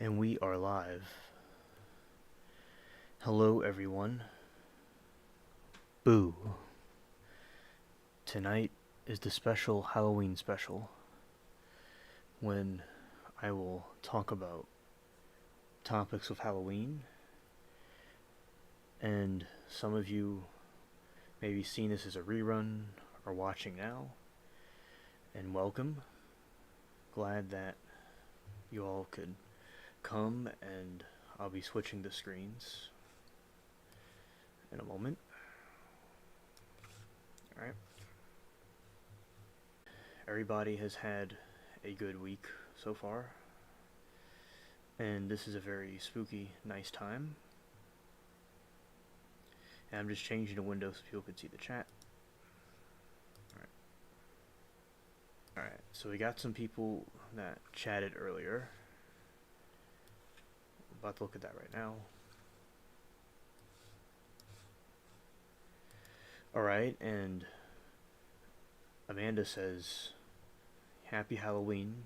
And we are live. Hello, everyone. Boo. Tonight is the special Halloween special when I will talk about topics of Halloween. And some of you may be seeing this as a rerun or watching now. And welcome. Glad that you all could come, and I'll be switching the screens in a moment. Alright. Everybody has had a good week so far, and this is a very spooky, nice time. And I'm just changing the window so people can see the chat. Alright, so we got some people that chatted earlier. About to look at that right now. Alright, and Amanda says, Happy Halloween.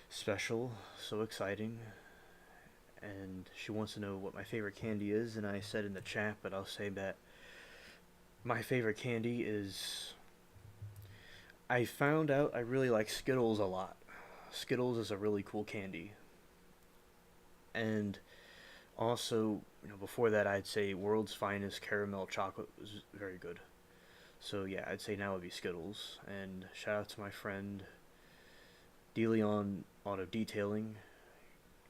Special, so exciting. And she wants to know what my favorite candy is, and I said in the chat, but I'll say that my favorite candy is... I found out I really like Skittles a lot. Skittles is a really cool candy. And also, before that, I'd say World's Finest Caramel Chocolate was very good. So yeah, I'd say now would be Skittles. And shout out to my friend DeLeon Auto Detailing.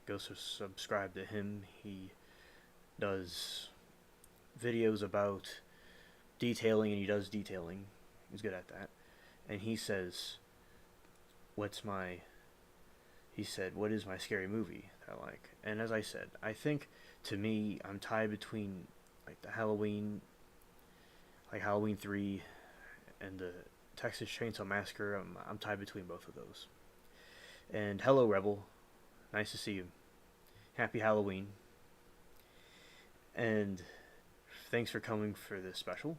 Go subscribe to him. He does videos about detailing, and he does detailing. He's good at that. And he says, what is my scary movie that I like? And as I said, I think, to me, I'm tied between like the Halloween 3 and the Texas Chainsaw Massacre. I'm tied between both of those. And hello, Rebel. Nice to see you. Happy Halloween. And thanks for coming for this special.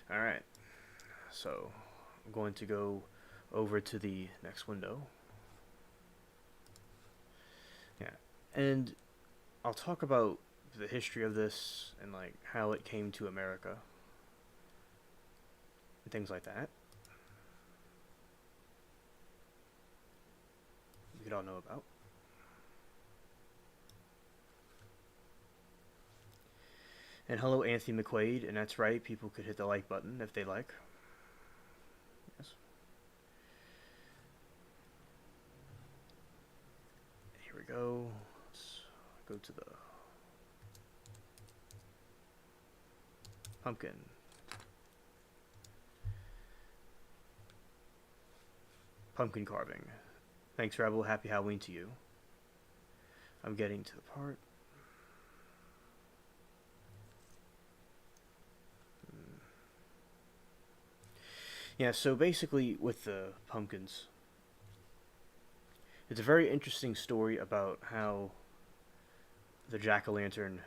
Alright, so I'm going to go over to the next window. Yeah, and I'll talk about the history of this and like how it came to America and things like that. We could all know about. And hello, Anthony McQuaid, and that's right, people could hit the like button if they like. Yes. Here we go. Let's go to the pumpkin. Pumpkin carving. Thanks, Rebel. Happy Halloween to you. I'm getting to the part. Yeah, so basically with the pumpkins, it's a very interesting story about how the jack-o'-lantern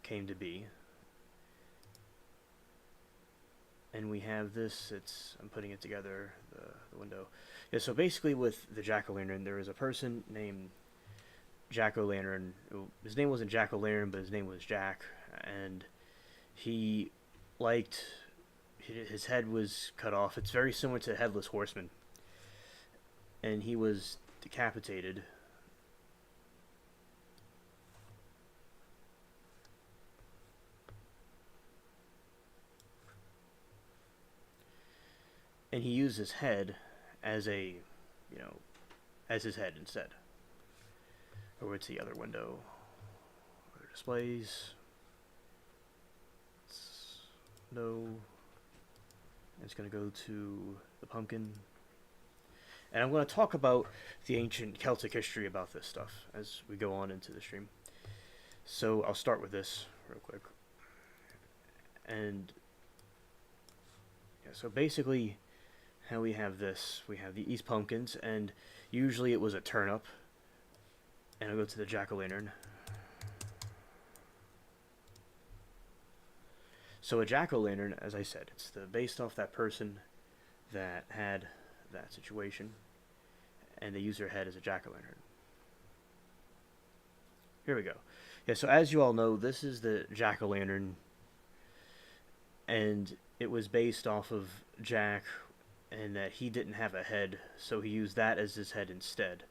came to be. And we have this, I'm putting it together, the window. Yeah, so basically with the jack-o'-lantern, there was a person named Jack-o'-lantern. His name wasn't Jack-o'-lantern, but his name was Jack. And he liked... his head was cut off. It's very similar to Headless Horseman. And he was decapitated. And he used his head as as his head instead. Over to the other window. Other displays. No. It's going to go to the pumpkin. And I'm going to talk about the ancient Celtic history about this stuff as we go on into the stream. So I'll start with this real quick. And yeah, so basically how we have this, we have the East Pumpkins, and usually it was a turnip. And I'll go to the jack-o'-lantern. So a jack-o'-lantern, as I said, it's based off that person that had that situation, and they used their head as a jack-o'-lantern. Here we go. Yeah, so as you all know, this is the jack-o'-lantern, and it was based off of Jack, and that he didn't have a head, so he used that as his head instead.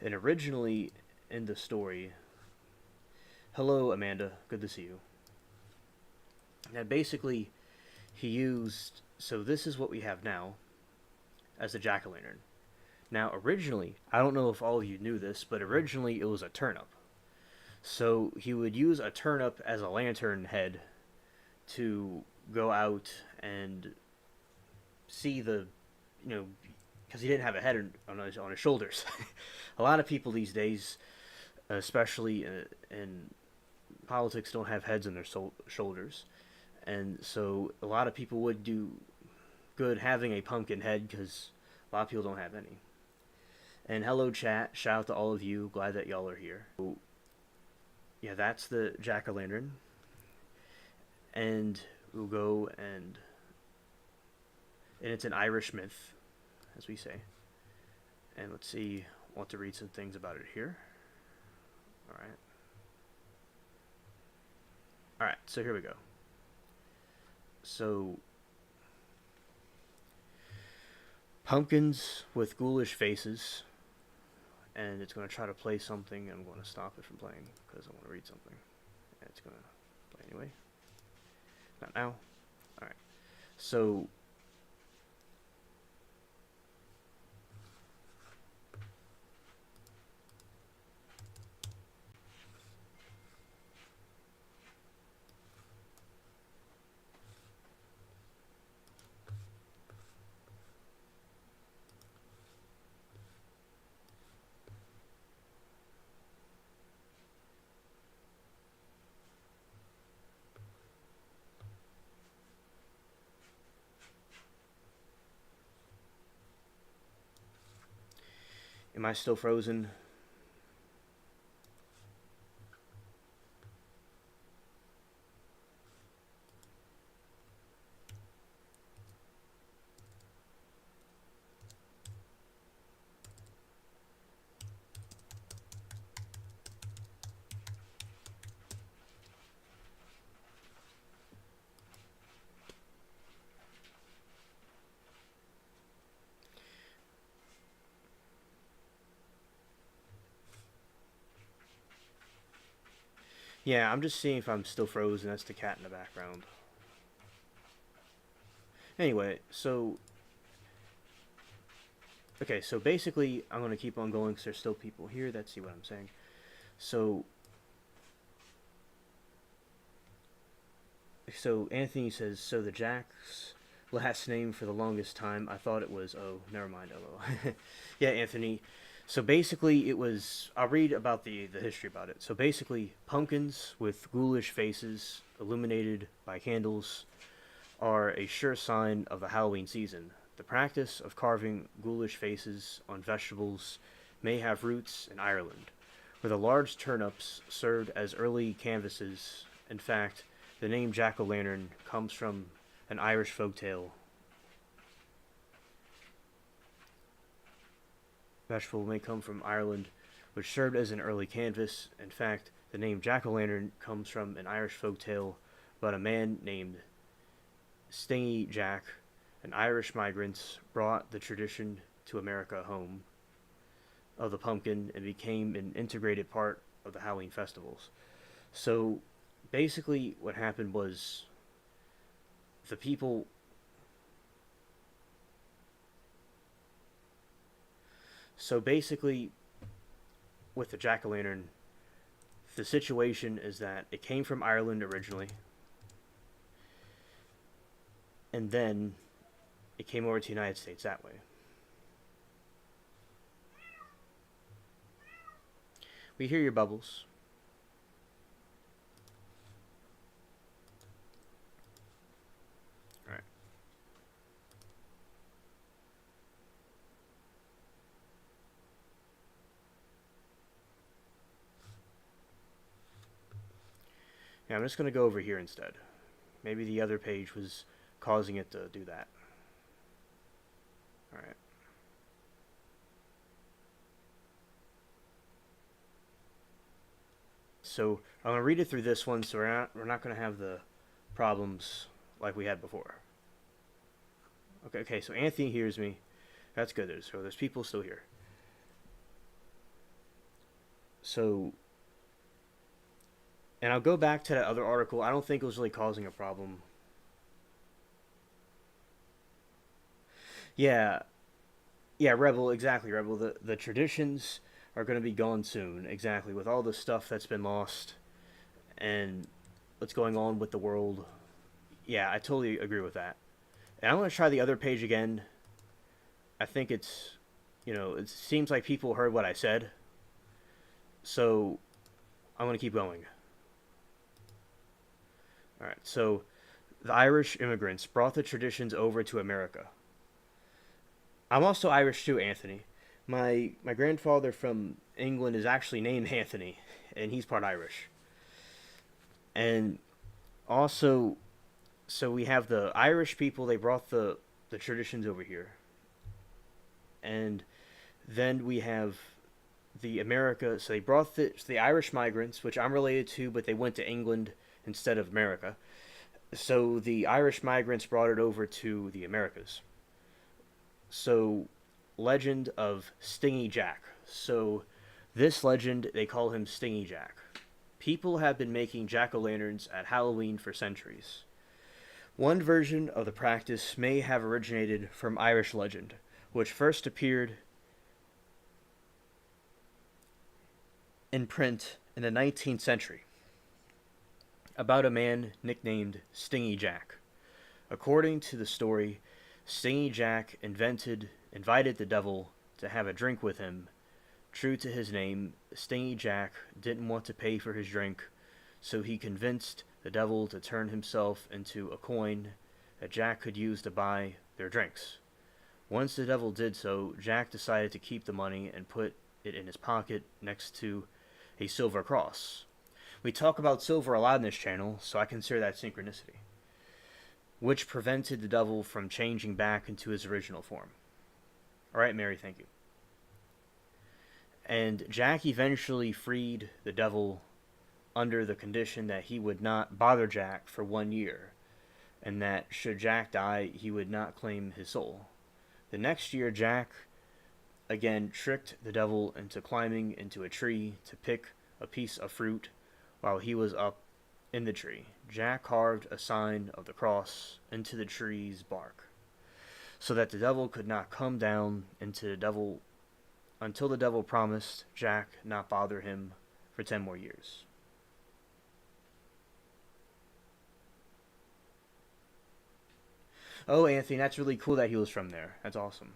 And originally in the story, hello Amanda, good to see you. And basically, he used, so this is what we have now as a jack-o'-lantern. Now, originally, I don't know if all of you knew this, but originally it was a turnip. So he would use a turnip as a lantern head to go out and see the, because he didn't have a head on his shoulders. A lot of people these days, especially in politics, don't have heads on their shoulders. And so a lot of people would do good having a pumpkin head because a lot of people don't have any. And hello, chat. Shout out to all of you. Glad that y'all are here. So, yeah, that's the jack-o'-lantern. And we'll go and it's an Irish myth, as we say. And let's see, I want to read some things about it here. Alright. Alright, so here we go. So, pumpkins with ghoulish faces, and it's going to try to play something. I'm going to stop it from playing because I want to read something. And it's going to play anyway. Not now. Alright. So, am I still frozen? Yeah, I'm just seeing if I'm still frozen. That's the cat in the background. Anyway, so... Okay, so basically, I'm going to keep on going because there's still people here that see what I'm saying. So Anthony says, so the Jack's last name for the longest time, I thought it was, oh, never mind, LO. Yeah, Anthony. So basically, it was, I'll read about the history about it. So basically, pumpkins with ghoulish faces illuminated by candles are a sure sign of the Halloween season. The practice of carving ghoulish faces on vegetables may have roots in Ireland, where the large turnips served as early canvases. In fact, the name jack-o'-lantern comes from an Irish folktale. Vegetable may come from Ireland, which served as an early canvas. In fact, the name jack-o'-lantern comes from an Irish folktale about a man named Stingy Jack. And Irish migrants brought the tradition to America home of the pumpkin and became an integrated part of the Halloween festivals. So basically what happened was the people... So basically with the jack-o'-lantern, the situation is that it came from Ireland originally, and then it came over to the United States that way. We hear your bubbles. Alright. Yeah, I'm just going to go over here instead. Maybe the other page was causing it to do that. All right. So I'm gonna read it through this one, so we're not gonna have the problems like we had before. Okay. Okay. So Anthony hears me. That's good. There's people still here. So, and I'll go back to that other article. I don't think it was really causing a problem. Yeah. Yeah. Rebel. Exactly. Rebel. The traditions are going to be gone soon. Exactly. With all the stuff that's been lost and what's going on with the world. Yeah, I totally agree with that. And I'm going to try the other page again. I think it seems like people heard what I said. So I'm going to keep going. All right. So the Irish immigrants brought the traditions over to America. I'm also Irish too, Anthony. My grandfather from England is actually named Anthony, and he's part Irish. And also, so we have the Irish people. They brought the traditions over here, and then we have the America. So they brought the Irish migrants, which I'm related to, but they went to England instead of America. So the Irish migrants brought it over to the Americas. So, legend of Stingy Jack. So, this legend, they call him Stingy Jack. People have been making jack o' lanterns at Halloween for centuries. One version of the practice may have originated from Irish legend, which first appeared in print in the 19th century, about a man nicknamed Stingy Jack. According to the story, Stingy Jack invited the devil to have a drink with him. True to his name, Stingy Jack didn't want to pay for his drink, so he convinced the devil to turn himself into a coin that Jack could use to buy their drinks. Once the devil did so, Jack decided to keep the money and put it in his pocket next to a silver cross. We talk about silver a lot in this channel, so I consider that synchronicity, which prevented the devil from changing back into his original form. Alright, Mary, thank you. And Jack eventually freed the devil under the condition that he would not bother Jack for 1 year, and that should Jack die, he would not claim his soul. The next year, Jack again tricked the devil into climbing into a tree to pick a piece of fruit while he was up in the tree. Jack carved a sign of the cross into the tree's bark, so that the devil could not come down into the devil until the devil promised Jack not bother him for 10 more years. Oh, Anthony, that's really cool that he was from there. That's awesome.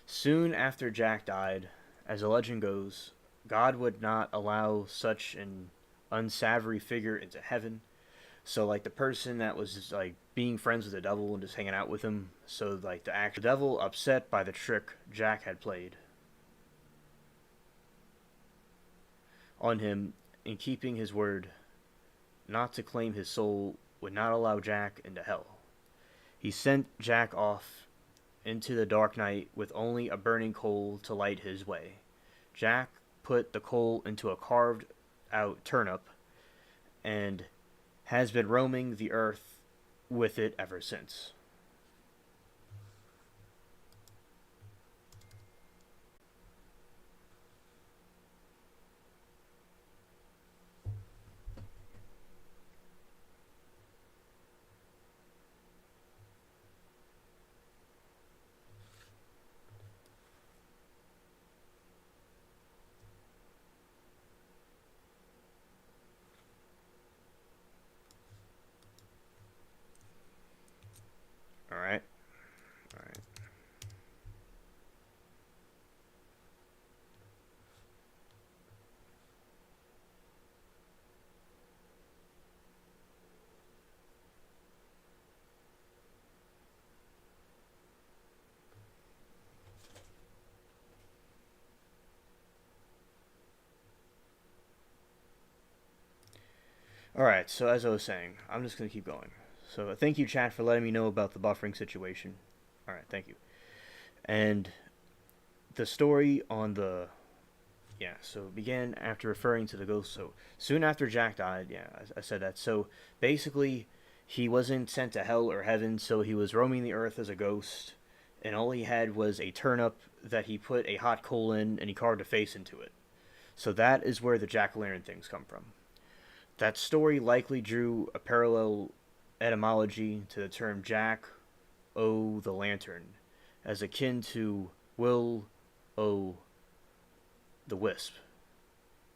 Soon after Jack died, as the legend goes, God would not allow such an unsavory figure into heaven. So, like, the person that was just, like, being friends with the devil and just hanging out with him. So, like, the actual devil, upset by the trick Jack had played on him in keeping his word not to claim his soul, would not allow Jack into hell. He sent Jack off into the dark night with only a burning coal to light his way. Jack put the coal into a carved out turnip and has been roaming the earth with it ever since. Alright, so as I was saying, I'm just going to keep going. So thank you, chat, for letting me know about the buffering situation. Alright, thank you. And the story on the. Yeah, so it began after referring to the ghost. So soon after Jack died, yeah, I said that. So basically, he wasn't sent to hell or heaven, so he was roaming the earth as a ghost, and all he had was a turnip that he put a hot coal in, and he carved a face into it. So that is where the jack o' lantern things come from. That story likely drew a parallel etymology to the term Jack o' the Lantern, as akin to Will o' the Wisp.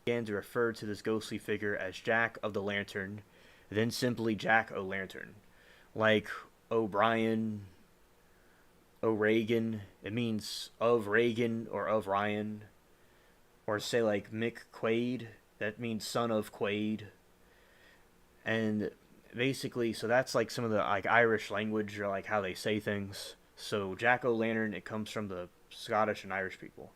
Began to refer to this ghostly figure as Jack of the Lantern, then simply Jack o' Lantern. Like O'Brien, O'Regan, it means of Reagan or of Ryan. Or say like Mick Quaid, that means son of Quaid. And basically, so that's like some of the like Irish language or like how they say things. So Jack o' Lantern, it comes from the Scottish and Irish people.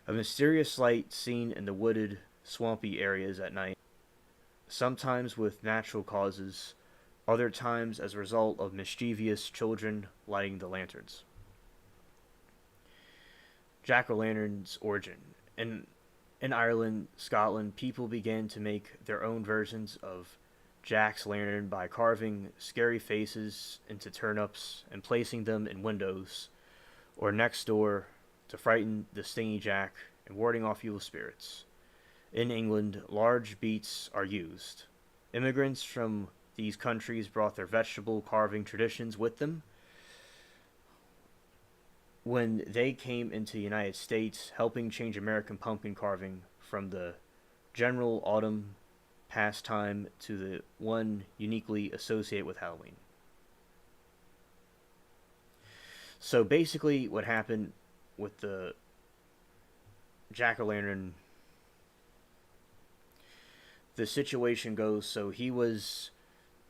A mysterious light seen in the wooded, swampy areas at night, sometimes with natural causes, other times as a result of mischievous children lighting the lanterns. Jack o' lantern's origin. In Ireland, Scotland, people began to make their own versions of Jack's lantern by carving scary faces into turnips and placing them in windows or next door to frighten the stingy Jack and warding off evil spirits. In England, large beets are used. Immigrants from these countries brought their vegetable carving traditions with them when they came into the United States, helping change American pumpkin carving from the general autumn pastime to the one uniquely associated with Halloween. So basically, what happened with the jack o' lantern, the situation goes so he was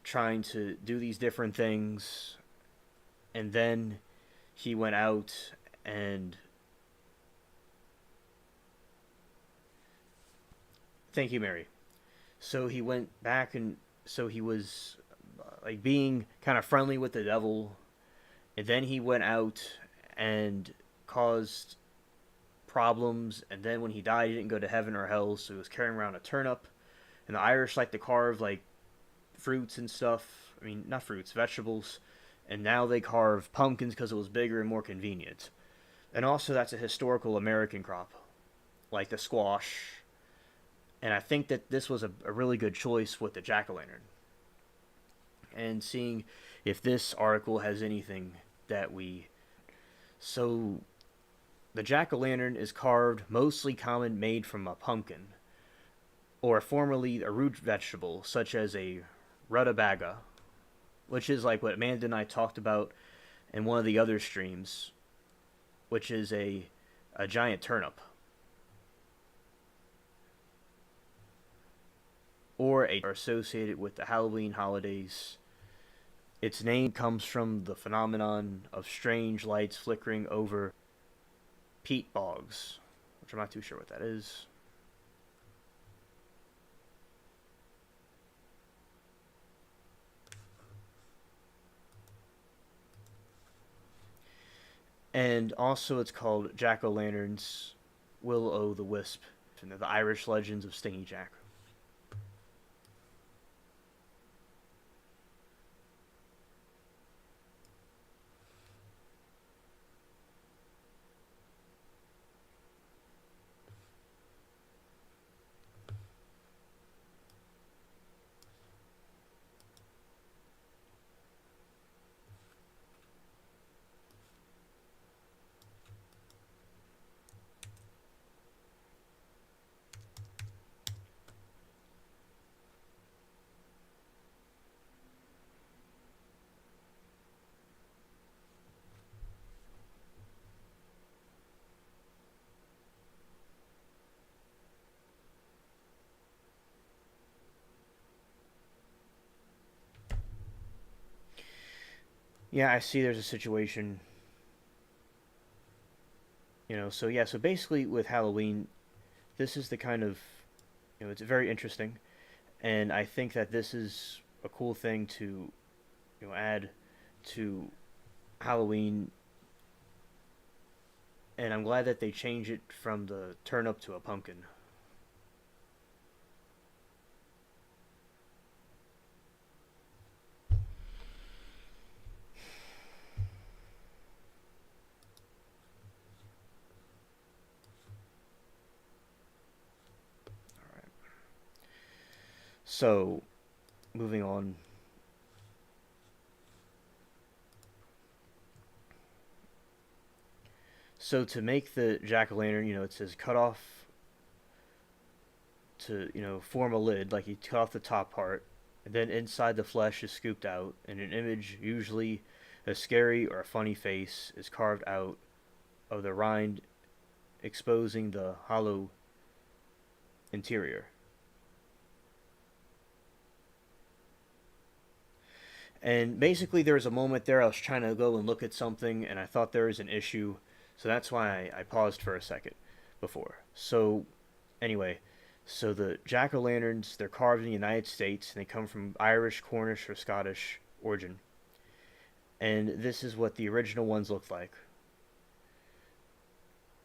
trying to do these different things, and then he went out and. Thank you, Mary. So he went back and so he was like being kind of friendly with the devil, and then he went out and caused problems, and then when he died he didn't go to heaven or hell, so he was carrying around a turnip. And the Irish like to carve like fruits and stuff. I mean, not fruits, vegetables. And now they carve pumpkins because it was bigger and more convenient. And also, that's a historical American crop, like the squash. And I think that this was a really good choice with the jack o' lantern. And seeing if this article has anything that we. So, the jack o' lantern is carved, mostly common, made from a pumpkin, or formerly a root vegetable, such as a rutabaga, which is like what Amanda and I talked about in one of the other streams, which is a giant turnip. Or are associated with the Halloween holidays. Its name comes from the phenomenon of strange lights flickering over peat bogs, which I'm not too sure what that is. And also it's called Jack-o'-lanterns, Will o' the Wisp, and the Irish legends of Stingy Jack. Yeah, I see there's a situation, so yeah, so basically with Halloween, this is the kind of, it's very interesting. And I think that this is a cool thing to add to Halloween, and I'm glad that they changed it from the turnip to a pumpkin. All right. So moving on. So to make the jack o' lantern, it says cut off to form a lid, like you cut off the top part, and then inside the flesh is scooped out, and an image, usually a scary or a funny face, is carved out of the rind, exposing the hollow interior. And basically, there was a moment there I was trying to go and look at something, and I thought there was an issue, so that's why I paused for a second before. So, anyway, so the jack o' lanterns, they're carved in the United States, and they come from Irish, Cornish, or Scottish origin. And this is what the original ones looked like.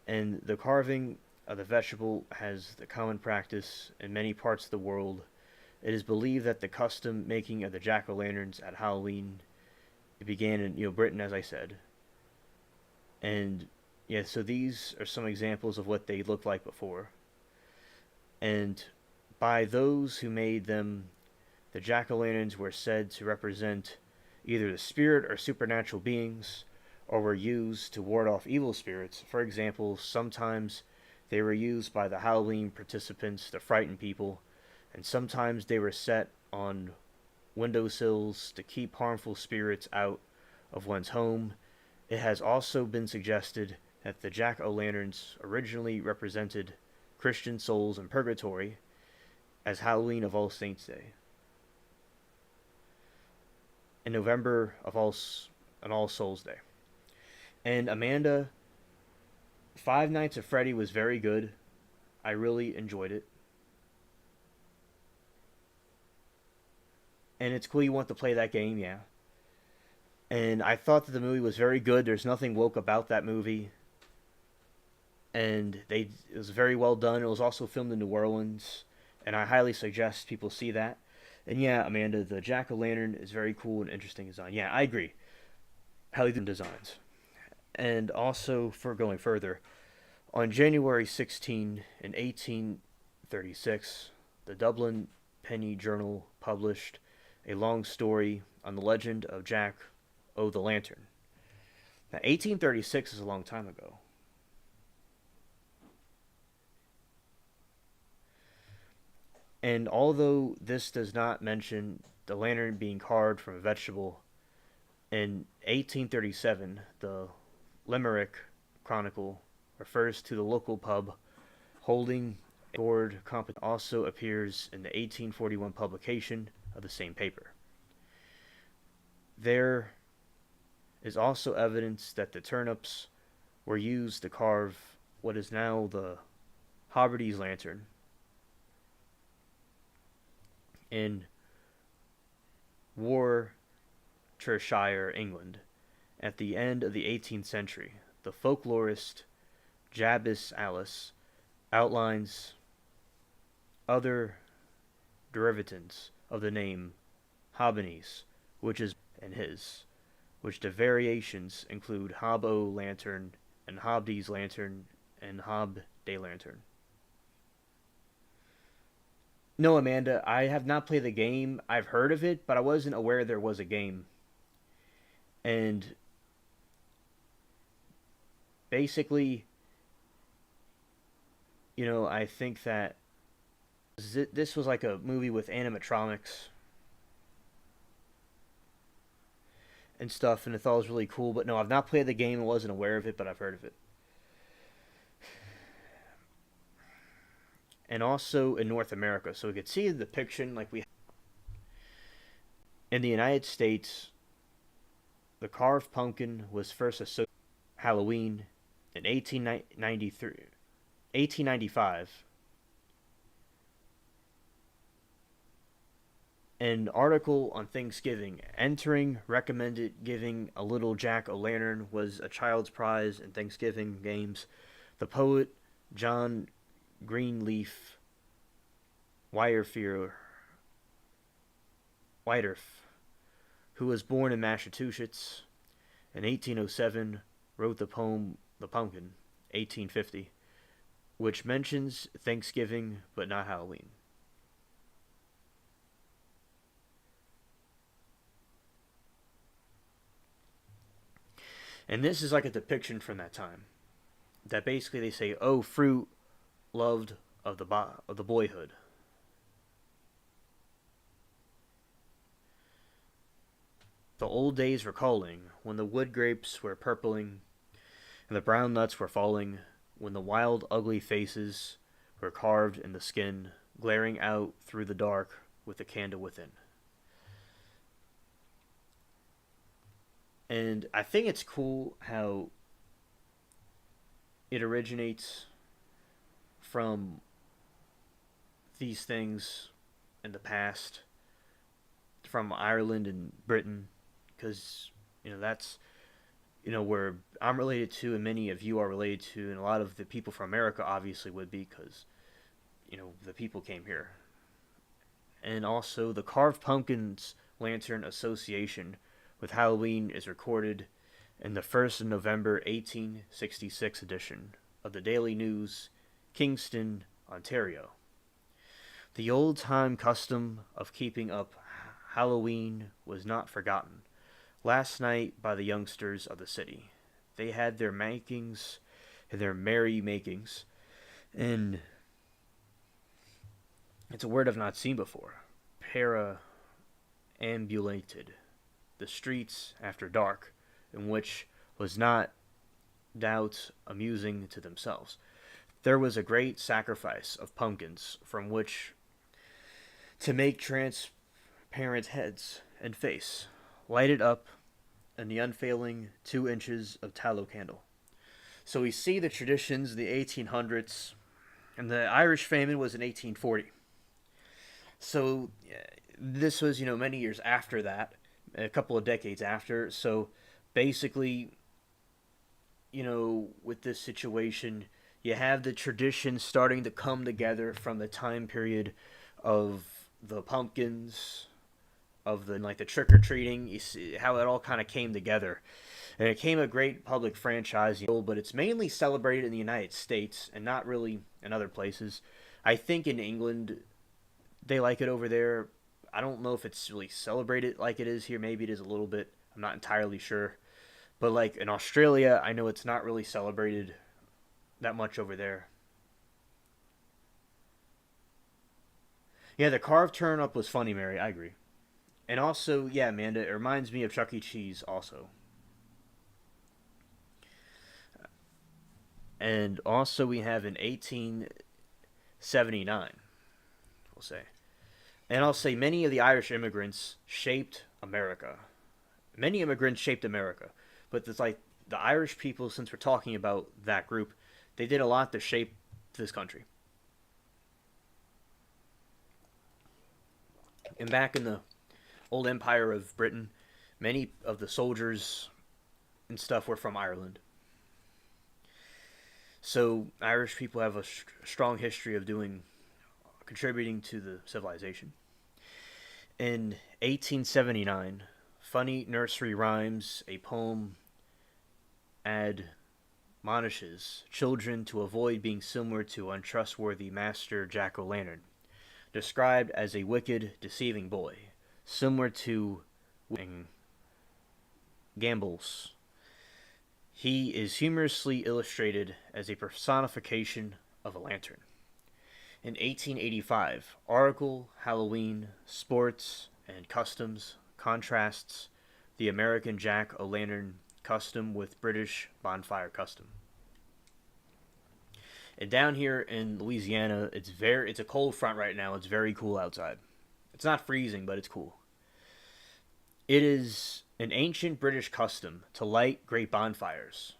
And the carving of the vegetable has the common practice in many parts of the world. It is believed that the custom making of the jack o' lanterns at Halloween it began in Britain, as I said. And yeah, so these are some examples of what they looked like before. And by those who made them, the jack o' lanterns were said to represent either the spirit or supernatural beings, or were used to ward off evil spirits. For example, sometimes they were used by the Halloween participants to frighten people, and sometimes they were set on windowsills to keep harmful spirits out of one's home. It has also been suggested that the jack o' lanterns originally represented Christian souls in purgatory as Halloween of All Saints' Day. In November of All Souls' Day. And Amanda, Five Nights at Freddy was very good. I really enjoyed it. And it's cool you want to play that game, yeah. And I thought that the movie was very good. There's nothing woke about that movie. And it was very well done. It was also filmed in New Orleans, and I highly suggest people see that. And yeah, Amanda, the jack o' lantern is very cool and interesting design. Yeah, I agree. Highly designs. And also, for going further, on January 16 in 1836, the Dublin Penny Journal published a long story on the legend of Jack o' the Lantern. Now, 1836 is a long time ago. And although this does not mention the lantern being carved from a vegetable, in 1837, the Limerick Chronicle refers to the local pub holding a gourd competition. Also appears in the 1841 publication of the same paper. There is also evidence that the turnips were used to carve what is now the Haverty's lantern in Worcestershire, England, at the end of the 18th century. The folklorist Jabez Alice outlines other derivatives of the name Hobbies, which is in his, which the variations include Hob-o lantern and Hobdy's lantern and Hob day lantern. No, Amanda, I have not played the game. I've heard of it, but I wasn't aware there was a game. And basically, I think that this was like a movie with animatronics and stuff, and I thought it was really cool. But no, I've not played the game and wasn't aware of it, but I've heard of it. And also in North America, so we could see the depiction like we in the United States. The carved pumpkin was first associated with Halloween in 1893, 1895. An article on Thanksgiving. Entering recommended giving a little jack o' lantern was a child's prize in Thanksgiving games. The poet John Greenleaf Whiterf, who was born in Massachusetts in 1807, wrote the poem The Pumpkin, 1850, which mentions Thanksgiving but not Halloween. And this is like a depiction from that time. That basically they say, "Oh, fruit loved of the boyhood." The old days were calling, when the wood grapes were purpling and the brown nuts were falling, when the wild, ugly faces were carved in the skin, glaring out through the dark with the candle within. And I think it's cool how it originates from these things in the past, from Ireland and Britain, because that's where I'm related to, and many of you are related to, and a lot of the people from America obviously would be, because the people came here. And also, the Carved Pumpkins Lantern Association with Halloween is recorded in the 1st of November 1866 edition of the Daily News, Kingston, Ontario. The old-time custom of keeping up Halloween was not forgotten last night by the youngsters of the city. They had their makings and their merry makings, and it's a word I've not seen before. Perambulated the streets after dark, in which was not doubt amusing to themselves. There was a great sacrifice of pumpkins, from which to make transparent heads and face, lighted up in the unfailing 2 inches of tallow candle. So we see the traditions of the 1800s, and the Irish famine was in 1840. So this was, many years after that, a couple of decades after. So basically, with this situation, you have the tradition starting to come together from the time period of the pumpkins, of the trick or treating. You see how it all kind of came together, and it became a great public franchise. But it's mainly celebrated in the United States and not really in other places. I think in England they like it over there. I don't know if it's really celebrated like it is here. Maybe it is a little bit. I'm not entirely sure. But like in Australia, I know it's not really celebrated that much over there. Yeah, the carved turnip was funny, Mary. I agree. And also, yeah, Amanda, it reminds me of Chuck E. Cheese also. And also we have in 1879, we'll say. And I'll say many of the Irish immigrants shaped America. Many immigrants shaped America. But it's like the Irish people, since we're talking about that group, they did a lot to shape this country. And back in the old empire of Britain, many of the soldiers and stuff were from Ireland. So Irish people have a strong history of contributing to the civilization. In 1879, funny nursery rhymes, a poem admonishes children to avoid being similar to untrustworthy Master Jack-o'-lantern, described as a wicked, deceiving boy, similar to Gambles. He is humorously illustrated as a personification of a lantern. In 1885, article Halloween, Sports, and Customs contrasts the American Jack-o'-lantern custom with British bonfire custom. And down here in Louisiana, it's a cold front right now. It's very cool outside. It's not freezing, but it's cool. It is an ancient British custom to light great bonfires.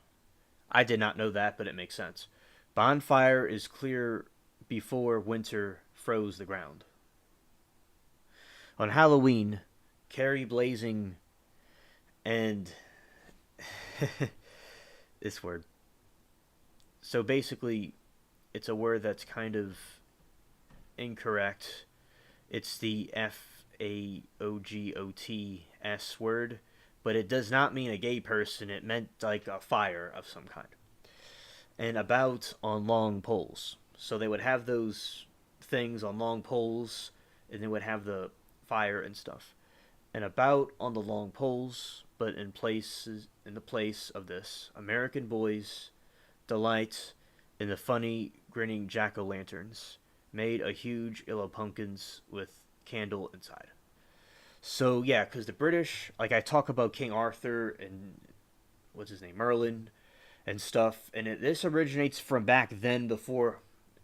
I did not know that, but it makes sense. Bonfire is clear before winter froze the ground. On Halloween, Carrie Blazing and this word. So basically, it's a word that's kind of incorrect. It's the FAOGOTS word, but it does not mean a gay person. It meant like a fire of some kind. And about on long poles. So they would have those things on long poles, and they would have the fire and stuff. And about on the long poles, but in the place of this, American boys delight in the funny grinning jack-o'-lanterns, made a huge yellow pumpkins with candle inside. So yeah, because the British, like I talk about King Arthur and what's his name, Merlin and stuff, and this originates from back then before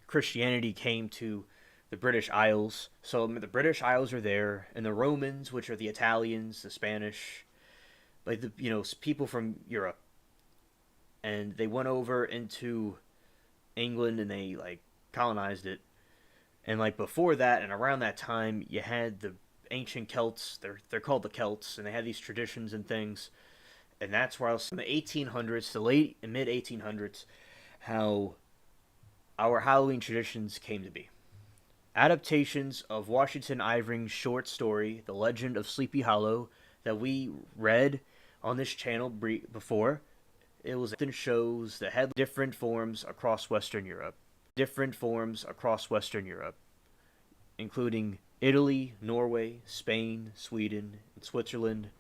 Christianity came to the British Isles. So the British Isles are there, and the Romans, which are the Italians, the Spanish, like the people from Europe, and they went over into England and they like colonized it. And like before that and around that time, you had the ancient Celts. They're called the Celts, and they had these traditions and things. And that's where I was from the 1800s to late and mid 1800s, how our Halloween traditions came to be. Adaptations of Washington Irving's short story, The Legend of Sleepy Hollow, that we read on this channel before. It was often shows that had different forms across Western Europe. Including Italy, Norway, Spain, Sweden, and Switzerland.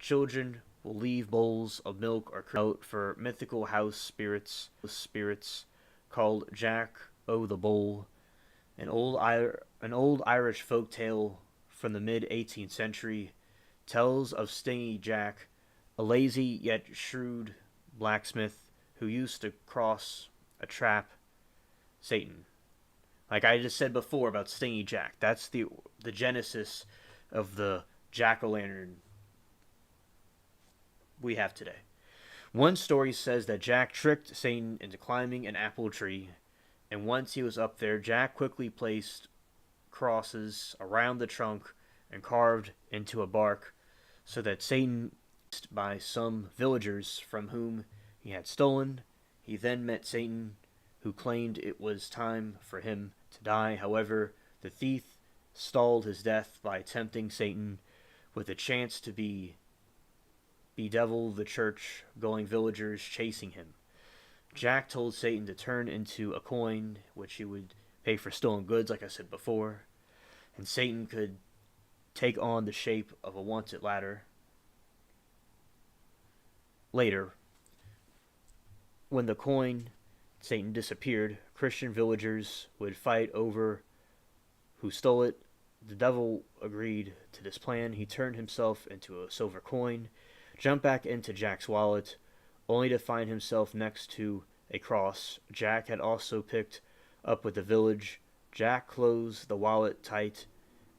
Children will leave bowls of milk or out for mythical house spirits called Jack o' the Bowl, an old Irish folk tale from the mid 18th century tells of Stingy Jack, a lazy yet shrewd blacksmith who used to cross a trap Satan. Like I just said before about Stingy Jack, that's the genesis of the jack-o'-lantern we have today. One story says that Jack tricked Satan into climbing an apple tree, and once he was up there, Jack quickly placed crosses around the trunk and carved into a bark so that Satan, by some villagers from whom he had stolen, he then met Satan, who claimed it was time for him to die. However, the thief stalled his death by tempting Satan with a chance to bedevil the church-going villagers chasing him. Jack told Satan to turn into a coin, which he would pay for stolen goods, like I said before, and Satan could take on the shape of a wanted ladder. Later, when the coin Satan disappeared, Christian villagers would fight over who stole it. The devil agreed to this plan. He turned himself into a silver coin, jumped back into Jack's wallet, only to find himself next to a cross Jack had also picked up with the village. Jack closed the wallet tight,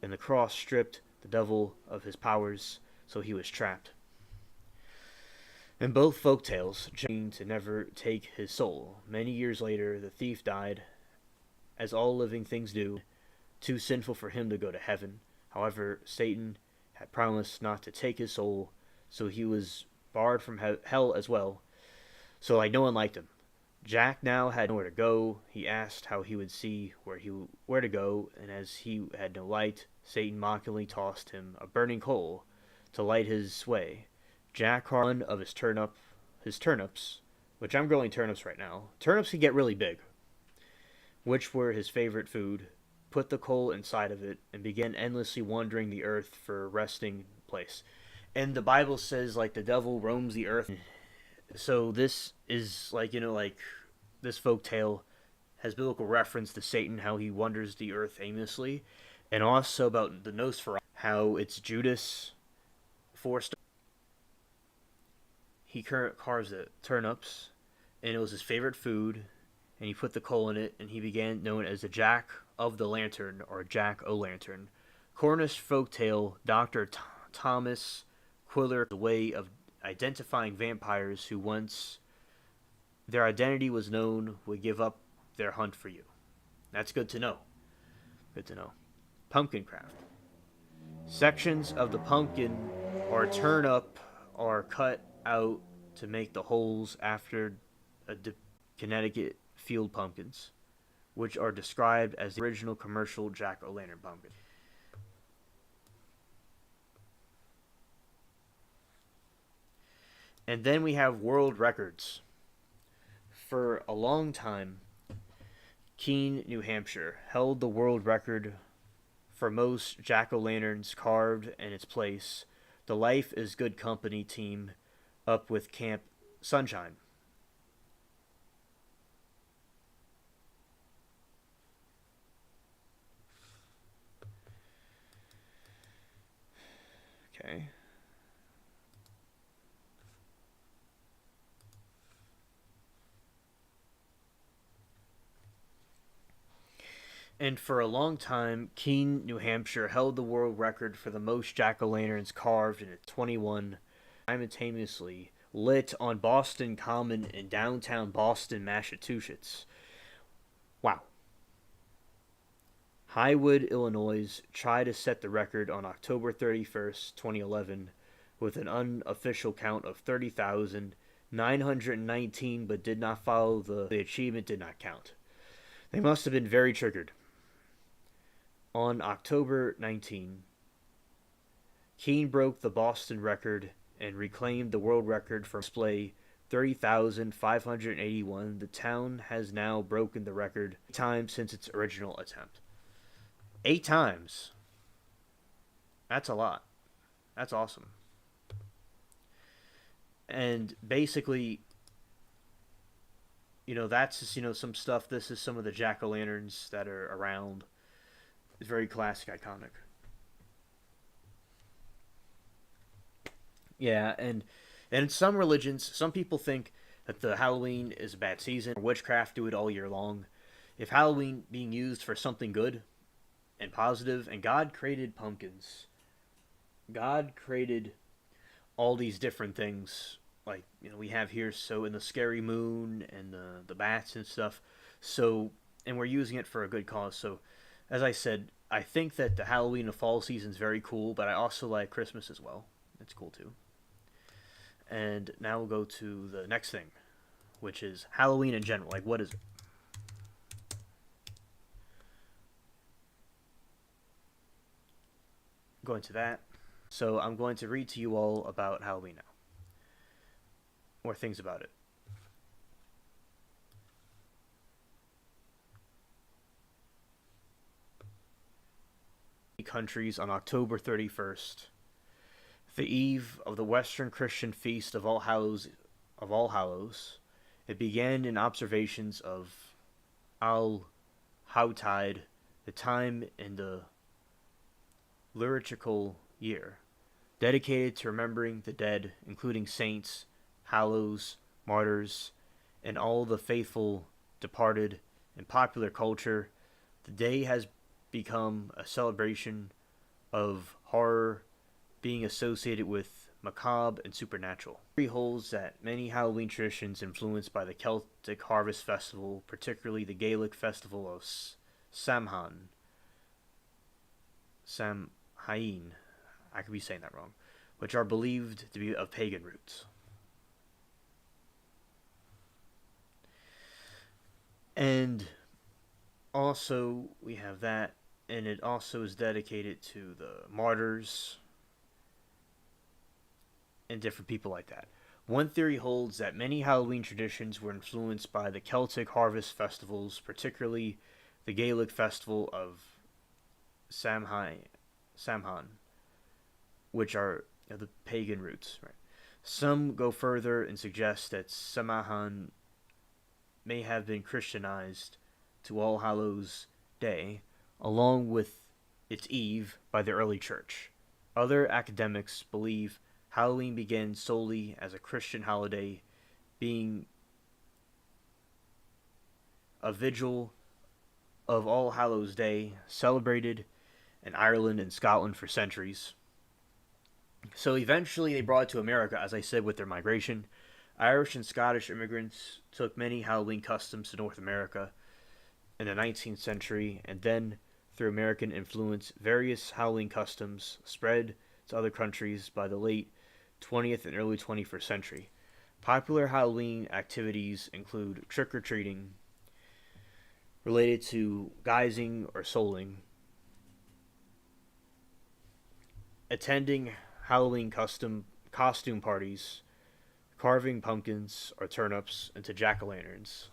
and the cross stripped the devil of his powers, so he was trapped. In both folktales, Jack to never take his soul. Many years later, the thief died, as all living things do, too sinful for him to go to heaven. However, Satan had promised not to take his soul, so he was barred from hell as well. So like no one liked him. Jack now had nowhere to go. He asked how he would see where to go, and as he had no light, Satan mockingly tossed him a burning coal to light his way. Jack carved one of his turnips, which I'm growing turnips right now. Turnips can get really big, which were his favorite food, put the coal inside of it, and began endlessly wandering the earth for a resting place. And the Bible says, like, the devil roams the earth. So this is, like, like, this folk tale has biblical reference to Satan, how he wanders the earth aimlessly, and also about the Nosferatu, how it's Judas forced. He carves the turnips, and it was his favorite food, and he put the coal in it, and he began known as the Jack of the Lantern, or Jack-o'-lantern. Cornish folktale Dr. Thomas Quiller, the way of identifying vampires who once their identity was known would give up their hunt for you. That's good to know. Good to know. Pumpkin craft. Sections of the pumpkin or turn up or cut out to make the holes after Connecticut field pumpkins, which are described as the original commercial jack-o'-lantern pumpkin. And then we have world records. For a long time, Keene, New Hampshire held the world record for most jack-o'-lanterns carved in its place. The Life is Good Company team up with Camp Sunshine. Okay. And for a long time, Keene, New Hampshire held the world record for the most jack-o'-lanterns carved in 21 simultaneously lit on Boston Common in downtown Boston, Massachusetts. Wow. Highwood, Illinois tried to set the record on October 31st, 2011 with an unofficial count of 30,919 but did not follow the achievement did not count. They must have been very triggered. On October 19, Keene broke the Boston record and reclaimed the world record for display 30,581. The town has now broken the record 8 times since its original attempt. 8 times. That's a lot. That's awesome. And basically, that's just, some stuff. This is some of the jack-o'-lanterns that are around. It's very classic, iconic. Yeah, and in some religions, some people think that the Halloween is a bad season. Witchcraft do it all year long. If Halloween being used for something good and positive, and God created pumpkins, God created all these different things, like we have here. So in the scary moon and the bats and stuff. So and we're using it for a good cause. So as I said, I think that the Halloween and fall season is very cool, but I also like Christmas as well. It's cool too. And now we'll go to the next thing, which is Halloween in general. Like, what is it? Going to that. So I'm going to read to you all about Halloween now. More things about it. Countries on October 31st, the eve of the Western Christian feast of All Hallows. It began in observations of Al-Hawtide, the time in the liturgical year, dedicated to remembering the dead, including saints, hallows, martyrs, and all the faithful departed. In popular culture, the day has become a celebration of horror being associated with macabre and supernatural. Theory holds that many Halloween traditions influenced by the Celtic Harvest Festival, particularly the Gaelic festival of Samhain, I could be saying that wrong, which are believed to be of pagan roots. And also we have that, and it also is dedicated to the martyrs and different people like that. One theory holds that many Halloween traditions were influenced by the Celtic harvest festivals, particularly the Gaelic festival of Samhain, which are the pagan roots. Right? Some go further and suggest that Samhain may have been Christianized to All Hallows Day, along with its eve, by the early church. Other academics believe Halloween began solely as a Christian holiday, being a vigil of All Hallows Day, celebrated in Ireland and Scotland for centuries. So eventually they brought it to America, as I said, with their migration. Irish and Scottish immigrants took many Halloween customs to North America in the 19th century, and then through American influence, various Halloween customs spread to other countries by the late 20th and early 21st century. Popular Halloween activities include trick or treating, related to guising or souling, attending Halloween costume parties, carving pumpkins or turnips into jack o' lanterns,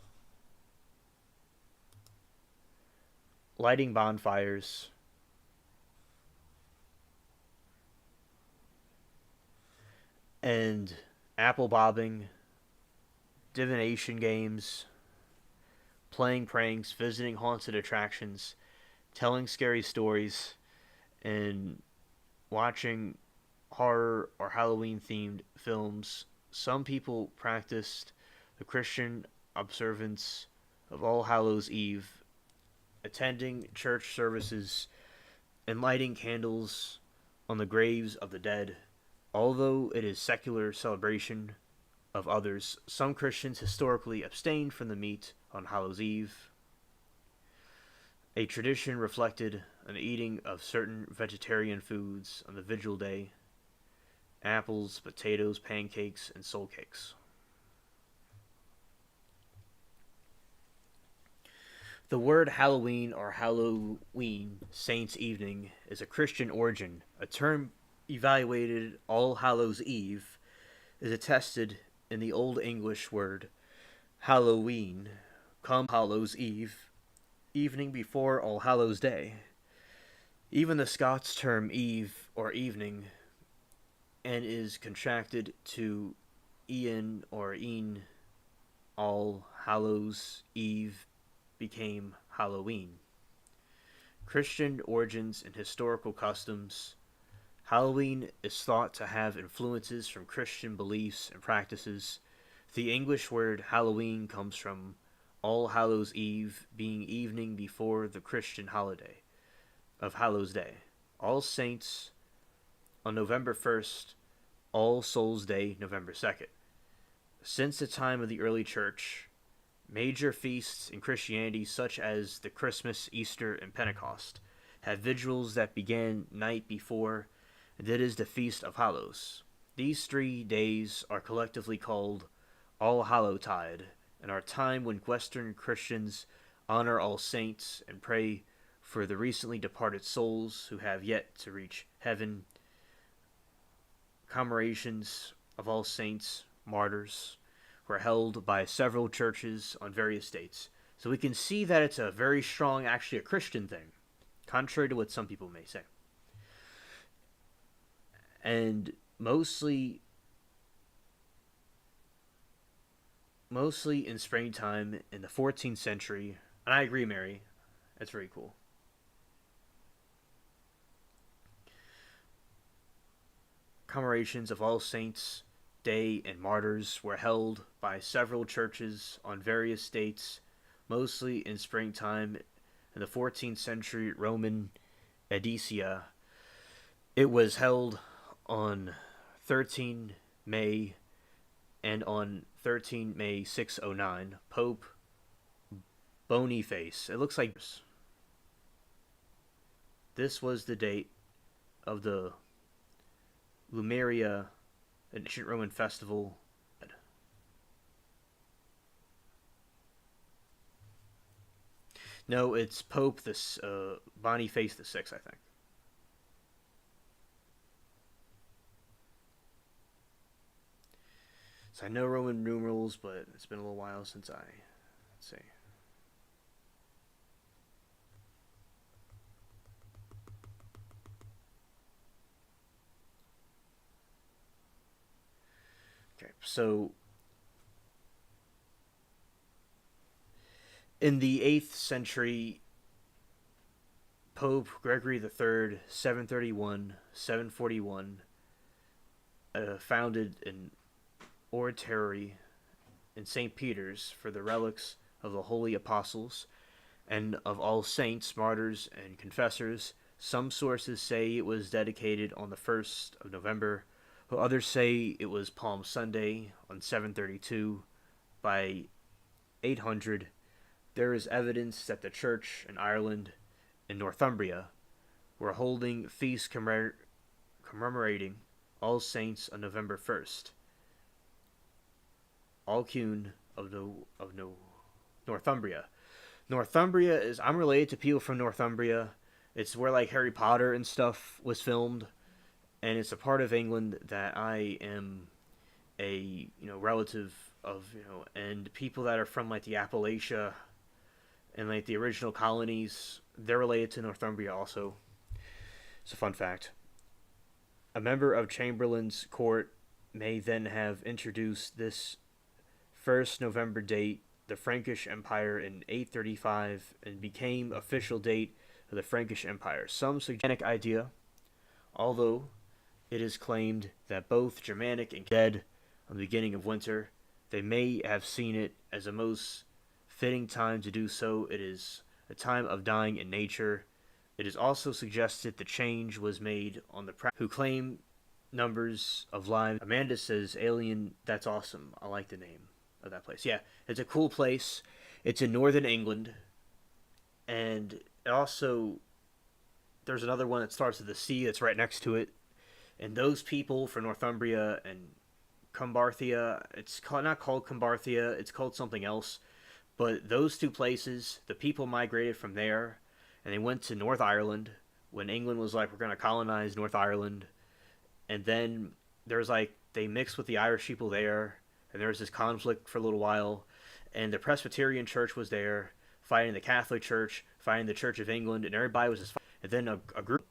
lighting bonfires, and apple bobbing, divination games, playing pranks, visiting haunted attractions, telling scary stories, and watching horror or Halloween themed films. Some people practiced the Christian observance of All Hallows Eve, attending church services and lighting candles on the graves of the dead. Although it is secular celebration of others, some Christians historically abstained from the meat on Hallows Eve. A tradition reflected an eating of certain vegetarian foods on the vigil day: apples, potatoes, pancakes, and soul cakes. The word Halloween or Halloween, Saints' Evening, is a Christian origin. A term evaluated All Hallows Eve is attested in the Old English word Halloween, come Hallows Eve, evening before All Hallows Day. Even the Scots term eve or evening and is contracted to Ian or een. All Hallows Eve became Halloween. Christian origins and historical customs. Halloween is thought to have influences from Christian beliefs and practices. The English word Halloween comes from All Hallows Eve being evening before the Christian holiday of Hallows Day. All Saints on November 1st, All Souls Day, November 2nd. Since the time of the early church, major feasts in Christianity, such as the Christmas, Easter, and Pentecost, have vigils that began night before, and that is the Feast of Hallows. These 3 days are collectively called All Hallowtide, and are a time when Western Christians honor all saints and pray for the recently departed souls who have yet to reach heaven. Commemorations of all saints, martyrs, were held by several churches on various dates. So we can see that it's a very strong, actually a Christian thing, contrary to what some people may say. And mostly in springtime in the 14th century. And I agree, Mary. That's very cool. Commemorations of All Saints' Day and Martyrs were held by several churches on various dates, mostly in springtime in the 14th century Roman Edessa. It was held on 13 May and on 13 May 609, Pope Boniface. It looks like this was the date of the Lumeria, an ancient Roman festival. No, it's Pope this Boniface the Sixth, I think. So I know Roman numerals, but it's been a little while since let's see. Okay, so in the 8th century, Pope Gregory III, 741, founded an oratory in St. Peter's for the relics of the holy apostles and of all saints, martyrs, and confessors. Some sources say it was dedicated on the 1st of November, while others say it was Palm Sunday on 732. By 800, there is evidence that the church in Ireland in Northumbria were holding feasts commemorating All Saints on November 1st. Alcuin of no, Northumbria. Northumbria is I'm related to people from Northumbria. It's where like Harry Potter and stuff was filmed, and it's a part of England that I am a relative of, and people that are from like the Appalachia and like the original colonies, they're related to Northumbria also. It's a fun fact. A member of Chamberlain's court may then have introduced this first November date, the Frankish Empire, in 835, and became official date of the Frankish Empire. Some Germanic idea, although it is claimed that both Germanic and dead on the beginning of winter, they may have seen it as a most fitting time to do so. It is a time of dying in nature. It is also suggested the change was made on the who claim numbers of lives. Amanda says, Alien, that's awesome. I like the name of that place. Yeah, it's a cool place. It's in northern England. And also, there's another one that starts with the sea that's right next to it. And those people for Northumbria and Cumbarthia, not called Cumbarthia, it's called something else. But those two places, the people migrated from there, and they went to North Ireland when England was like, we're going to colonize North Ireland. And then there's like, they mixed with the Irish people there, and there was this conflict for a little while. And the Presbyterian Church was there, fighting the Catholic Church, fighting the Church of England, and everybody was just fighting. And then a group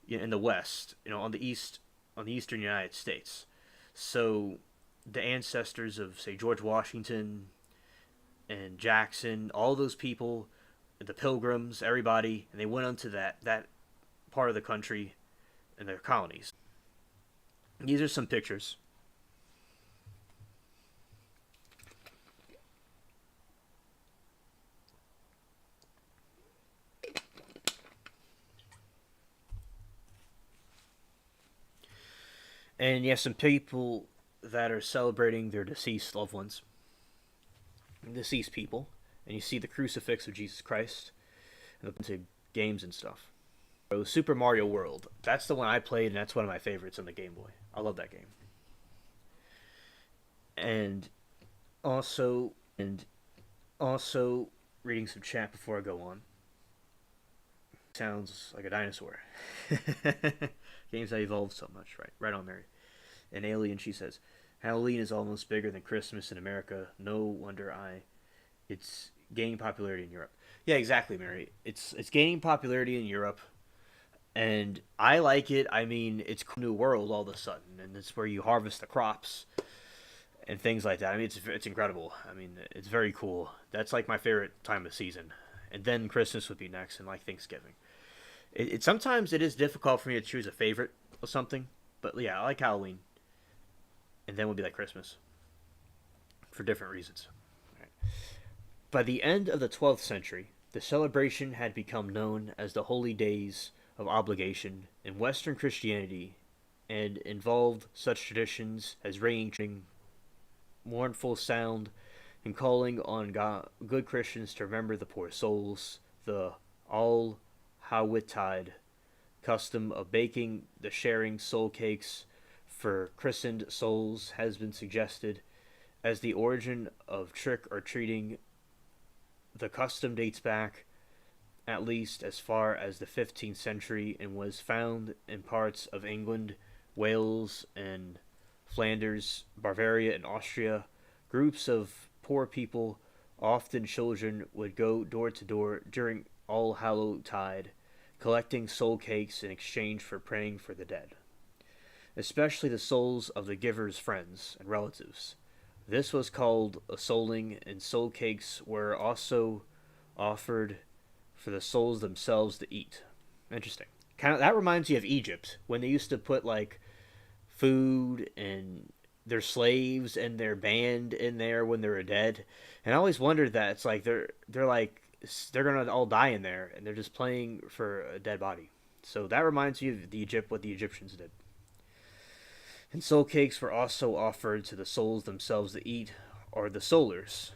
in the West, on the eastern United States. So the ancestors of, say, George Washington and Jackson, all those people, the Pilgrims, everybody, and they went onto that part of the country and their colonies. These are some pictures. And yeah, some people that are celebrating their deceased loved ones, deceased people, and you see the crucifix of Jesus Christ, and the games and stuff. So Super Mario World, that's the one I played, and that's one of my favorites on the Game Boy. I love that game. And also, reading some chat before I go on. Sounds like a dinosaur. Games that evolved so much, right? Right on, Mary. And Alien, she says, Halloween is almost bigger than Christmas in America. No wonder it's gaining popularity in Europe. Yeah, exactly, Mary. It's gaining popularity in Europe, and I like it. I mean, it's a new world all of a sudden, and it's where you harvest the crops and things like that. I mean, it's incredible. I mean, it's very cool. That's like my favorite time of season. And then Christmas would be next, and like Thanksgiving. Sometimes it is difficult for me to choose a favorite or something, but yeah, I like Halloween. And then would be like Christmas for different reasons. Right. By the end of the 12th century, the celebration had become known as the Holy Days of Obligation in Western Christianity and involved such traditions as ringing mournful sound and calling on good Christians to remember the poor souls. The All Hawitide custom of baking the sharing soul cakes for christened souls has been suggested as the origin of trick-or-treating. The custom dates back at least as far as the 15th century and was found in parts of England, Wales, and Flanders, Bavaria, and Austria. Groups of poor people, often children, would go door to door during All Hallowtide, collecting soul cakes in exchange for praying for the dead, especially the souls of the giver's friends and relatives. This was called a souling, and soul cakes were also offered for the souls themselves to eat. Interesting. Kind of that reminds me of Egypt when they used to put like food and their slaves and their band in there when they were dead. And I always wondered that it's like they're gonna all die in there and they're just playing for a dead body. So that reminds me of what the Egyptians did. And soul cakes were also offered to the souls themselves to eat, or the soulers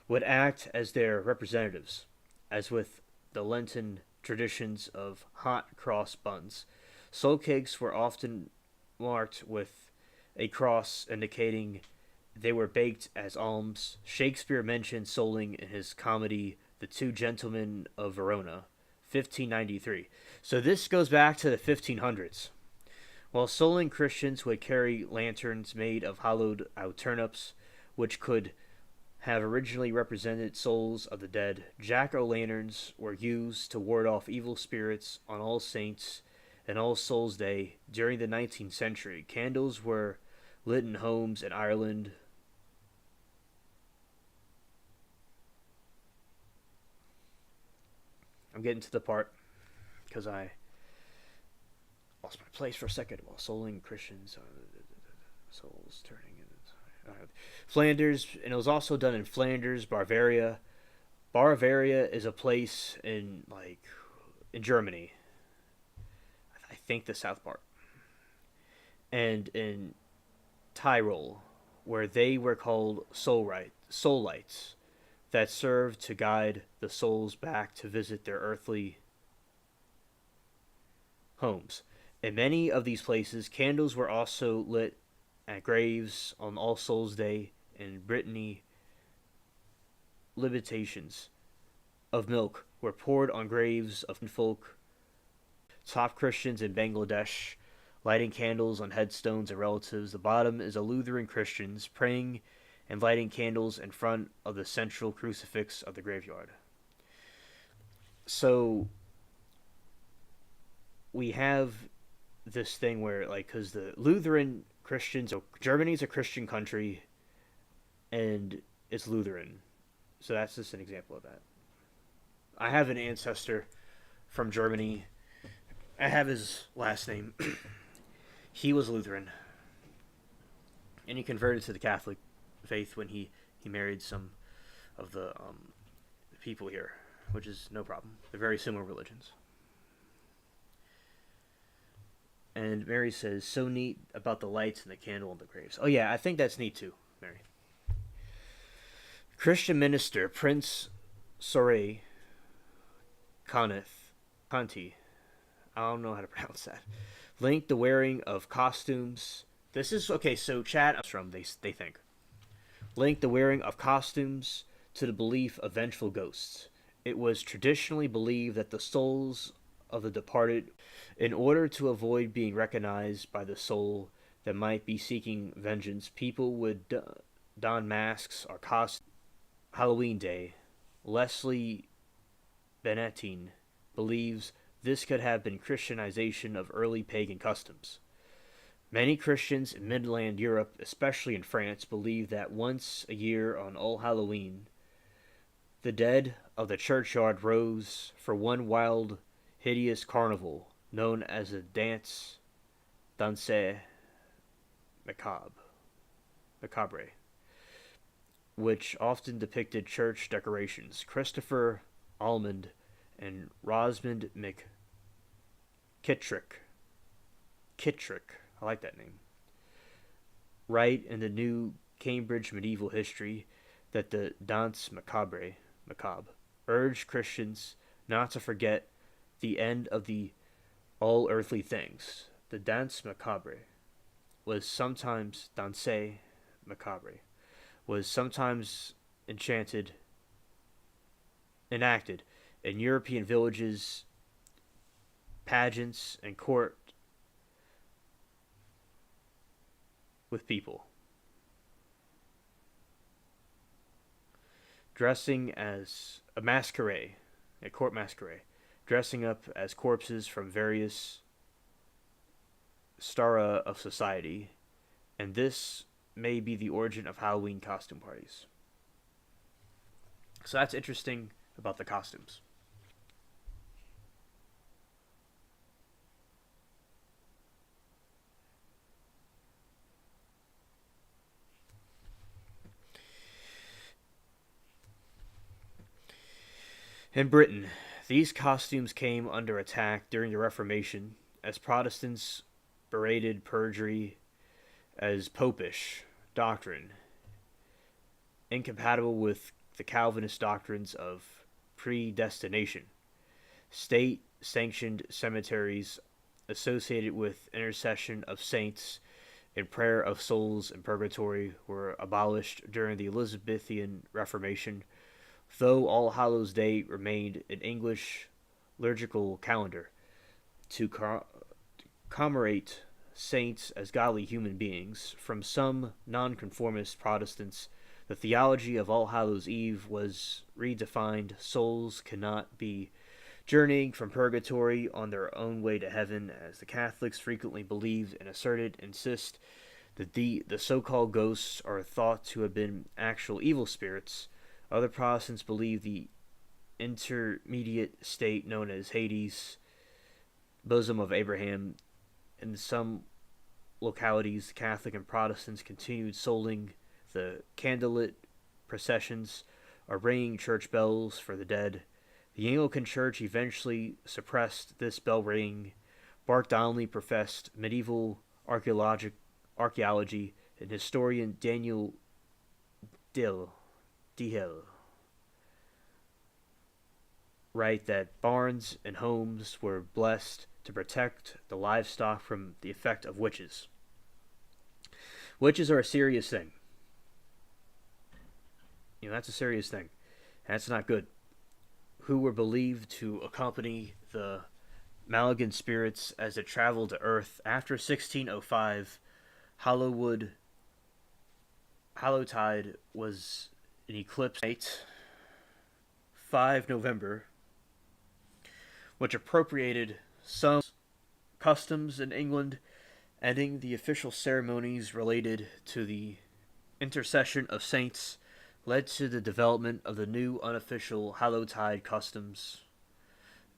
would act as their representatives, as with the Lenten traditions of hot cross buns. Soul cakes were often marked with a cross indicating they were baked as alms. Shakespeare mentioned souling in his comedy The Two Gentlemen of Verona, 1593. So this goes back to the 1500s. While souling, Christians would carry lanterns made of hollowed out turnips, which could have originally represented souls of the dead. Jack-o'-lanterns were used to ward off evil spirits on All Saints and All Souls Day during the 19th century. Candles were lit in homes in Ireland. I'm getting to the part because I lost my place for a second while souling Christians. Souls turning. Flanders, and it was also done in Flanders, Bavaria. Bavaria is a place in Germany. I think the south part, and in Tyrol, where they were called soul lights, that served to guide the souls back to visit their earthly homes. In many of these places, candles were also lit at graves on All Souls Day. In Brittany, libations of milk were poured on graves of folk. Top Christians in Bangladesh lighting candles on headstones of relatives. The bottom is a Lutheran Christians praying and lighting candles in front of the central crucifix of the graveyard. So we have this thing where, because the Lutheran Christians, so Germany's a Christian country, and it's Lutheran. So that's just an example of that. I have an ancestor from Germany. I have his last name. He was Lutheran. And he converted to the Catholic faith when he married some of the people here, which is no problem. They're very similar religions. And Mary says, so neat about the lights and the candle and the graves. Oh yeah, I think that's neat too, Mary. Christian minister Prince Soray Conti, I don't know how to pronounce that, linked the wearing of costumes. This is, okay, so chat from, they think. Linked the wearing of costumes to the belief of vengeful ghosts. It was traditionally believed that the souls of the departed, in order to avoid being recognized by the soul that might be seeking vengeance, people would don masks or costumes. Halloween Day, Leslie Benettin believes this could have been Christianization of early pagan customs. Many Christians in Midland Europe, especially in France, believe that once a year on All Halloween, the dead of the churchyard rose for one wild, hideous carnival known as a danse macabre, which often depicted church decorations. Christopher Almond and Rosamund McKittrick, I like that name, write in the New Cambridge Medieval History that the danse macabre urged Christians not to forget the end of the all earthly things. The danse macabre was sometimes enacted in European villages, pageants, and court with people dressing as a court masquerade, dressing up as corpses from various strata of society, and this may be the origin of Halloween costume parties. So that's interesting about the costumes. In Britain, these costumes came under attack during the Reformation as Protestants berated perjury as popish doctrine, incompatible with the Calvinist doctrines of predestination. State sanctioned cemeteries associated with intercession of saints and prayer of souls in purgatory were abolished during the Elizabethan Reformation, though All Hallows Day remained an English liturgical calendar to commemorate saints as godly human beings. From some nonconformist Protestants, the theology of All Hallows Eve was redefined. Souls cannot be journeying from purgatory on their own way to heaven, as the Catholics frequently believed and asserted, insist that the so-called ghosts are thought to have been actual evil spirits. Other Protestants believe the intermediate state known as Hades, bosom of Abraham. In some localities, Catholic and Protestants continued souling the candlelit processions or ringing church bells for the dead. The Anglican Church eventually suppressed this bell ringing. Bart Donnelly professed medieval archaeology, and historian Daniel Dill write that barns and homes were blessed to protect the livestock from the effect of witches. Witches are a serious thing. That's a serious thing. That's not good. Who were believed to accompany the Malagan spirits as it traveled to Earth after 1605. Hallowtide was an eclipse night, 5 November, which appropriated some customs in England, ending the official ceremonies related to the intercession of saints, led to the development of the new unofficial Hallowtide customs.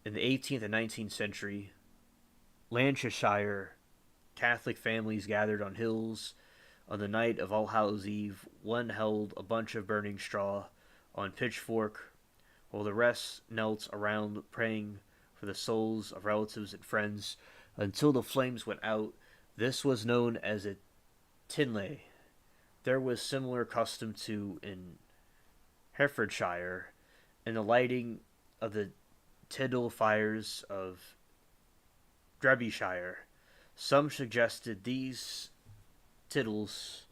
In the 18th and 19th century, Lancashire Catholic families gathered on hills on the night of All Hallows Eve. One held a bunch of burning straw on pitchfork, while the rest knelt around praying for the souls of relatives and friends until the flames went out. This was known as a tinlay. There was similar custom too in Herefordshire, and the lighting of the Tidal fires of Derbyshire. Some suggested these Tiddles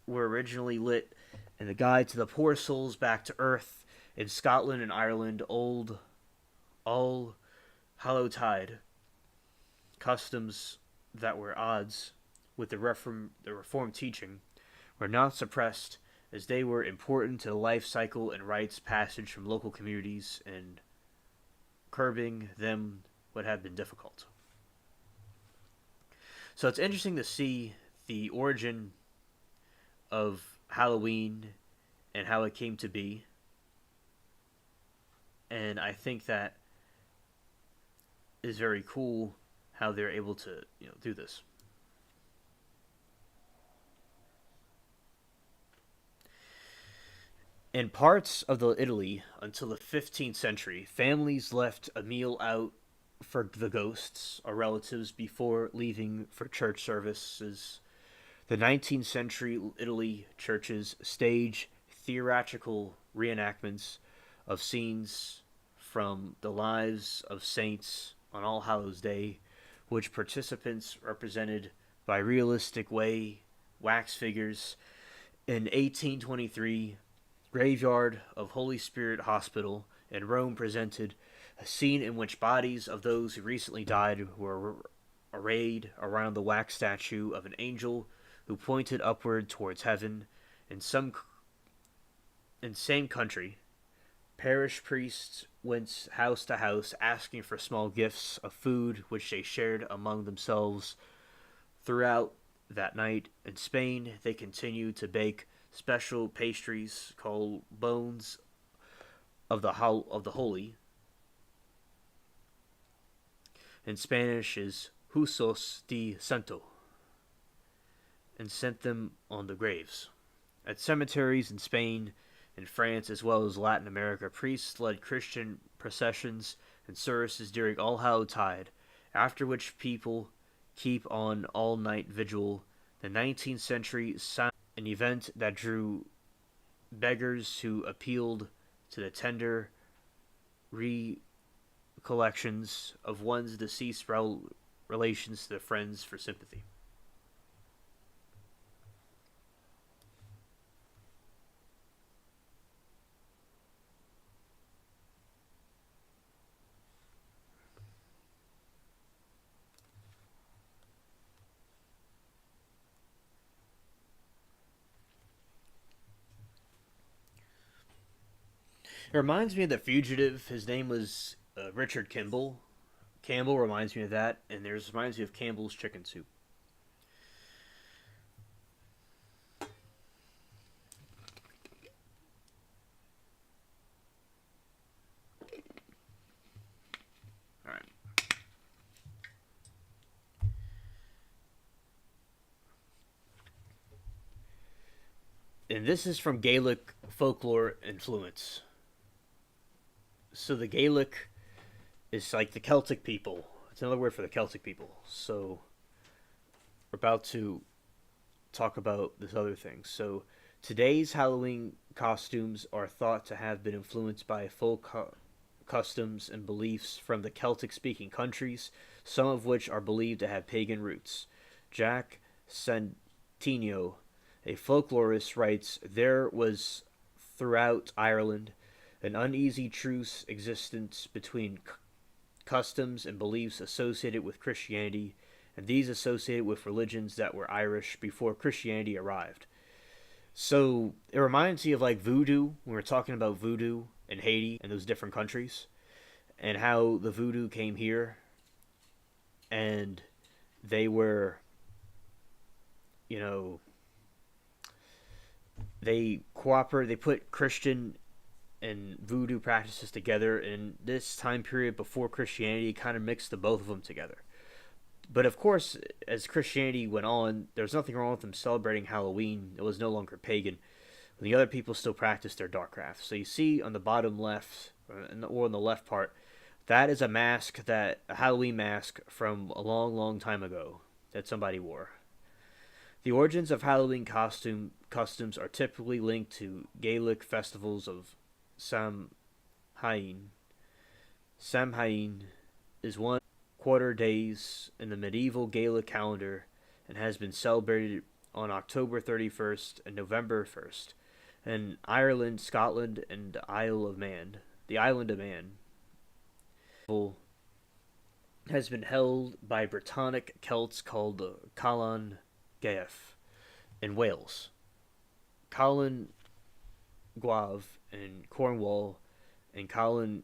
were originally lit in the guide to the poor souls back to earth. In Scotland and Ireland, All Hallowtide customs that were odds with the Reformed teaching were not suppressed, as they were important to the life cycle and rites passage from local communities, and curbing them would have been difficult. So it's interesting to see the origin of Halloween and how it came to be. And I think that is very cool how they're able to, do this. In parts of Italy until the 15th century, families left a meal out for the ghosts or relatives before leaving for church services. The 19th century Italy churches stage theatrical reenactments of scenes from the lives of saints on All Hallows Day, which participants represented by realistic wax figures. In 1823, Graveyard of Holy Spirit Hospital in Rome presented a scene in which bodies of those who recently died were arrayed around the wax statue of an angel who pointed upward towards heaven. In same country, parish priests went house to house asking for small gifts of food which they shared among themselves. Throughout that night in Spain, they continued to bake special pastries called bones of the holy. In Spanish is huesos de santo, and sent them on the graves. At cemeteries in Spain and France, as well as Latin America, priests led Christian processions and services during All Hallowtide, after which people keep on all-night vigil. The 19th century saw an event that drew beggars who appealed to the tender collections of one's deceased relations to their friends for sympathy. It reminds me of The Fugitive. His name was Richard Kimball. Campbell reminds me of that, and there's reminds me of Campbell's Chicken Soup. All right. And this is from Gaelic folklore influence. So the Gaelic is like the Celtic people. It's another word for the Celtic people. So we're about to talk about this other thing. So today's Halloween costumes are thought to have been influenced by folk customs and beliefs from the Celtic speaking countries, some of which are believed to have pagan roots. Jack Santino, a folklorist, writes there was throughout Ireland an uneasy truce existence between customs and beliefs associated with Christianity and these associated with religions that were Irish before Christianity arrived. So it reminds me of like voodoo when we're talking about voodoo in Haiti and those different countries and how the voodoo came here and they were, you know, they put Christian and voodoo practices together in this time period before Christianity kind of mixed the both of them together. But of course, as Christianity went on, there was nothing wrong with them celebrating Halloween. It was no longer pagan. The other people still practiced their dark crafts. So you see on the bottom left, or on the left part, that is a Halloween mask from a long, long time ago that somebody wore. The origins of Halloween customs are typically linked to Gaelic festivals of Samhain. Samhain is one quarter days in the medieval Gaelic calendar and has been celebrated on October 31st and November 1st. In Ireland, Scotland, and the Island of Man has been held by Brittonic Celts called the Calan Gaef in Wales, Calan Gaeaf in Cornwall, and Calan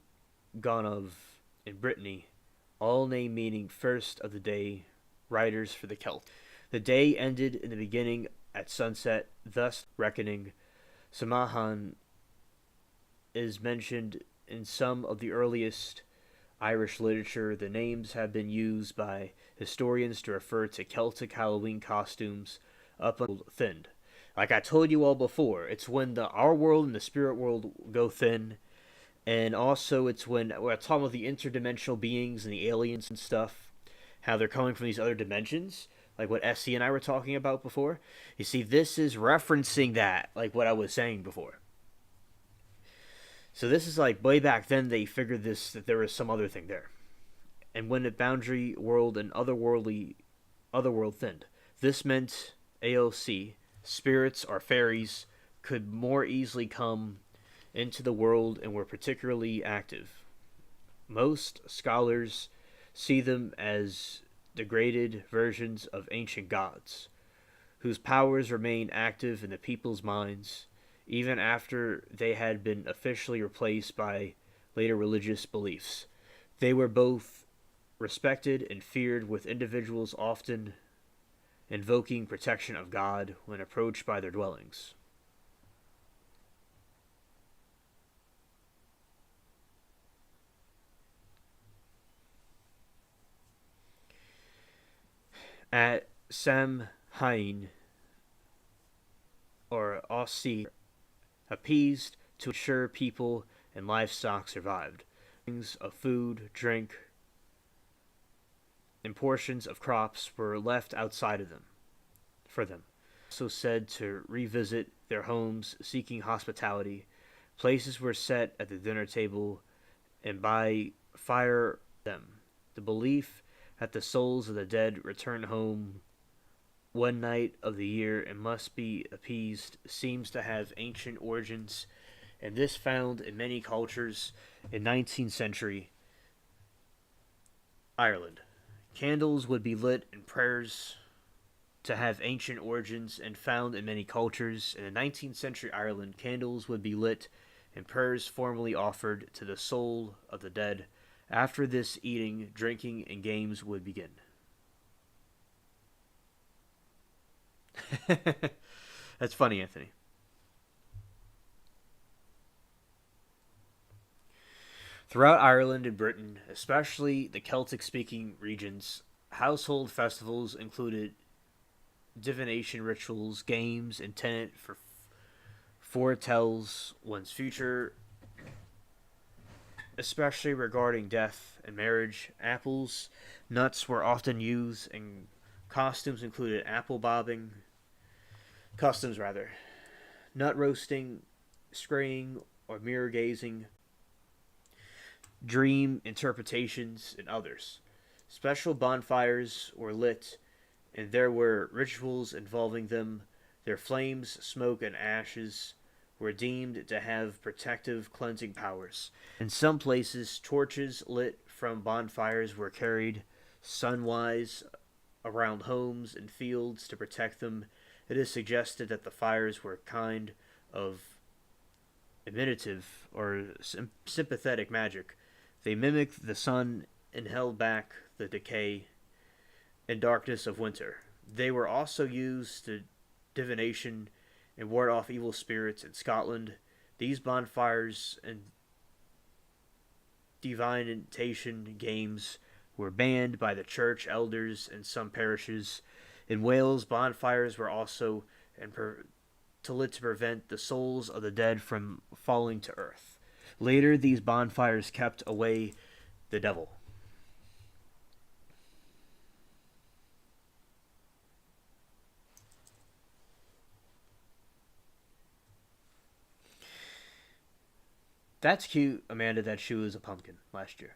Gaeaf in Brittany, all named meaning first of the day, riders for the Celt. The day ended in the beginning at sunset, thus reckoning. Samahan is mentioned in some of the earliest Irish literature. The names have been used by historians to refer to Celtic Halloween costumes up until thinned. Like I told you all before, it's when our world and the spirit world go thin, and also it's when we're talking about the interdimensional beings and the aliens and stuff, how they're coming from these other dimensions, like what SC and I were talking about before. You see, this is referencing that, like what I was saying before. So this is like way back then they figured that there was some other thing there. And when the boundary world and otherworld thinned, this meant AOC, spirits or fairies, could more easily come into the world and were particularly active. Most scholars see them as degraded versions of ancient gods, whose powers remain active in the people's minds even after they had been officially replaced by later religious beliefs. They were both respected and feared, with individuals often invoking protection of God when approached by their dwellings. At Samhain, or Aussie, appeased to ensure people and livestock survived. Things of food, drink, and portions of crops were left outside of them for them. Also said to revisit their homes seeking hospitality. Places were set at the dinner table, and by fire them. The belief that the souls of the dead return home one night of the year and must be appeased seems to have ancient origins, and this found in many cultures in 19th century Ireland. Candles would be lit and prayers to have ancient origins and found in many cultures. In the 19th century Ireland, candles would be lit and prayers formally offered to the soul of the dead. After this, eating, drinking, and games would begin. That's funny, Anthony. Throughout Ireland and Britain, especially the Celtic speaking regions, household festivals included divination rituals, games, intended for foretells one's future, especially regarding death and marriage. Apples, nuts were often used, and costumes included apple bobbing, customs rather, nut roasting, scrying or mirror gazing, dream interpretations, and others. Special bonfires were lit, and there were rituals involving them. Their flames, smoke, and ashes were deemed to have protective cleansing powers. In some places, torches lit from bonfires were carried sunwise around homes and fields to protect them. It is suggested that the fires were a kind of imitative or sympathetic magic. They mimicked the sun and held back the decay and darkness of winter. They were also used to divination and ward off evil spirits in Scotland. These bonfires and divination games were banned by the church elders in some parishes. In Wales, bonfires were also lit to prevent the souls of the dead from falling to earth. Later, these bonfires kept away the devil. That's cute, Amanda, that she was a pumpkin last year.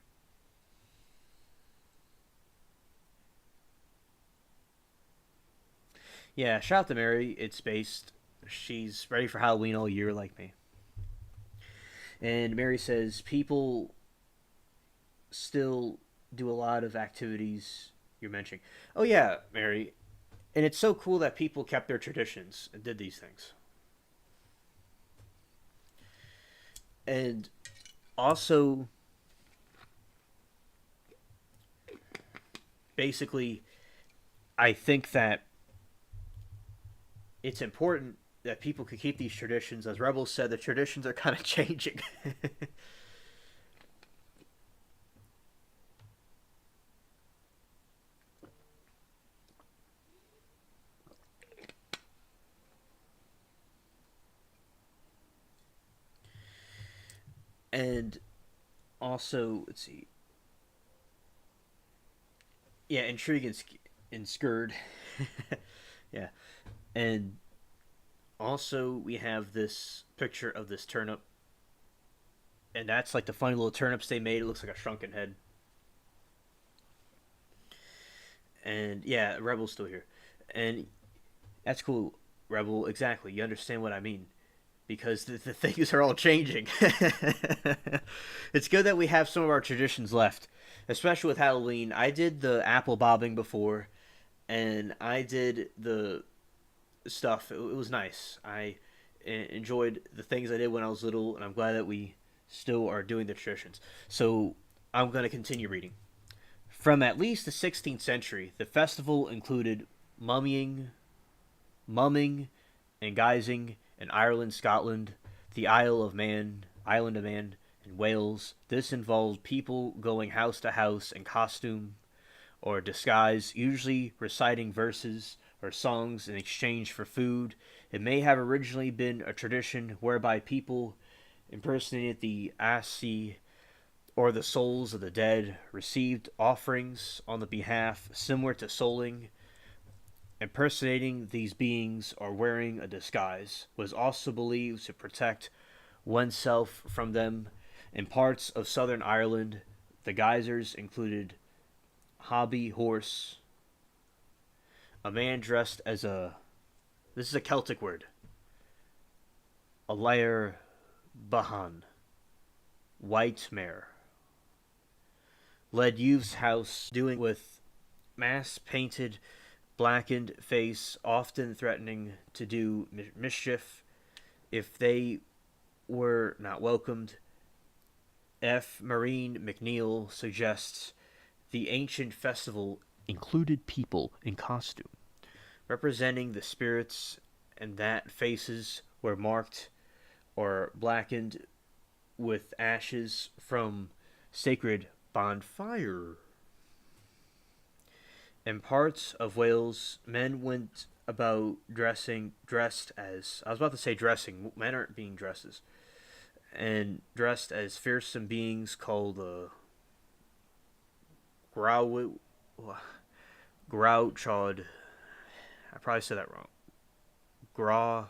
Yeah, shout out to Mary. It's based. She's ready for Halloween all year, like me. And Mary says people still do a lot of activities you're mentioning. Oh, yeah, Mary. And it's so cool that people kept their traditions and did these things. And also, basically, I think that it's important that people could keep these traditions. As Rebels said, the traditions are kind of changing. And also, let's see. Yeah, intrigue and scared. Yeah. And also, we have this picture of this turnip. And that's like the funny little turnips they made. It looks like a shrunken head. And yeah, Rebel's still here. And that's cool, Rebel. Exactly. You understand what I mean. Because the things are all changing. It's good that we have some of our traditions left, especially with Halloween. I did the apple bobbing before, and I did the stuff. It was nice. I enjoyed the things I did when I was little, and I'm glad that we still are doing the traditions. So I'm going to continue reading. From at least the 16th century, the festival included mummying, mumming, and guising in Ireland, Scotland, the Island of Man, and Wales. This involved people going house to house in costume or disguise, usually reciting verses or songs in exchange for food. It may have originally been a tradition whereby people impersonated the ASSV or the souls of the dead, received offerings on the behalf similar to souling. Impersonating these beings or wearing a disguise was also believed to protect oneself from them. In parts of southern Ireland, The geysers included hobby horse, a man dressed as a, this is a Celtic word, a lair bahan, white mare, led youth's house doing with mass painted blackened face, often threatening to do mischief if they were not welcomed. F. Marine McNeil suggests the ancient festival included people in costume, representing the spirits, and that faces were marked or blackened with ashes from sacred bonfire. In parts of Wales, men went about dressed as, I was about to say dressing. Men aren't being dresses, and dressed as fearsome beings called grow grouchod. I probably said that wrong. Gra.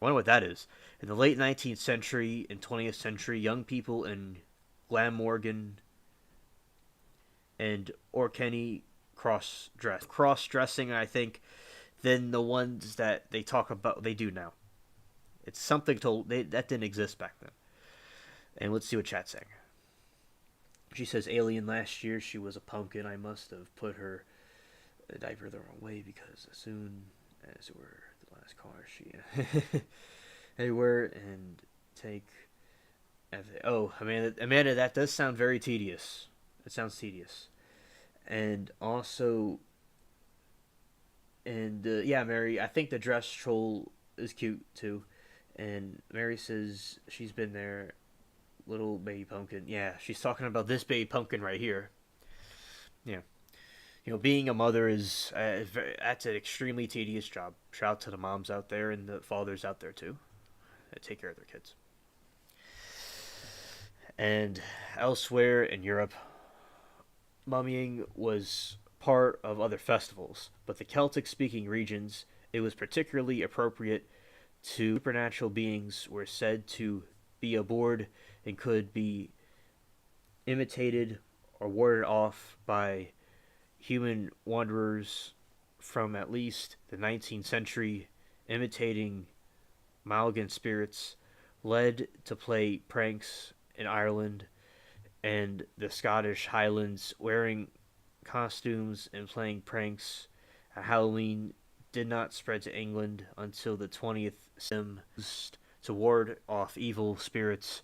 I wonder what that is. In the late 19th century and 20th century, young people in Glamorgan and Orkney cross dressing, I think, than the ones that they talk about they do now. It's something that didn't exist back then. And let's see what chat's saying. She says, Alien, last year she was a pumpkin. I must have put her diaper the wrong way because as soon as we're the last car, she they were and take. Oh, Amanda, that does sound very tedious. It sounds tedious, and also, and yeah, Mary, I think the dress troll is cute too, and Mary says she's been there. Little baby pumpkin. Yeah, she's talking about this baby pumpkin right here. Yeah. Being a mother that's an extremely tedious job. Shout out to the moms out there and the fathers out there too that take care of their kids. And elsewhere in Europe, mummying was part of other festivals, but the Celtic-speaking regions, it was particularly appropriate to supernatural beings were said to be aboard and could be imitated or warded off by human wanderers from at least the 19th century, imitating Malgan spirits, led to play pranks in Ireland and the Scottish Highlands, wearing costumes and playing pranks at Halloween did not spread to England until the 20th century. To ward off evil spirits,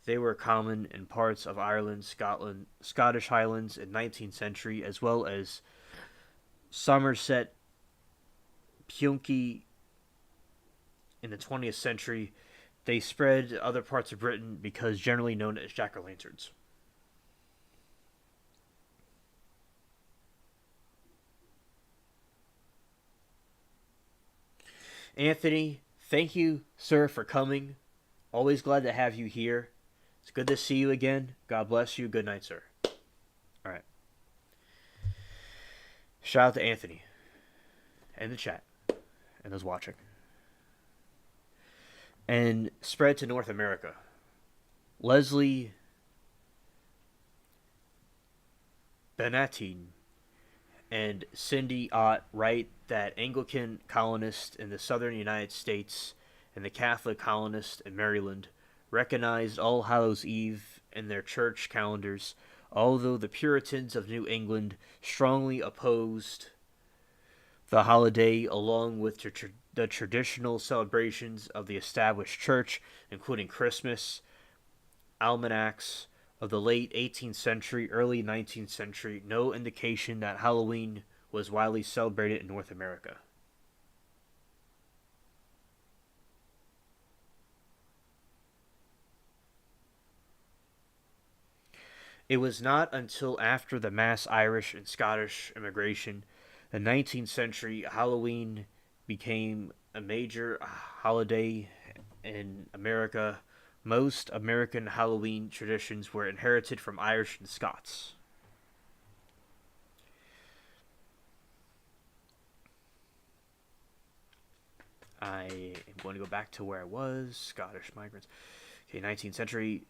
they were common in parts of Ireland, Scotland, Scottish Highlands in 19th century, as well as Somerset, Punky in the 20th century. They spread to other parts of Britain because generally known as jack-o'-lanterns. Anthony, thank you, sir, for coming. Always glad to have you here. It's good to see you again. God bless you. Good night, sir. All right. Shout out to Anthony and the chat and those watching. And spread to North America. Leslie Benatin and Cindy Ott write that Anglican colonists in the southern United States and the Catholic colonists in Maryland recognized All Hallows Eve in their church calendars, although the Puritans of New England strongly opposed the holiday along with the traditional celebrations of the established church, including Christmas, almanacs of the late 18th century, early 19th century, no indication that Halloween was widely celebrated in North America. It was not until after the mass Irish and Scottish immigration, the 19th century, Halloween became a major holiday in America. Most American Halloween traditions were inherited from Irish and Scots. I am going to go back to where I was. Scottish migrants. Okay, 19th century.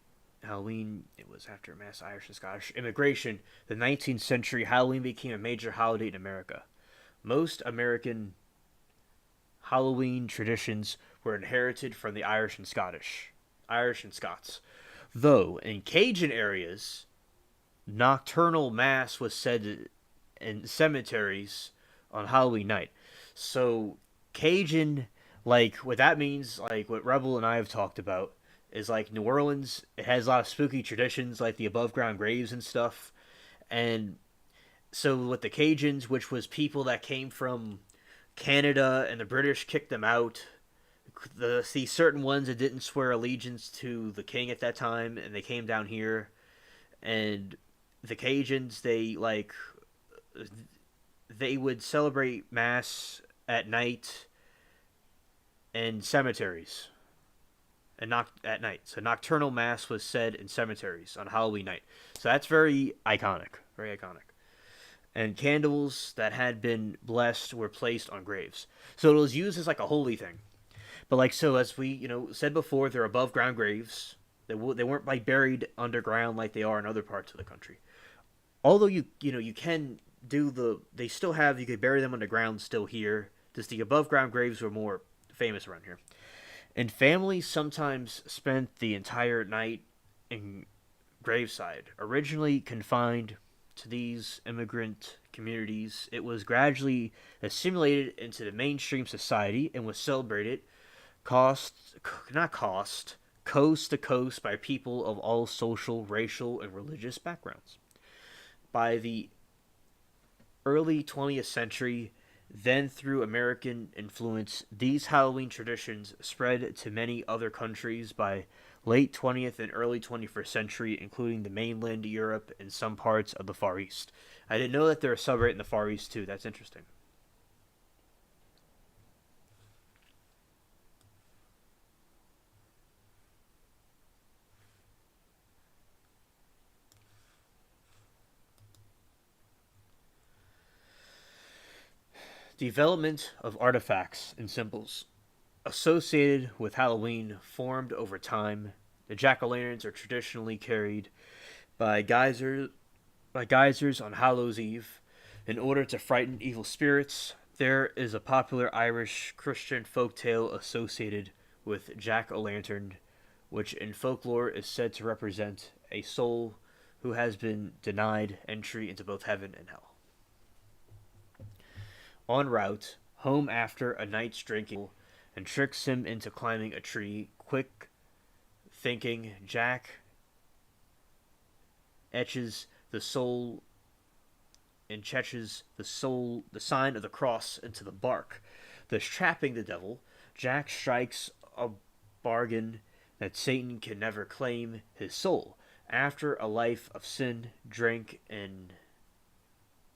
Halloween, it was after mass Irish and Scottish immigration. The 19th century, Halloween became a major holiday in America. Most American Halloween traditions were inherited from the Irish and Scots. Though in Cajun areas, nocturnal mass was said in cemeteries on Halloween night. So Cajun, like what that means, like what Rebel and I have talked about, is like New Orleans. It has a lot of spooky traditions, like the above ground graves and stuff. And so with the Cajuns, which was people that came from Canada and the British kicked them out. These certain ones that didn't swear allegiance to the king at that time, and they came down here, and the Cajuns, they would celebrate mass at night in cemeteries, and not at night. So nocturnal mass was said in cemeteries on Halloween night. So that's very iconic, very iconic. And candles that had been blessed were placed on graves. So it was used as like a holy thing. But like so, as we said before, they're above ground graves. They weren't like buried underground like they are in other parts of the country. Although you can do they still have, you could bury them underground still here. Just the above ground graves were more famous around here. And families sometimes spent the entire night in graveside. Originally confined to these immigrant communities, it was gradually assimilated into the mainstream society and was celebrated coast to coast by people of all social, racial, and religious backgrounds. By the early 20th century, then through American influence, these Halloween traditions spread to many other countries by late 20th and early 21st century, including the mainland Europe and some parts of the Far East. I didn't know that they're celebrating in the Far East too. That's interesting. Development of artifacts and symbols associated with Halloween formed over time. The jack-o'-lanterns are traditionally carried by geysers on Hallows Eve in order to frighten evil spirits. There is a popular Irish Christian folk tale associated with jack-o'-lantern, which in folklore is said to represent a soul who has been denied entry into both heaven and hell. En route, home after a night's drinking, and tricks him into climbing a tree. Quick thinking, Jack etches the soul the sign of the cross into the bark. Thus trapping the devil, Jack strikes a bargain that Satan can never claim his soul. After a life of sin, drink, and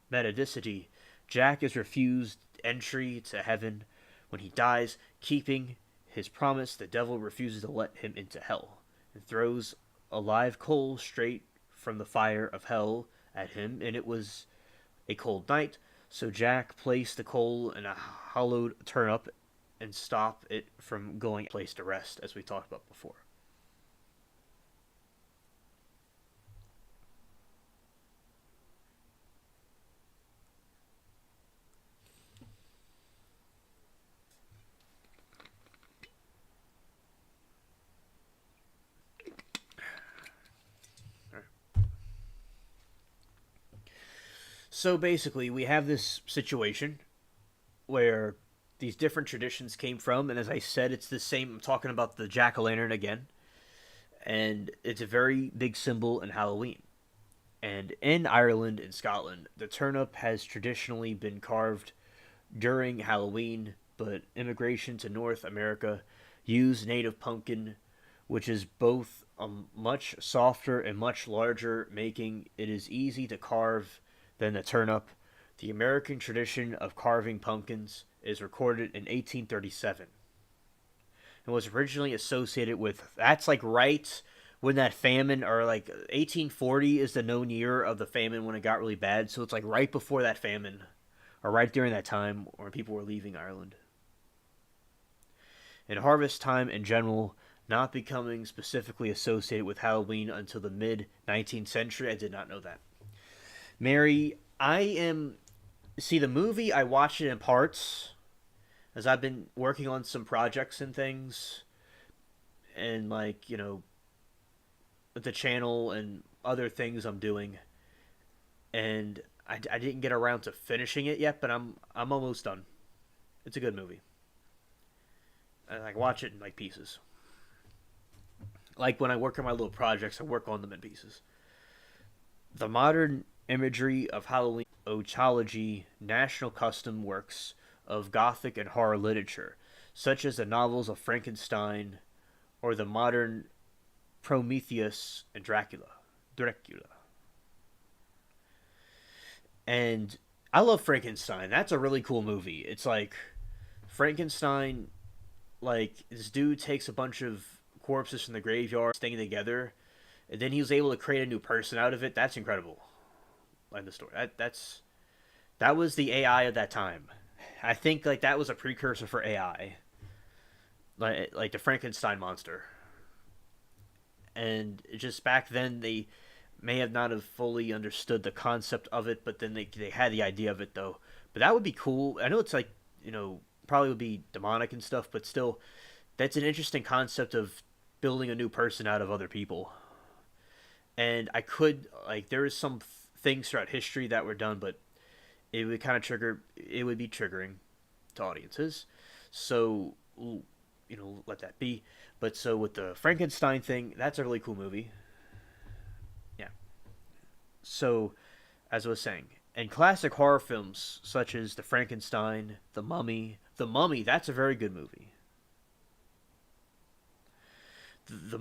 mendicity, Jack is refused entry to heaven. When he dies, keeping his promise, the devil refuses to let him into hell and throws a live coal straight from the fire of hell at him, and it was a cold night, so Jack placed the coal in a hollowed turnip and stop it from going place to rest, as we talked about before. So basically, we have this situation where these different traditions came from, and as I said, it's the same. I'm talking about the jack o' lantern again, and it's a very big symbol in Halloween. And in Ireland and Scotland, the turnip has traditionally been carved during Halloween, but immigration to North America used native pumpkin, which is both much softer and much larger, making it is easy to carve than the turnip. The American tradition of carving pumpkins is recorded in 1837 and was originally associated with that's like right when that famine or like 1840 is the known year of the famine when it got really bad. So it's like right before that famine or right during that time when people were leaving Ireland. In harvest time in general, not becoming specifically associated with Halloween until the mid 19th century. I did not know that. Mary, I am. See, the movie, I watched it in parts as I've been working on some projects and things, and like, the channel and other things I'm doing. And I didn't get around to finishing it yet, but I'm almost done. It's a good movie. I watch it in like pieces. Like when I work on my little projects, I work on them in pieces. The modern imagery of Halloween ochology, national custom works of Gothic and horror literature, such as the novels of Frankenstein or the modern Prometheus and Dracula. Dracula. And I love Frankenstein. That's a really cool movie. It's like Frankenstein, like this dude takes a bunch of corpses from the graveyard, staying together, and then he was able to create a new person out of it. That's incredible. Like the story. That was the AI of that time. I think like that was a precursor for AI, like the Frankenstein monster. And just back then they may have not have fully understood the concept of it, but then they had the idea of it though. But that would be cool. I know it's like probably would be demonic and stuff, but still, that's an interesting concept of building a new person out of other people. And I could like there is some things throughout history that were done, but it would kind of trigger. It would be triggering to audiences. So let that be. But so with the Frankenstein thing, that's a really cool movie. Yeah. So, as I was saying, and classic horror films such as The Frankenstein, The Mummy, that's a very good movie.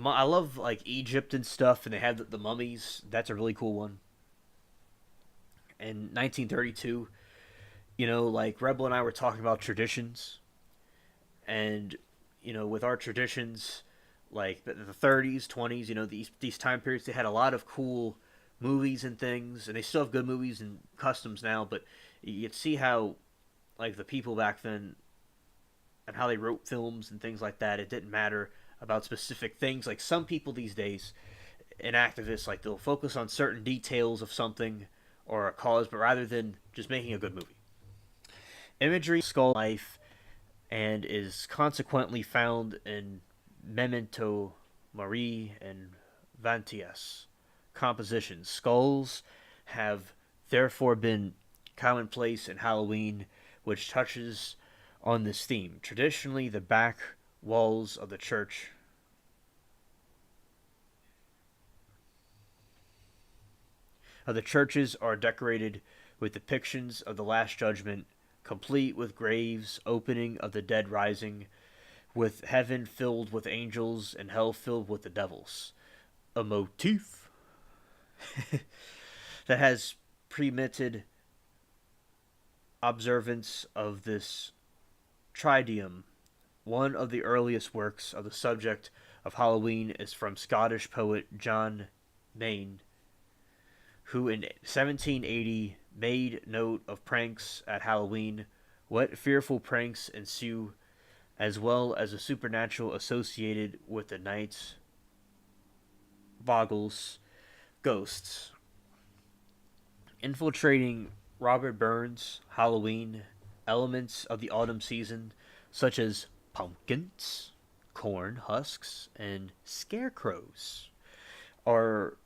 I love like Egypt and stuff, and they have the mummies. That's a really cool one. In 1932, like Rebel and I were talking about traditions, and with our traditions, like the 30s, 20s, these time periods, they had a lot of cool movies and things, and they still have good movies and customs now. But you can see how, like the people back then, and how they wrote films and things like that. It didn't matter about specific things. Like some people these days, and activists, like they'll focus on certain details of something or a cause, but rather than just making a good movie. Imagery, skull life, and is consequently found in Memento Mori and Vantias compositions. Skulls have therefore been commonplace in Halloween, which touches on this theme. Traditionally, the back walls of the churches are decorated with depictions of the Last Judgment, complete with graves, opening of the dead rising, with heaven filled with angels and hell filled with the devils. A motif that has permitted observance of this tridium. One of the earliest works of the subject of Halloween is from Scottish poet John Mayne, who in 1780 made note of pranks at Halloween, what fearful pranks ensue, as well as the supernatural associated with the night's boggles, ghosts. Infiltrating Robert Burns' Halloween, elements of the autumn season, such as pumpkins, corn husks, and scarecrows, are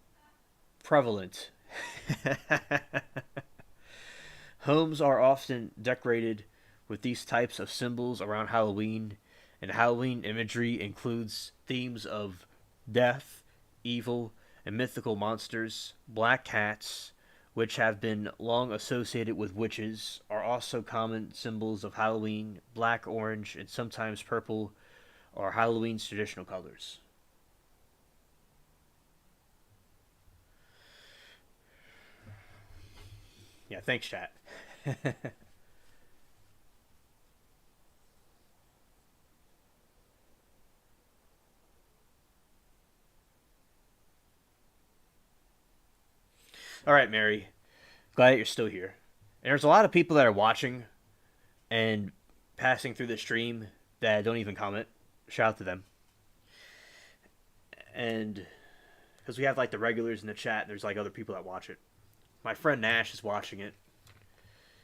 prevalent. Homes are often decorated with these types of symbols around Halloween, and Halloween imagery includes themes of death, evil, and mythical monsters. Black cats, which have been long associated with witches, are also common symbols of Halloween. Black, orange, and sometimes purple are Halloween's traditional colors. Yeah, thanks, chat. All right, Mary. Glad that you're still here. And there's a lot of people that are watching and passing through the stream that don't even comment. Shout out to them. And because we have like the regulars in the chat, and there's like other people that watch it. My friend Nash is watching it.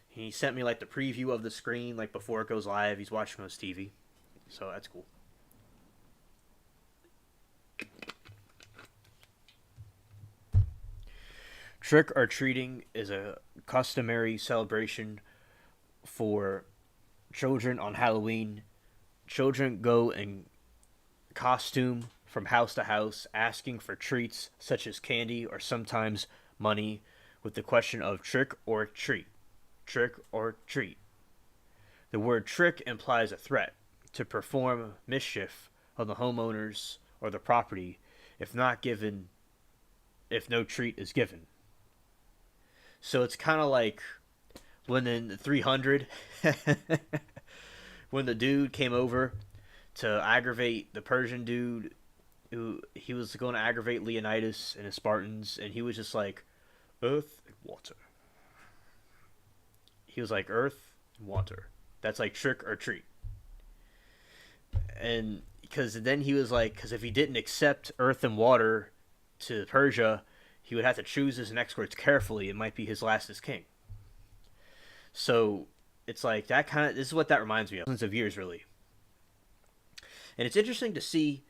He sent me like the preview of the screen like before it goes live. He's watching on his TV, so that's cool. Trick or treating is a customary celebration for children on Halloween. Children go in costume from house to house asking for treats such as candy or sometimes money with the question of trick or treat. Trick or treat. The word trick implies a threat to perform mischief on the homeowners or the property if not given if no treat is given. So it's kind of like when in 300 when the dude came over to aggravate the Persian dude who he was going to aggravate Leonidas and his Spartans, and he was just like earth and water. He was like earth and water. That's like trick or treat. And because then he was like, because if he didn't accept earth and water to Persia, he would have to choose his next words carefully. It might be his last as king. So it's like that kind of. This is what that reminds me of. Thousands of years, really. And it's interesting to see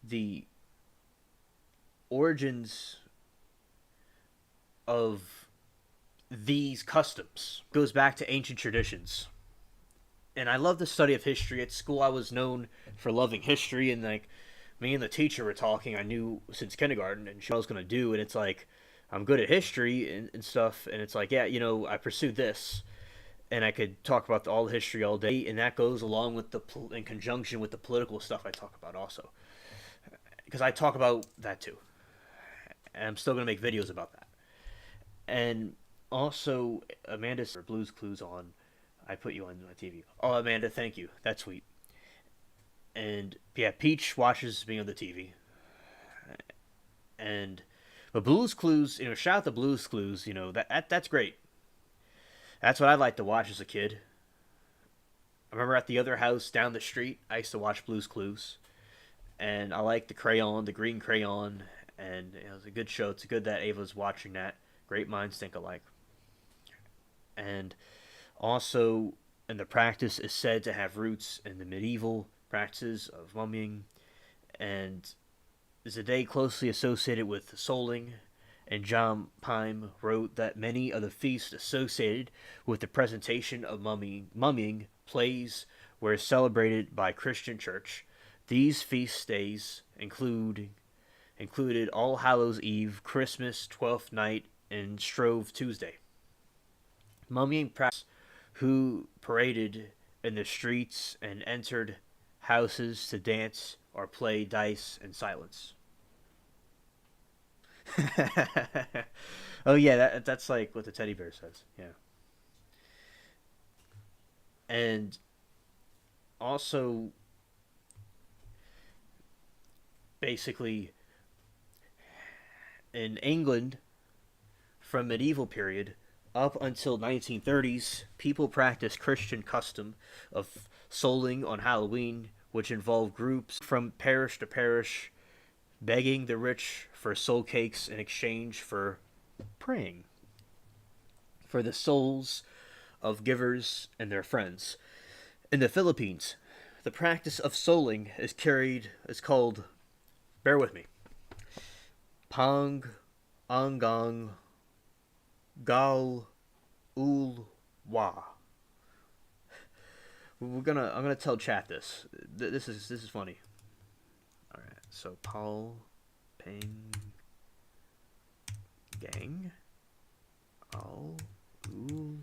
the origins of these customs. It goes back to ancient traditions. And I love the study of history. At school, I was known for loving history, and like me and the teacher were talking. I knew since kindergarten, and what I was going to do. And it's like I'm good at history and stuff. And it's like, yeah, I pursued this, and I could talk about all the history all day, and that goes along with in conjunction with the political stuff I talk about also, because I talk about that too, and I'm still gonna make videos about that. And also, Amanda for Blues Clues on. I put you on my TV. Oh, Amanda, thank you. That's sweet. And yeah, Peach watches me on the TV. And but Blues Clues, shout out to Blues Clues. That's great. That's what I like to watch as a kid. I remember at the other house down the street, I used to watch Blues Clues, and I like the green crayon, and it was a good show. It's good that Ava's watching that. Great minds think alike. And also, and the practice is said to have roots in the medieval practices of mummying, and is a day closely associated with souling. And John Pyme wrote that many of the feasts associated with the presentation of mummying plays were celebrated by Christian Church. These feast days included All Hallows Eve, Christmas, Twelfth Night, and Shrove Tuesday. Mummying practice who paraded in the streets and entered houses to dance or play dice in silence. Oh yeah, that's like what the teddy bear says. Yeah. And also basically in England from medieval period up until 1930s, people practiced Christian custom of souling on Halloween, which involved groups from parish to parish begging the rich for soul cakes in exchange for praying for the souls of givers and their friends. In the Philippines, the practice of souling is called, bear with me, Pang Anggang Gal Ulwa. I'm gonna tell chat this. This is funny. All right, so Paul Pang Gang Al Ul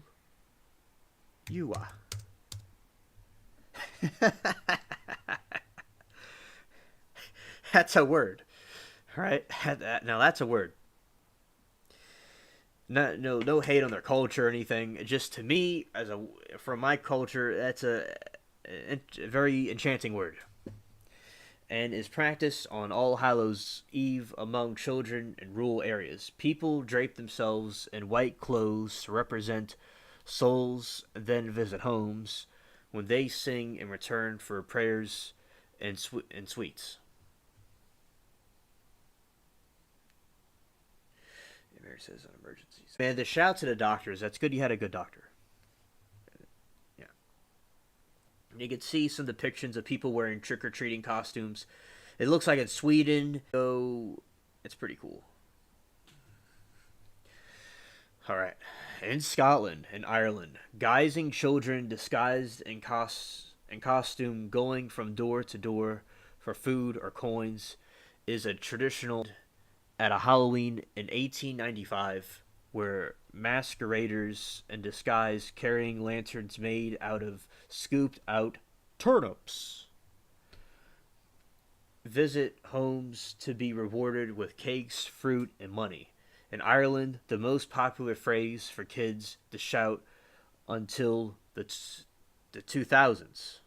Yua. That's a word, right? Now that's a word. No hate on their culture or anything. Just to me, from my culture, that's a very enchanting word, and is practiced on All Hallows Eve among children in rural areas. People drape themselves in white clothes to represent souls, then visit homes when they sing in return for prayers and sweets. Mary says on emergencies. Man, the shout out to the doctors. That's good you had a good doctor. Yeah. You can see some depictions of people wearing trick or treating costumes. It looks like in Sweden, so it's pretty cool. All right. In Scotland and Ireland, guising children disguised in costume going from door to door for food or coins is a traditional at a Halloween in 1895 where masqueraders in disguise carrying lanterns made out of scooped out turnips visit homes to be rewarded with cakes, fruit, and money. In Ireland, the most popular phrase for kids to shout until the 2000s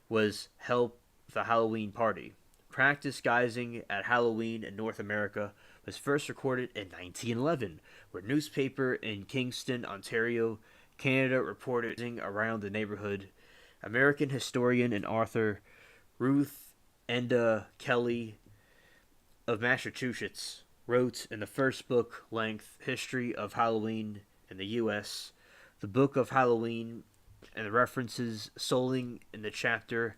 was "Help the Halloween Party." Practice guising at Halloween in North America was first recorded in 1911, where a newspaper in Kingston, Ontario, Canada reported around the neighborhood. American historian and author Ruth Enda Kelly of Massachusetts wrote in the first book length history of Halloween in the U.S. The Book of Halloween and the references solely in the chapter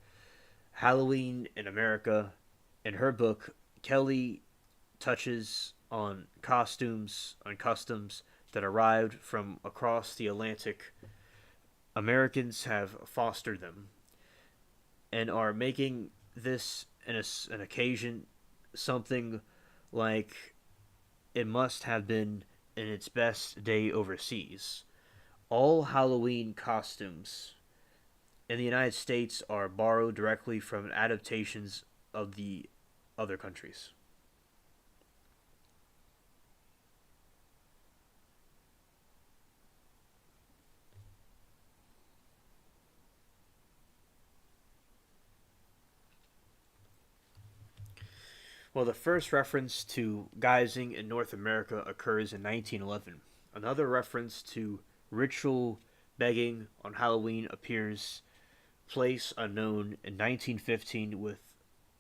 Halloween in America. In her book, Kelly touches on customs that arrived from across the Atlantic. Americans have fostered them and are making this an occasion something like it must have been in its best day overseas. All Halloween costumes in the United States are borrowed directly from adaptations of the other countries. Well, the first reference to guising in North America occurs in 1911. Another reference to ritual begging on Halloween appears place unknown in 1915 with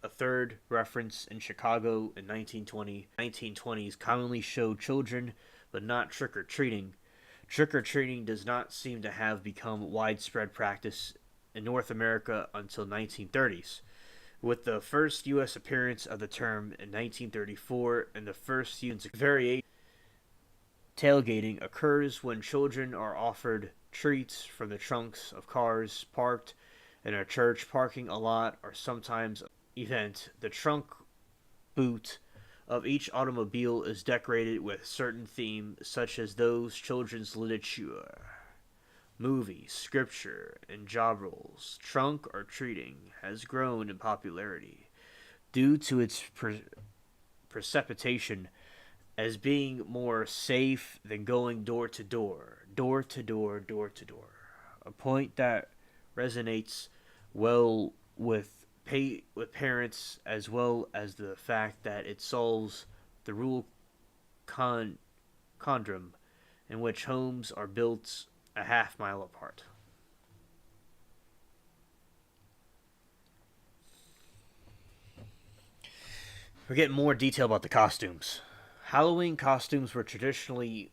a third reference in Chicago in 1920. 1920s commonly show children but not trick or treating. Trick or treating does not seem to have become widespread practice in North America until 1930s, with the first U.S. appearance of the term in 1934 and the first use variation. Tailgating occurs when children are offered treats from the trunks of cars parked in a church parking lot or sometimes event. The trunk boot of each automobile is decorated with certain theme such as those children's literature, movies, scripture, and job roles. Trunk or treating has grown in popularity due to its precipitation as being more safe than going door to door, door to door, door to door. A point that resonates well with parents as well as the fact that it solves the rule conundrum in which homes are built a half mile apart. We're getting more detail about the costumes. Halloween costumes were traditionally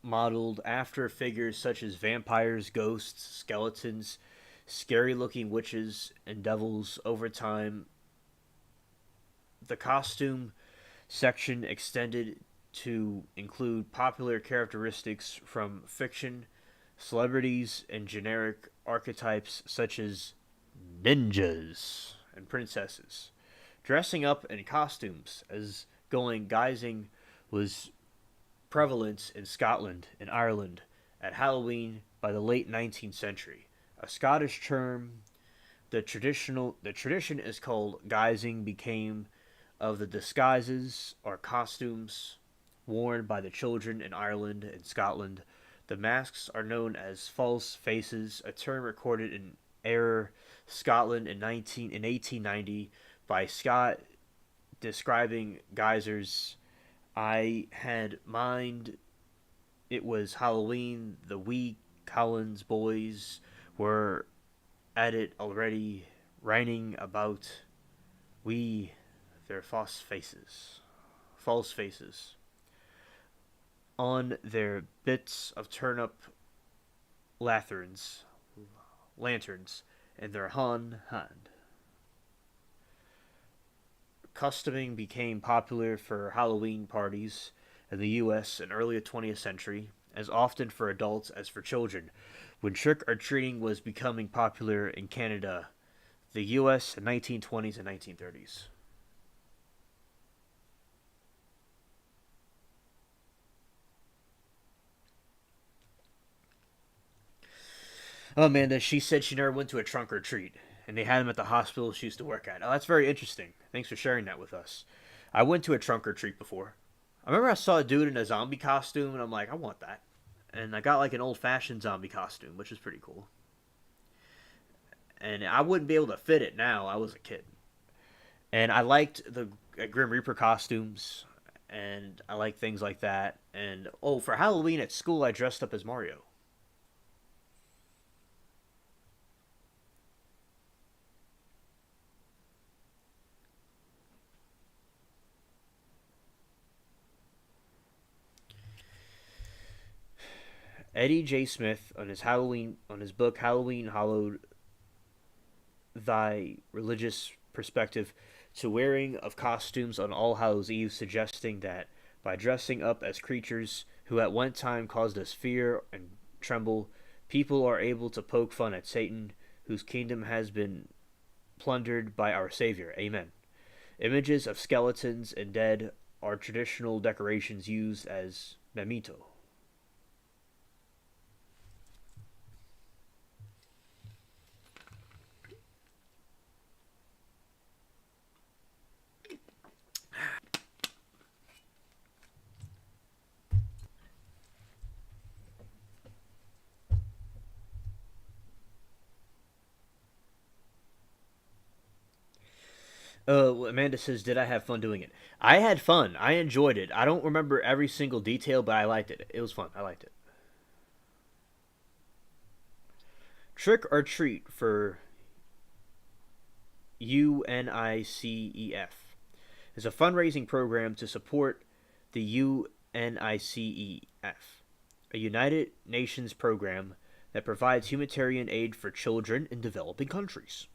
modeled after figures such as vampires, ghosts, skeletons, scary looking witches, and devils. Over time, the costume section extended to include popular characteristics from fiction, celebrities, and generic archetypes such as ninjas and princesses. Dressing up in costumes as going guising was prevalent in Scotland and Ireland at Halloween by the late 19th century. A Scottish term, the tradition is called guising became of the disguises or costumes worn by the children in Ireland and Scotland. The masks are known as false faces, a term recorded in Error, Scotland in 1890 by Scott describing geysers. I had mind it was Halloween. The wee Collins boys were at it already, writing about we their false faces. False faces. on their bits of turnip lanterns, lanterns, in their hand. Costuming became popular for Halloween parties in the US in early 20th century, as often for adults as for children, when trick or treating was becoming popular in Canada, the US in 1920s and 1930s. Oh, Amanda, she said she never went to a trunk or treat, and they had them at the hospital she used to work at. Oh, that's very interesting. Thanks for sharing that with us. I went to a trunk or treat before. I remember I saw a dude in a zombie costume, and I'm like, I want that. And I got like an old fashioned zombie costume, which is pretty cool. And I wouldn't be able to fit it now. I was a kid. And I liked the Grim Reaper costumes, and I like things like that. And oh, for Halloween at school, I dressed up as Mario. Eddie J. Smith on his book Halloween Hollowed Thy Religious Perspective to Wearing of Costumes on All Hallows Eve, suggesting that by dressing up as creatures who at one time caused us fear and tremble, people are able to poke fun at Satan, whose kingdom has been plundered by our Savior. Amen. Images of skeletons and dead are traditional decorations used as memento. Amanda says, "Did I have fun doing it? I had fun. I enjoyed it. I don't remember every single detail, but I liked it. It was fun. I liked it. Trick or Treat for UNICEF is a fundraising program to support the UNICEF, a United Nations program that provides humanitarian aid for children in developing countries.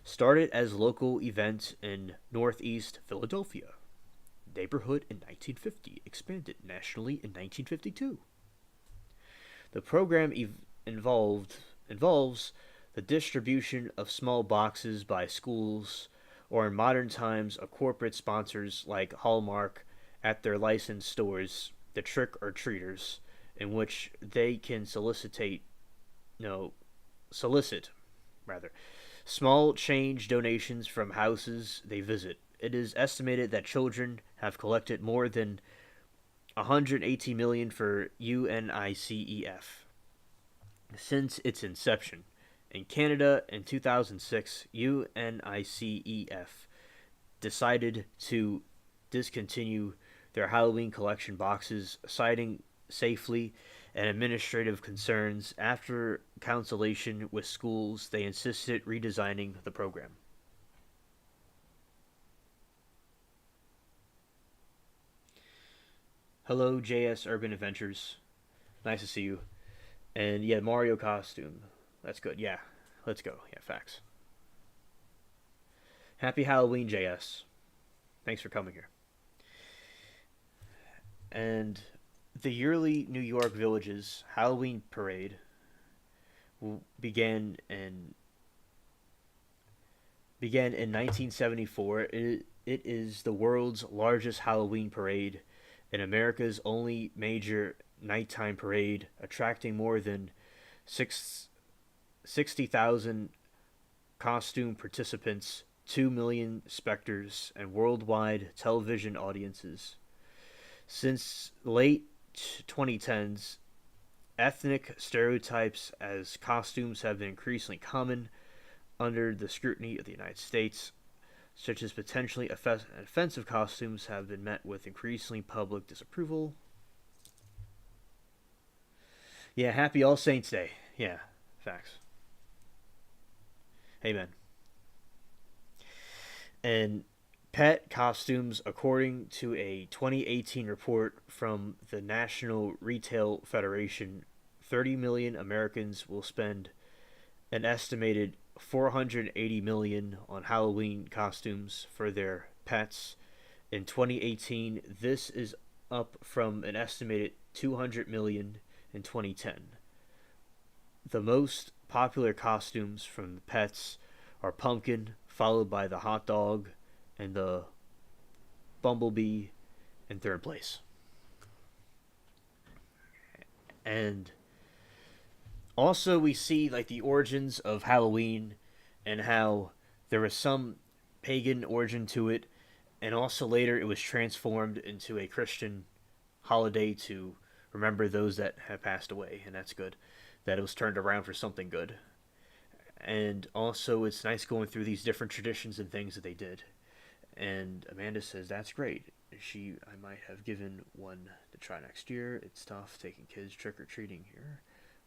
Started as a local event in Northeast Philadelphia neighborhood in 1950, expanded nationally in 1952. The program involves the distribution of small boxes by schools or in modern times of corporate sponsors like Hallmark at their licensed stores, the trick or treaters, in which they can no, solicit rather small change donations from houses they visit. It is estimated that children have collected more than 118 million for UNICEF since its inception. In Canada in 2006, UNICEF decided to discontinue their Halloween collection boxes, citing safely and administrative concerns. After consultation with schools, they insisted redesigning the program. Hello, JS Urban Adventures. Nice to see you. And yeah, Mario costume. That's good. Yeah, let's go. Yeah, facts. Happy Halloween, JS. Thanks for coming here. And the yearly New York Village's Halloween parade began in began in 1974. It is the world's largest Halloween parade and America's only major nighttime parade, attracting more than six 60,000 costume participants, 2 million specters, and worldwide television audiences. Since late 2010s, ethnic stereotypes as costumes have been increasingly common under the scrutiny of the United States, such as potentially offensive costumes have been met with increasingly public disapproval. Yeah, happy All Saints Day. Yeah, facts. Amen. And pet costumes, according to a 2018 report from the National Retail Federation, 30 million Americans will spend an estimated 480 million on Halloween costumes for their pets. In 2018, this is up from an estimated 200 million in 2010. The most popular costumes from the pets are pumpkin, followed by the hot dog and the bumblebee in third place. And also we see like the origins of Halloween and how there was some pagan origin to it, and also later it was transformed into a Christian holiday to remember those that have passed away, and that's good. That it was turned around for something good. And also it's nice going through these different traditions and things that they did. And Amanda says that's great. I might have given one to try next year. It's tough taking kids trick or treating here.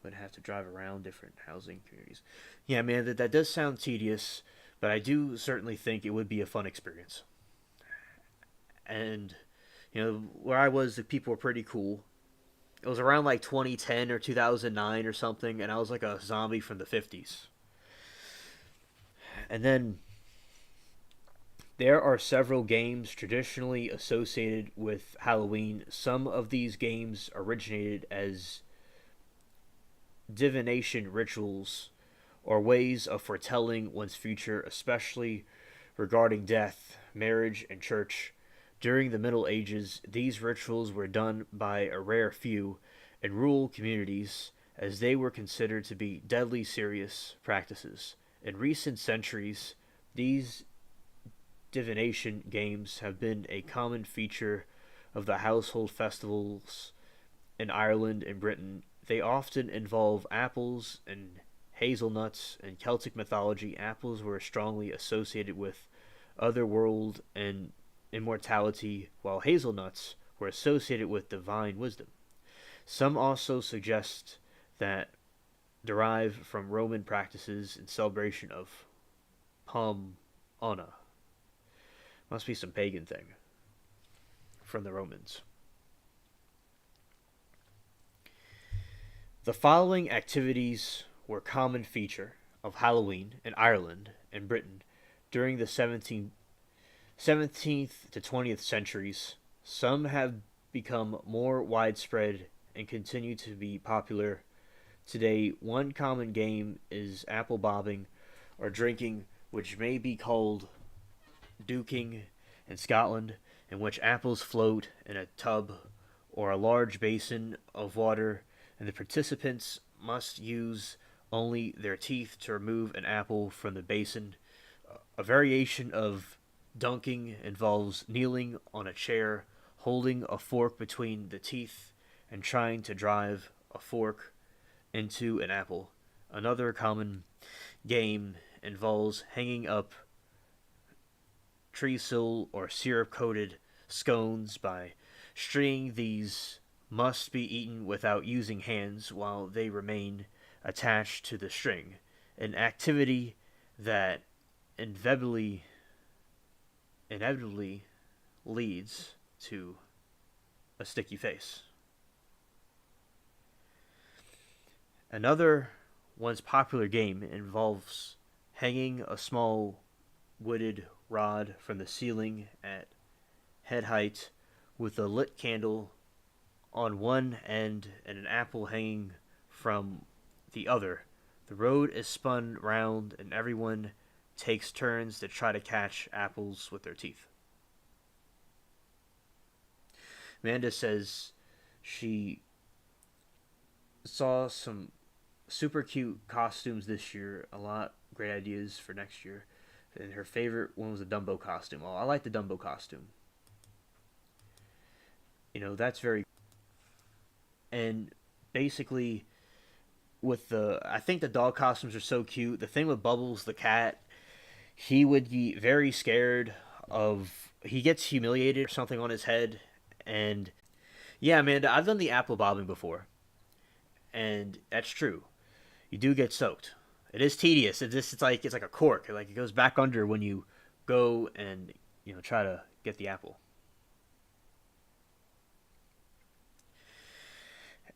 Would have to drive around different housing communities. Yeah, man, that does sound tedious, but I do certainly think it would be a fun experience. And where I was, the people were pretty cool. It was around like 2010 or 2009 or something, and I was like a zombie from the 50s. And then there are several games traditionally associated with Halloween. Some of these games originated as divination rituals or ways of foretelling one's future, especially regarding death, marriage, and church. During the Middle Ages, these rituals were done by a rare few in rural communities as they were considered to be deadly serious practices. In recent centuries, these divination games have been a common feature of the household festivals in Ireland and Britain. They often involve apples and hazelnuts. In Celtic mythology, apples were strongly associated with otherworld and immortality, while hazelnuts were associated with divine wisdom. Some also suggest that derive from Roman practices in celebration of Pomona. Must be some pagan thing from the Romans. The following activities were a common feature of Halloween in Ireland and Britain during the 17th to 20th centuries. Some have become more widespread and continue to be popular today. One common game is apple bobbing or drinking, which may be called duking in Scotland, in which apples float in a tub or a large basin of water, and the participants must use only their teeth to remove an apple from the basin. A variation of dunking involves kneeling on a chair, holding a fork between the teeth, and trying to drive a fork into an apple. Another common game involves hanging up treacle or syrup-coated scones. By stringing these must be eaten without using hands while they remain attached to the string, an activity that inevitably leads to a sticky face. Another once popular game involves hanging a small wooded rod from the ceiling at head height with a lit candle on one end and an apple hanging from the other. The rod is spun round and everyone takes turns to try to catch apples with their teeth. Amanda says she saw some super cute costumes this year, a lot great ideas for next year. And her favorite one was the Dumbo costume. Oh, I like the Dumbo costume. That's very. And basically, I think the dog costumes are so cute. The thing with Bubbles, the cat, he would be very scared of. He gets humiliated or something on his head. And yeah, Amanda, I've done the apple bobbing before. And that's true. You do get soaked. It is tedious. It's like a cork. Like it goes back under when you go and try to get the apple.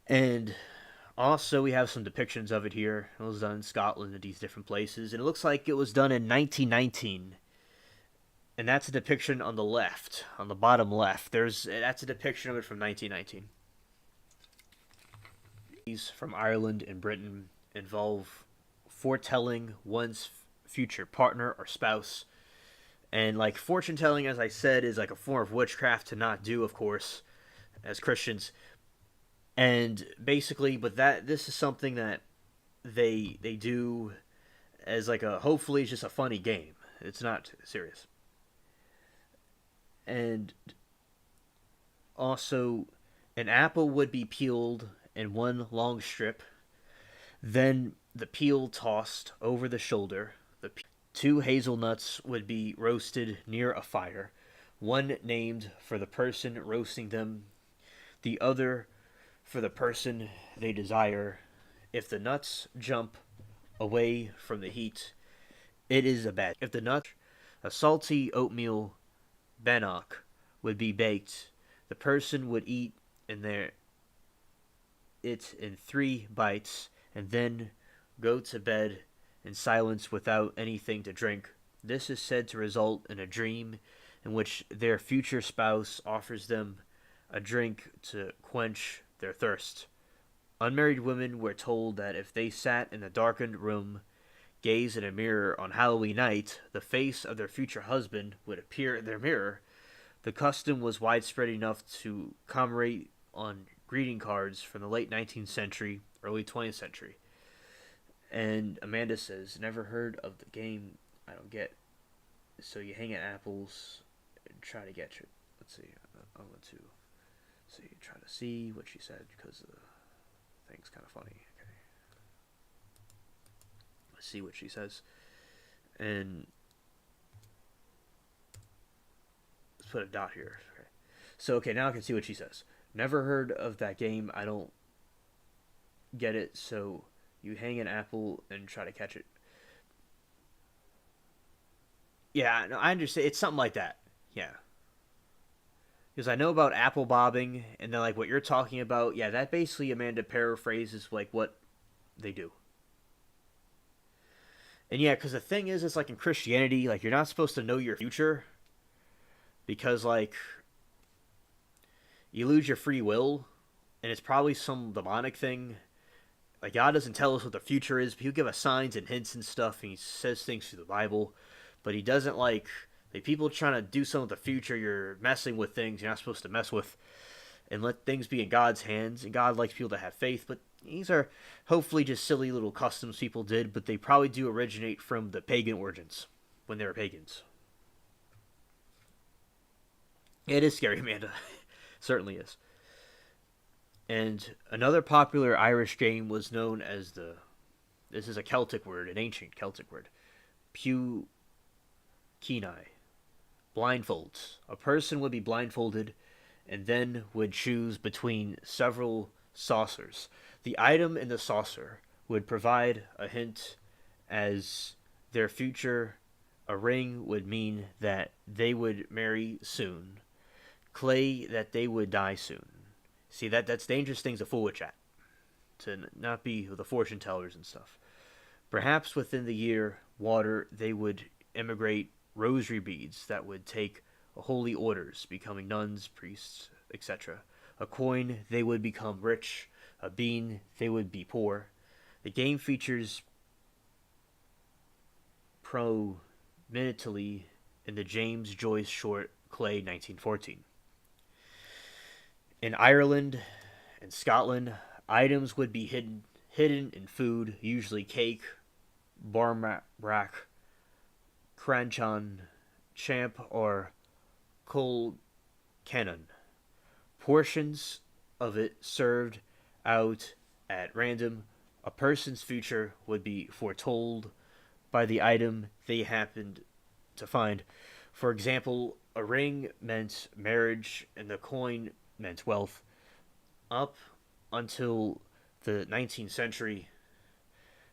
And also, we have some depictions of it here. It was done in Scotland at these different places, and it looks like it was done in 1919. And that's a depiction on the left, on the bottom left. That's a depiction of it from 1919. These from Ireland and Britain involve foretelling one's future partner or spouse. And like fortune telling, as I said, is like a form of witchcraft to not do, of course, as Christians. And basically, but that this is something that they do as like a hopefully it's just a funny game. It's not serious. And also, an apple would be peeled in one long strip, then the peel tossed over the shoulder. Two hazelnuts would be roasted near a fire, one named for the person roasting them, the other for the person they desire. If the nuts jump away from the heat, it is a bad. If the nuts, a salty oatmeal bannock would be baked. The person would eat in their it in 3 bites and then go to bed in silence without anything to drink. This is said to result in a dream in which their future spouse offers them a drink to quench their thirst. Unmarried women were told that if they sat in a darkened room, gazed in a mirror on Halloween night, the face of their future husband would appear in their mirror. The custom was widespread enough to commemorate on greeting cards from the late 19th century, early 20th century. And Amanda says, never heard of the game I don't get. So you hang at apples and try to get your. Let's see. I'm going to see, try to see what she said because the thing's kind of funny. Okay. Let's see what she says. And let's put a dot here. Okay. So, okay, now I can see what she says. Never heard of that game. I don't get it. So you hang an apple and try to catch it. Yeah, no, I understand. It's something like that. Yeah. Because I know about apple bobbing, and then like what you're talking about, yeah, that basically Amanda paraphrases like what they do. And yeah, because the thing is, it's like in Christianity, like you're not supposed to know your future because like you lose your free will, and it's probably some demonic thing. Like God doesn't tell us what the future is, but He'll give us signs and hints and stuff, and He says things through the Bible, but He doesn't like people trying to do something with the future. You're messing with things you're not supposed to mess with, and let things be in God's hands. And God likes people to have faith, but these are hopefully just silly little customs people did, but they probably do originate from the pagan origins when they were pagans. It is scary, Amanda. Certainly is. And another popular Irish game was known as the. This is a Celtic word, an ancient Celtic word. Pew Kenai. Blindfolds. A person would be blindfolded and then would choose between several saucers. The item in the saucer would provide a hint as their future. A ring would mean that they would marry soon. Clay that they would die soon. See, that's dangerous things to fool with at. To not be the fortune tellers and stuff. Perhaps within the year, water, they would immigrate rosary beads that would take holy orders, becoming nuns, priests, etc. A coin, they would become rich. A bean, they would be poor. The game features prominently in the James Joyce short Clay 1914. In Ireland and Scotland, items would be hidden in food, usually cake, barmbrack, cranchon, champ, or colcannon. Portions of it served out at random. A person's future would be foretold by the item they happened to find. For example, a ring meant marriage and the coin meant wealth. Up until the 19th century,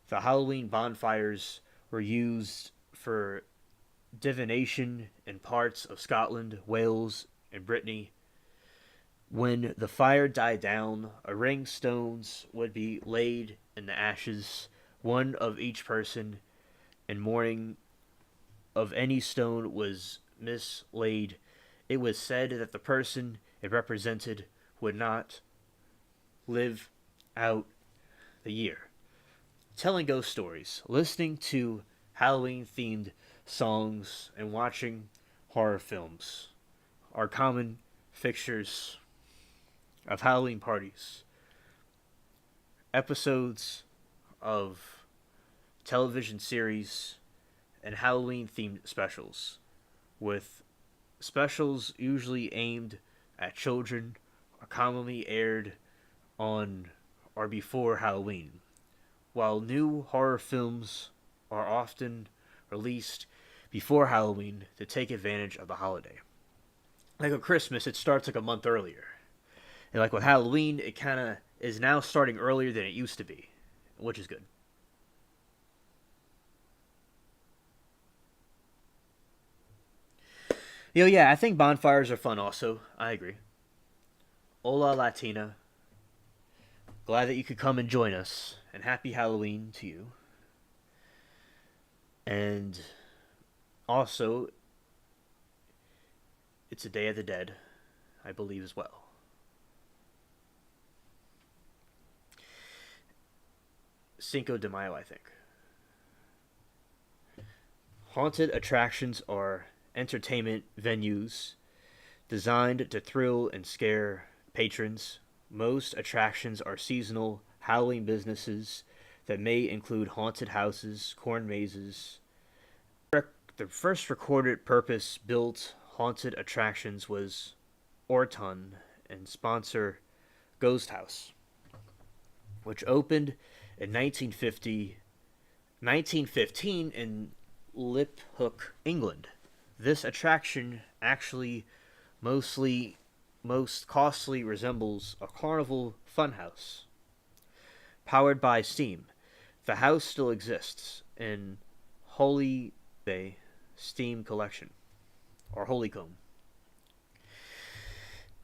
the Halloween bonfires were used for divination in parts of Scotland, Wales, and Brittany. When the fire died down, a ring stones would be laid in the ashes, one of each person, and mourning of any stone was mislaid. It was said that the person it represented would not live out the year. Telling ghost stories, listening to Halloween themed songs, and watching horror films are common fixtures of Halloween parties. Episodes of television series and Halloween themed specials, with specials usually aimed at children are commonly aired on or before Halloween, while new horror films are often released before Halloween to take advantage of the holiday. Like with Christmas, it starts like a month earlier. And like with Halloween, it kind of is now starting earlier than it used to be, which is good. Yeah, I think bonfires are fun also. I agree. Hola Latina. Glad that you could come and join us. And happy Halloween to you. And also, it's a Day of the Dead, I believe, as well. Cinco de Mayo, I think. Haunted attractions are entertainment venues designed to thrill and scare patrons. Most attractions are seasonal Halloween businesses that may include haunted houses, corn mazes. The first recorded purpose built haunted attractions was Orton and sponsor Ghost House, which opened in 1915 in Liphook, England. This attraction actually most costly resembles a carnival funhouse powered by steam. The house still exists in Holy Bay Steam Collection, or Holycomb.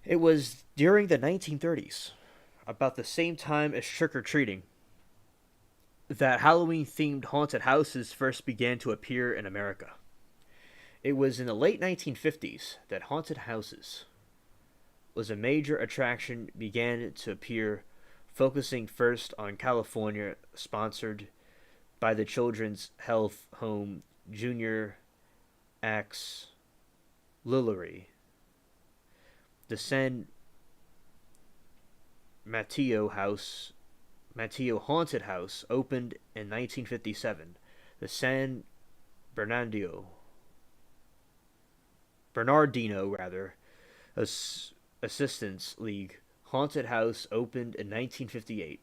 It was during the 1930s, about the same time as trick-or-treating, that Halloween-themed haunted houses first began to appear in America. It was in the late 1950s that haunted houses was a major attraction began to appear, focusing first on California, sponsored by the Children's Health Home Junior Axe Lillery. The San Mateo Haunted House opened in 1957. The San Bernardino Assistance League Haunted House opened in 1958.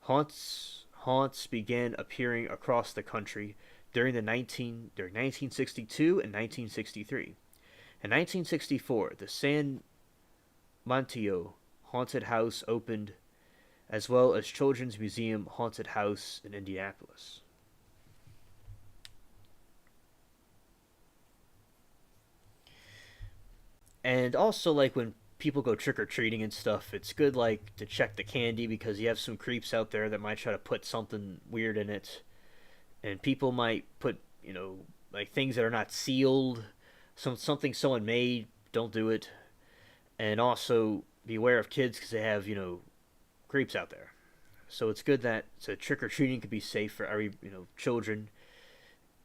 Haunts began appearing across the country during 1962 and 1963. In 1964, the San Mateo Haunted House opened, as well as Children's Museum Haunted House in Indianapolis. And also, like, when people go trick-or-treating and stuff, it's good, like, to check the candy, because you have some creeps out there that might try to put something weird in it. And people might put, like, things that are not sealed. Something someone made, don't do it. And also, beware of kids, because they have, creeps out there. So it's good that trick-or-treating could be safe for every, children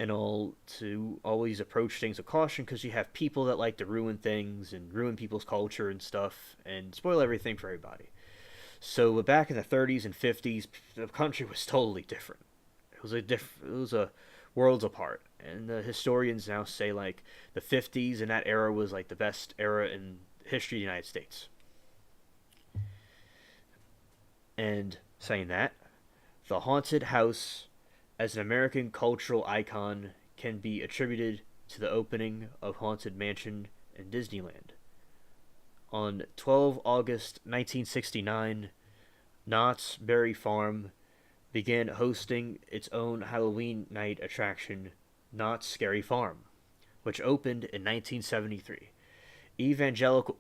and all, to always approach things with caution, because you have people that like to ruin things and ruin people's culture and stuff and spoil everything for everybody. So back in the 30s and 50s, the country was totally different. It was a worlds apart. And the historians now say, like, the 50s and that era was like the best era in history of the United States. And saying that, the haunted house as an American cultural icon can be attributed to the opening of Haunted Mansion in Disneyland. On 12 August 1969, Knott's Berry Farm began hosting its own Halloween night attraction Not Scary Farm, which opened in 1973. Evangelical.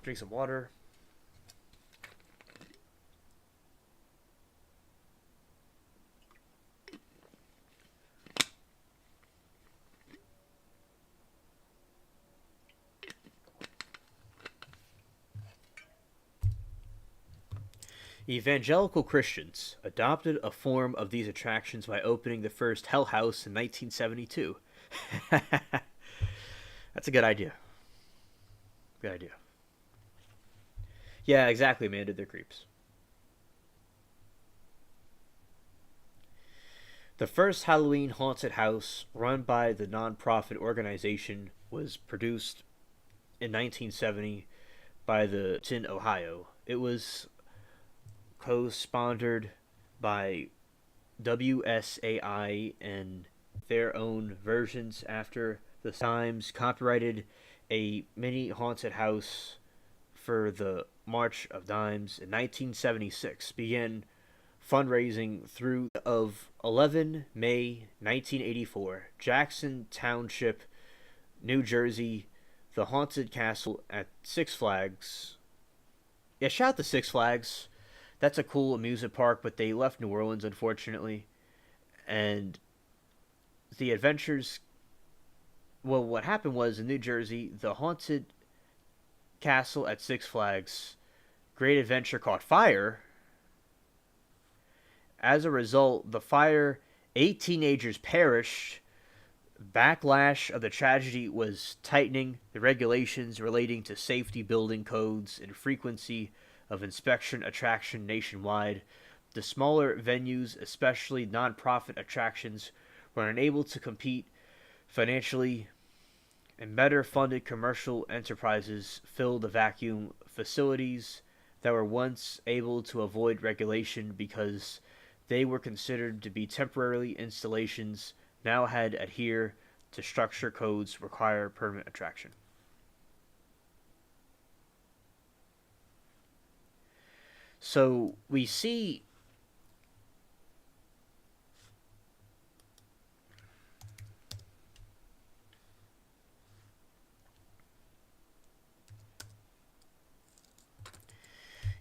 Drink some water. Evangelical Christians adopted a form of these attractions by opening the first Hell House in 1972. That's a good idea. Good idea. Yeah, exactly, Amanda. They're creeps. The first Halloween haunted house run by the nonprofit organization was produced in 1970 by the in Ohio. It was co-sponsored by WSAI and their own versions after the Times copyrighted a mini haunted house for the March of Dimes in 1976 began fundraising through of 11 May 1984, Jackson Township, New Jersey, the haunted castle at Six Flags. Yeah, shout out to Six Flags. That's a cool amusement park, but they left New Orleans unfortunately. And the adventures, well, what happened was in New Jersey, the haunted castle at Six Flags Great Adventure caught fire. As a result, the fire, 8 teenagers perished. Backlash of the tragedy was tightening the regulations relating to safety building codes and frequency of inspection attraction nationwide. The smaller venues, especially nonprofit attractions, were unable to compete financially, and better funded commercial enterprises filled the vacuum. Facilities that were once able to avoid regulation because they were considered to be temporary installations now had adhere to structure codes require permanent attraction. So we see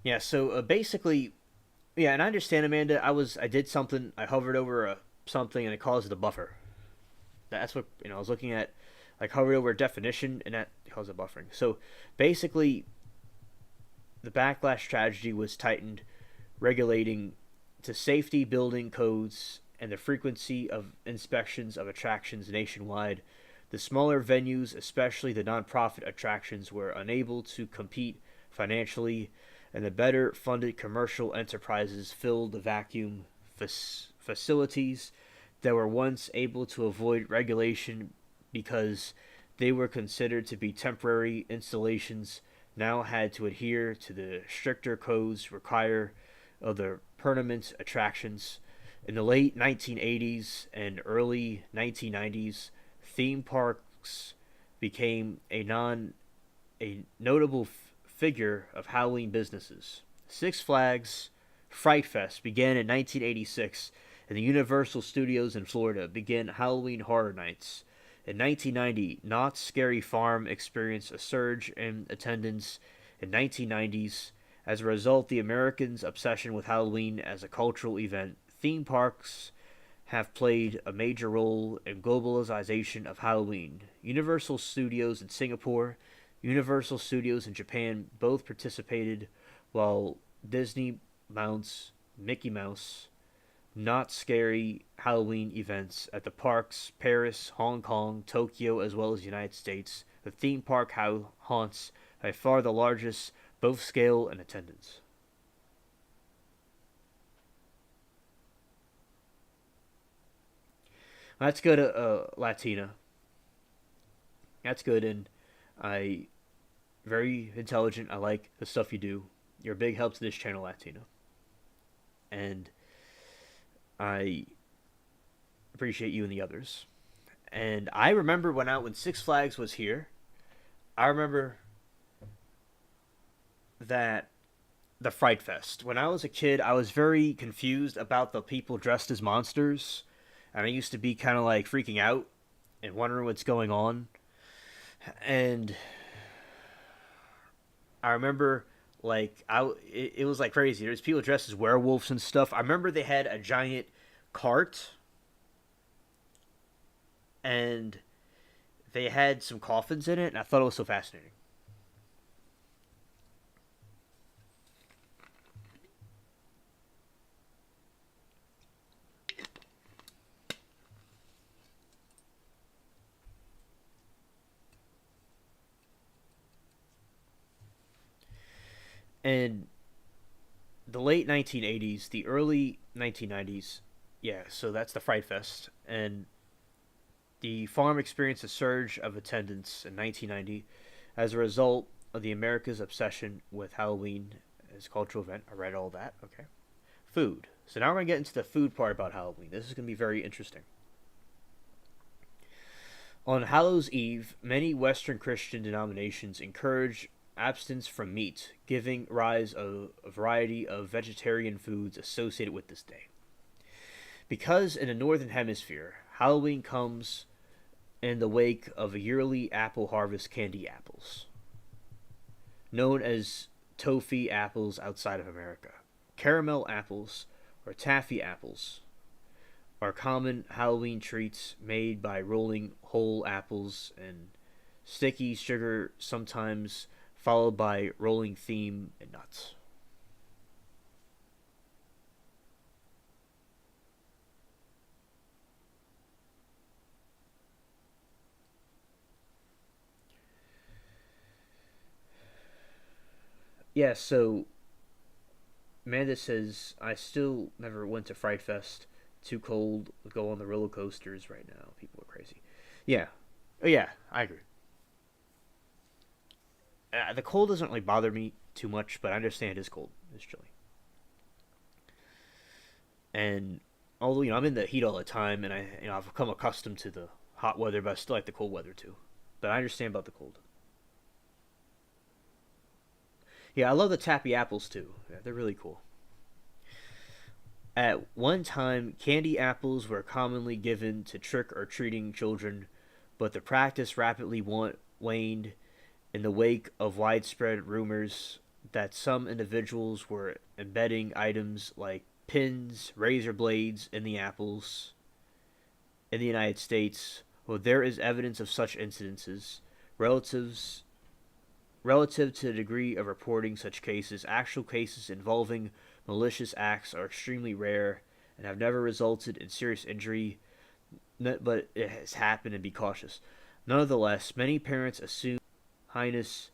yeah, so basically yeah, and I understand Amanda, I did something, I hovered over something and it caused a buffer. That's what, I was looking at, like hovered over a definition and that caused a buffering. So basically the backlash tragedy was tightened, regulating to safety building codes and the frequency of inspections of attractions nationwide. The smaller venues, especially the nonprofit attractions, were unable to compete financially, and the better funded commercial enterprises filled the vacuum. Facilities that were once able to avoid regulation because they were considered to be temporary installations now had to adhere to the stricter codes required of the permanent attractions. In the late 1980s and early 1990s, theme parks became a notable figure of Halloween businesses. Six Flags Fright Fest began in 1986, and the Universal Studios in Florida began Halloween Horror Nights. In 1990, Knott's Scary Farm experienced a surge in attendance in 1990s. As a result, the Americans' obsession with Halloween as a cultural event, theme parks have played a major role in globalization of Halloween. Universal Studios in Singapore, Universal Studios in Japan both participated, while Disney mounts Mickey Mouse not scary Halloween events at the parks, Paris, Hong Kong, Tokyo, as well as the United States. The theme park haunts by far the largest, both scale and attendance. That's good, Latina. That's good, and I very intelligent. I like the stuff you do. You're a big help to this channel, Latina, and I appreciate you and the others. And I remember when Six Flags was here, I remember that the Fright Fest. When I was a kid, I was very confused about the people dressed as monsters and I used to be kind of like freaking out and wondering what's going on. And I remember it was like crazy. There's people dressed as werewolves and stuff. I remember they had a giant cart and they had some coffins in it, and I thought it was so fascinating. And the late 1980s, the early 1990s, yeah, so that's the Fright Fest. And the farm experienced a surge of attendance in 1990 as a result of the America's obsession with Halloween as a cultural event. I read all that. Okay. Food. So now we're going to get into the food part about Halloween. This is going to be very interesting. On Hallows Eve, many Western Christian denominations encourage abstinence from meat, giving rise to a variety of vegetarian foods associated with this day. Because in the Northern Hemisphere, Halloween comes in the wake of a yearly apple harvest, candy apples, known as toffee apples outside of America. Caramel apples, or taffy apples, are common Halloween treats made by rolling whole apples in sticky sugar, sometimes followed by rolling theme and nuts. Yeah, so Amanda says, I still never went to Fright Fest. Too cold. Go on the roller coasters right now. People are crazy. Yeah. Oh, yeah, I agree. The cold doesn't really bother me too much, but I understand it's cold. It's chilly. And although, I'm in the heat all the time and I've become accustomed to the hot weather, but I still like the cold weather too. But I understand about the cold. Yeah, I love the tappy apples too. Yeah, they're really cool. At one time, candy apples were commonly given to trick or treating children, but the practice rapidly waned in the wake of widespread rumors that some individuals were embedding items like pins, razor blades in the apples in the United States. Well, there is evidence of such incidences. Relatives Relative to the degree of reporting such cases, actual cases involving malicious acts are extremely rare and have never resulted in serious injury, but it has happened, and be cautious. Nonetheless, many parents assume heinous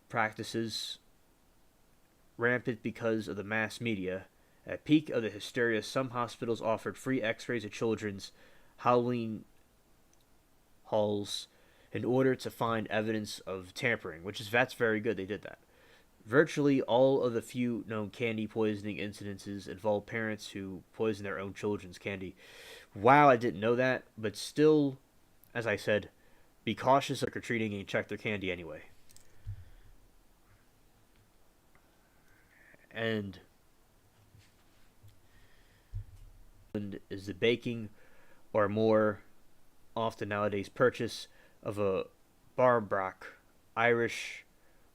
practices rampant because of the mass media. At peak of the hysteria, some hospitals offered free x-rays of children's Halloween halls in order to find evidence of tampering, that's very good. They did that. Virtually all of the few known candy poisoning incidences involve parents who poison their own children's candy. Wow, I didn't know that, but still, as I said, be cautious of trick or treating and check their candy anyway. And is the baking, or more often nowadays purchase of a Barmbrack Irish,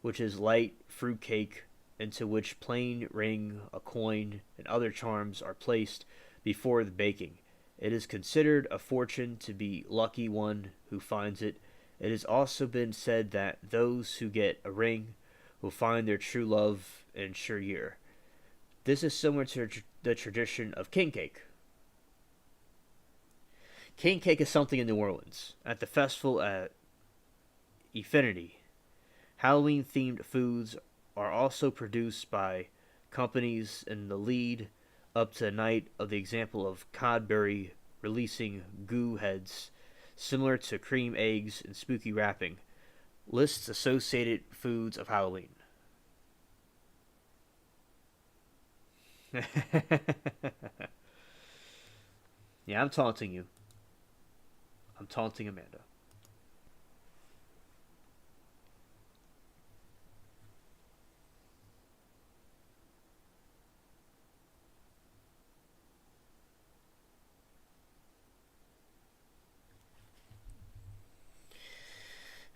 which is light fruit cake into which plain ring, a coin, and other charms are placed before the baking. It is considered a fortune to be lucky one who finds it. It has also been said that those who get a ring will find their true love in sure year. This is similar to the tradition of king cake. King cake is something in New Orleans. At the festival at Infinity, Halloween themed foods are also produced by companies in the lead up to the night of the example of Codberry releasing goo heads similar to cream eggs and spooky wrapping. Lists associated foods of Halloween. Yeah, I'm taunting you. I'm taunting Amanda.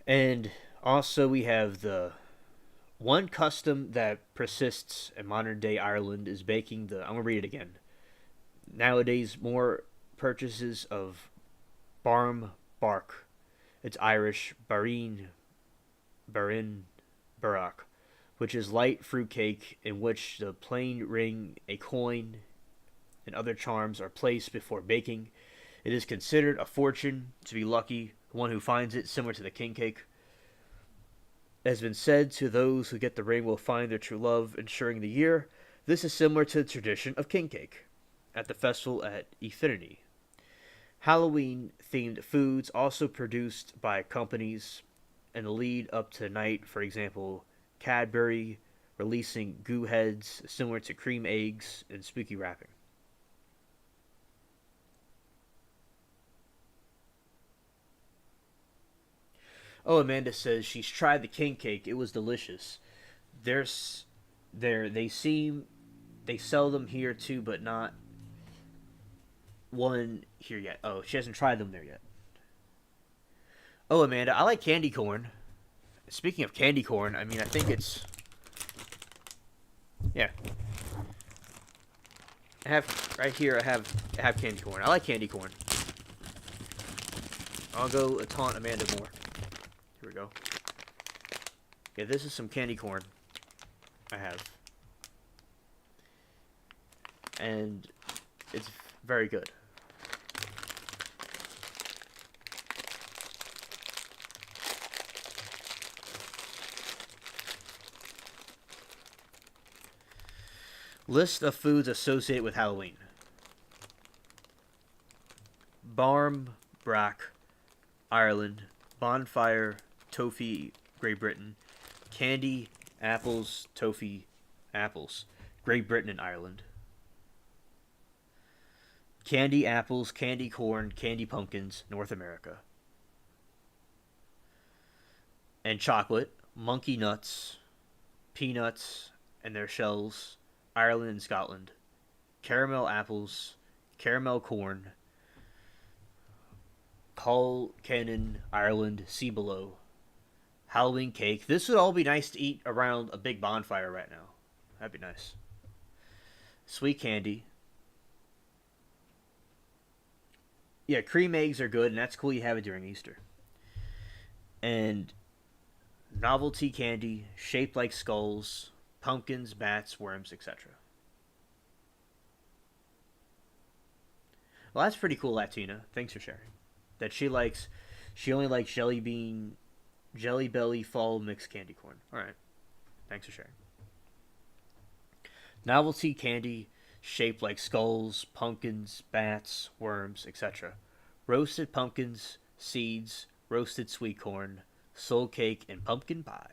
And also, we have the one custom that persists in modern day Ireland is baking the. I'm going to read it again. Nowadays, more purchases of barm bark. It's Irish barin burach, which is light fruit cake in which the plain ring, a coin, and other charms are placed before baking. It is considered a fortune to be lucky, the one who finds it, similar to the king cake. It has been said to those who get the ring will find their true love ensuring the year. This is similar to the tradition of king cake at the festival at Epiphany. Halloween themed foods also produced by companies in the lead up to the night, for example, Cadbury releasing goo heads similar to cream eggs and spooky wrapping. Oh, Amanda says she's tried the king cake. It was delicious. There's they seem they sell them here too, but not one here yet. Oh, she hasn't tried them there yet. Oh, Amanda, I like candy corn. Speaking of candy corn, I mean, I think it's yeah. I have right here. I have candy corn. I like candy corn. I'll go taunt Amanda more. Here we go. Yeah, this is some candy corn I have, and it's very good. List of foods associated with Halloween: Barm, Brack, Ireland; Bonfire, Toffee, Great Britain; Candy, Apples, Toffee, Apples, Great Britain and Ireland; Candy Apples, Candy Corn, Candy Pumpkins, North America; and Chocolate, Monkey Nuts, Peanuts and their shells, Ireland and Scotland; Caramel Apples, Caramel Corn, Col Cannon, Ireland, see below; Halloween cake. This would all be nice to eat around a big bonfire right now. That'd be nice. Sweet candy. Yeah, cream eggs are good, and that's cool you have it during Easter. And novelty candy shaped like skulls, pumpkins, bats, worms, etc. Well, that's pretty cool, Latina. Thanks for sharing. That she only likes jelly bean, jelly belly, fall mixed candy corn. All right, thanks for sharing. Novelty candy shaped like skulls, pumpkins, bats, worms, etc. Roasted pumpkins, seeds, roasted sweet corn, soul cake, and pumpkin pie.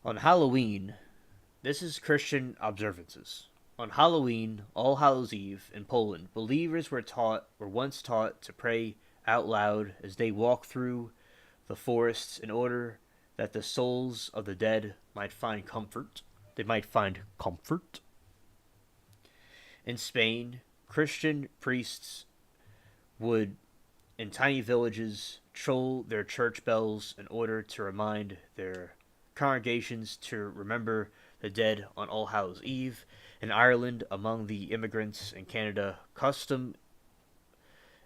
On Halloween, this is Christian observances. On Halloween, All Hallows Eve, in Poland, believers were once taught to pray out loud as they walked through the forests in order that the souls of the dead might find comfort. They might find comfort. In Spain, Christian priests would, in tiny villages, troll their church bells in order to remind their congregations to remember the dead on All Hallows Eve. In Ireland, among the immigrants in Canada, custom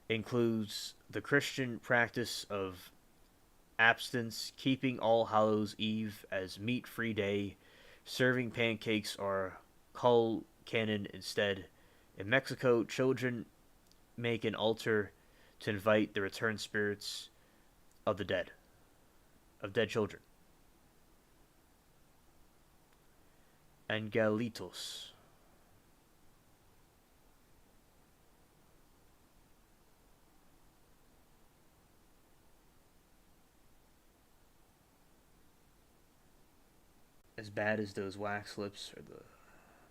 includes the Christian practice of abstinence, keeping All Hallows Eve as meat-free day, serving pancakes or col cannon instead. In Mexico, children make an altar to invite the returned spirits of the dead, of dead children. Angelitos. As bad as those wax lips or the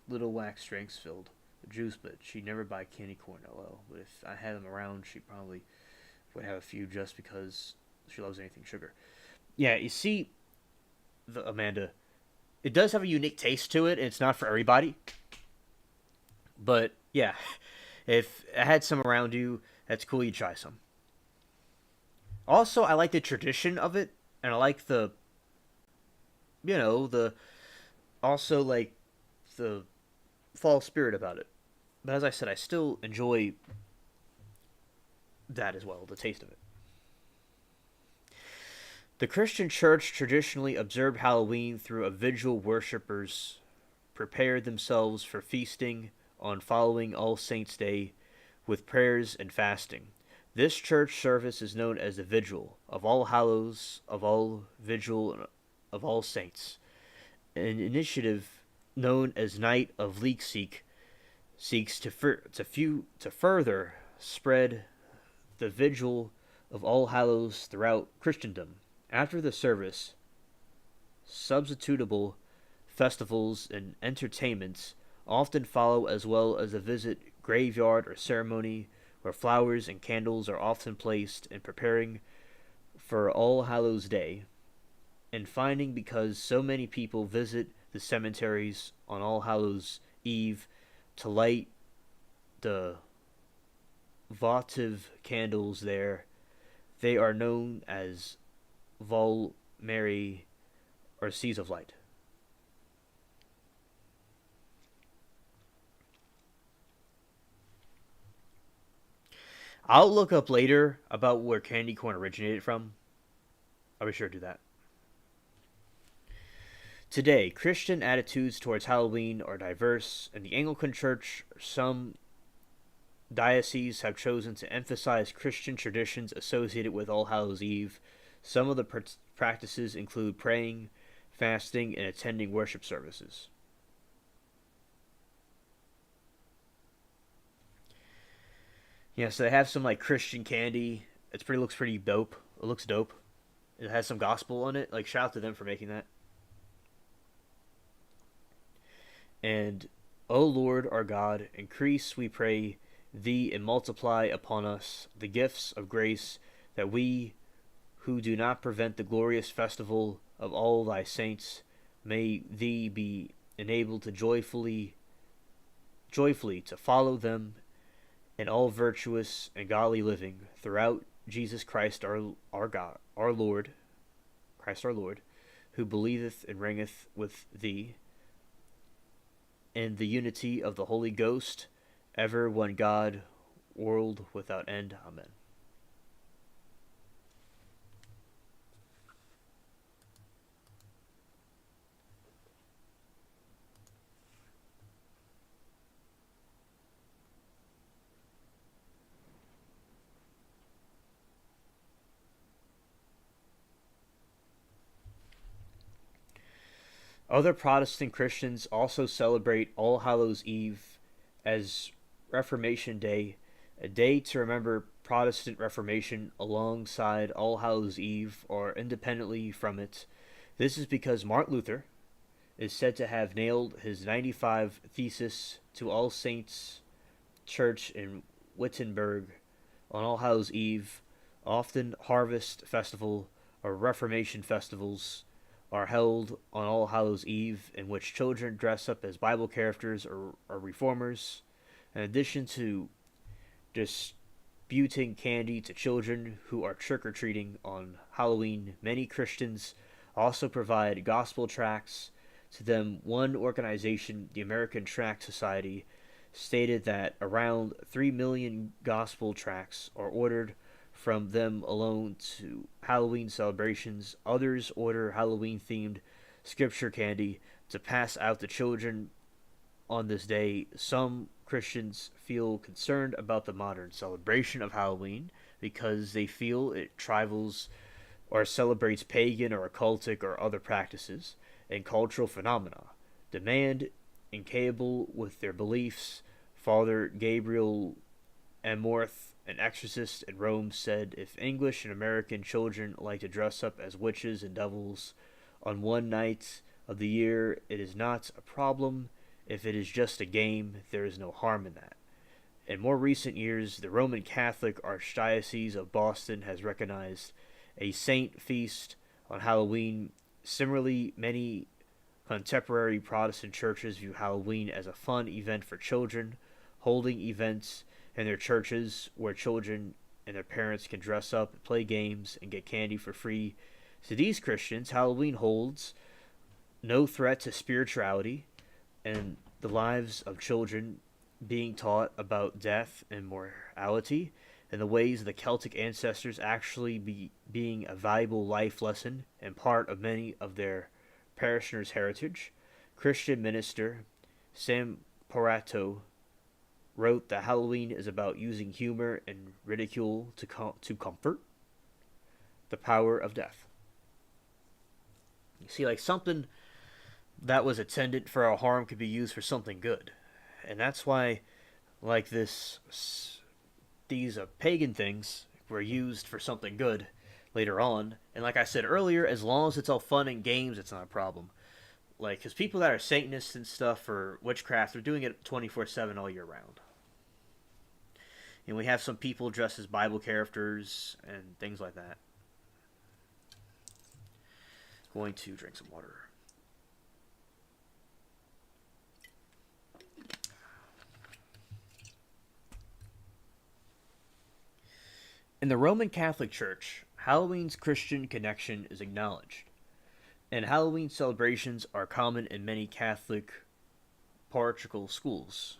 little wax strengths filled the juice, but she'd never buy candy corn, lol. But if I had them around, she probably would have a few just because she loves anything sugar. Yeah, you see, Amanda, it does have a unique taste to it, and it's not for everybody. But yeah, if I had some around you, that's cool. You try some. Also, I like the tradition of it, and I like the the also like the fall spirit about it. But as I said, I still enjoy that as well, the taste of it. The Christian church traditionally observed Halloween through a vigil. Worshippers prepared themselves for feasting on following All Saints' Day with prayers and fasting. This church service is known as the Vigil of All Hallows, of All Vigil, of All Saints. An initiative known as Night of Leek seeks to further spread the Vigil of All Hallows throughout Christendom. After the service, substitutable festivals and entertainments often follow, as well as a visit graveyard or ceremony where flowers and candles are often placed in preparing for All Hallows Day. And finding, because so many people visit the cemeteries on All Hallows Eve to light the votive candles there, they are known as Vol Mary or Seas of Light. I'll look up later about where candy corn originated from. I'll be sure to do that. Today, Christian attitudes towards Halloween are diverse. In the Anglican Church, some dioceses have chosen to emphasize Christian traditions associated with All Hallows Eve. Some of the practices include praying, fasting, and attending worship services. Yeah, so they have some like Christian candy. Looks pretty dope. It looks dope. It has some gospel on it. Like shout out to them for making that. And O Lord our God, increase, we pray thee, and multiply upon us the gifts of grace, that we who do not prevent the glorious festival of all thy saints may thee be enabled to joyfully to follow them in all virtuous and godly living throughout Jesus Christ our God, our Lord, Christ our Lord, who believeth and reigneth with thee in the unity of the Holy Ghost, ever one God, world without end. Amen. Other Protestant Christians also celebrate All Hallows Eve as Reformation Day, a day to remember Protestant Reformation alongside All Hallows Eve or independently from it. This is because Martin Luther is said to have nailed his 95 thesis to All Saints Church in Wittenberg on All Hallows Eve. Often Harvest Festival or Reformation festivals are held on All Hallows Eve, in which children dress up as Bible characters or reformers. In addition to distributing candy to children who are trick or treating on Halloween, many Christians also provide gospel tracts to them. One organization, the American Tract Society, stated that around 3 million gospel tracts are ordered from them alone to Halloween celebrations. Others order Halloween themed scripture candy to pass out to children on this day. Some Christians feel concerned about the modern celebration of Halloween because they feel it rivals or celebrates pagan or occultic or other practices and cultural phenomena. Demand incapable with their beliefs, Father Gabriel Amorth, an exorcist in Rome, said if English and American children like to dress up as witches and devils on one night of the year, it is not a problem. If it is just a game, there is no harm in that. In more recent years, the Roman Catholic Archdiocese of Boston has recognized a saint feast on Halloween. Similarly, many contemporary Protestant churches view Halloween as a fun event for children, holding events in their churches where children and their parents can dress up, play games, and get candy for free. To these Christians, Halloween holds no threat to spirituality and the lives of children being taught about death and morality and the ways of the Celtic ancestors actually being a valuable life lesson and part of many of their parishioners' heritage. Christian minister Sam Porato wrote that Halloween is about using humor and ridicule to comfort the power of death. You see, like something that was intended for a harm could be used for something good. And that's why, like these pagan things were used for something good later on. And like I said earlier, as long as it's all fun and games, it's not a problem. Like, because people that are Satanists and stuff or witchcraft, they're doing it 24/7 all year round. And we have some people dressed as Bible characters and things like that. Going to drink some water. In the Roman Catholic Church, Halloween's Christian connection is acknowledged, and Halloween celebrations are common in many Catholic parochial schools,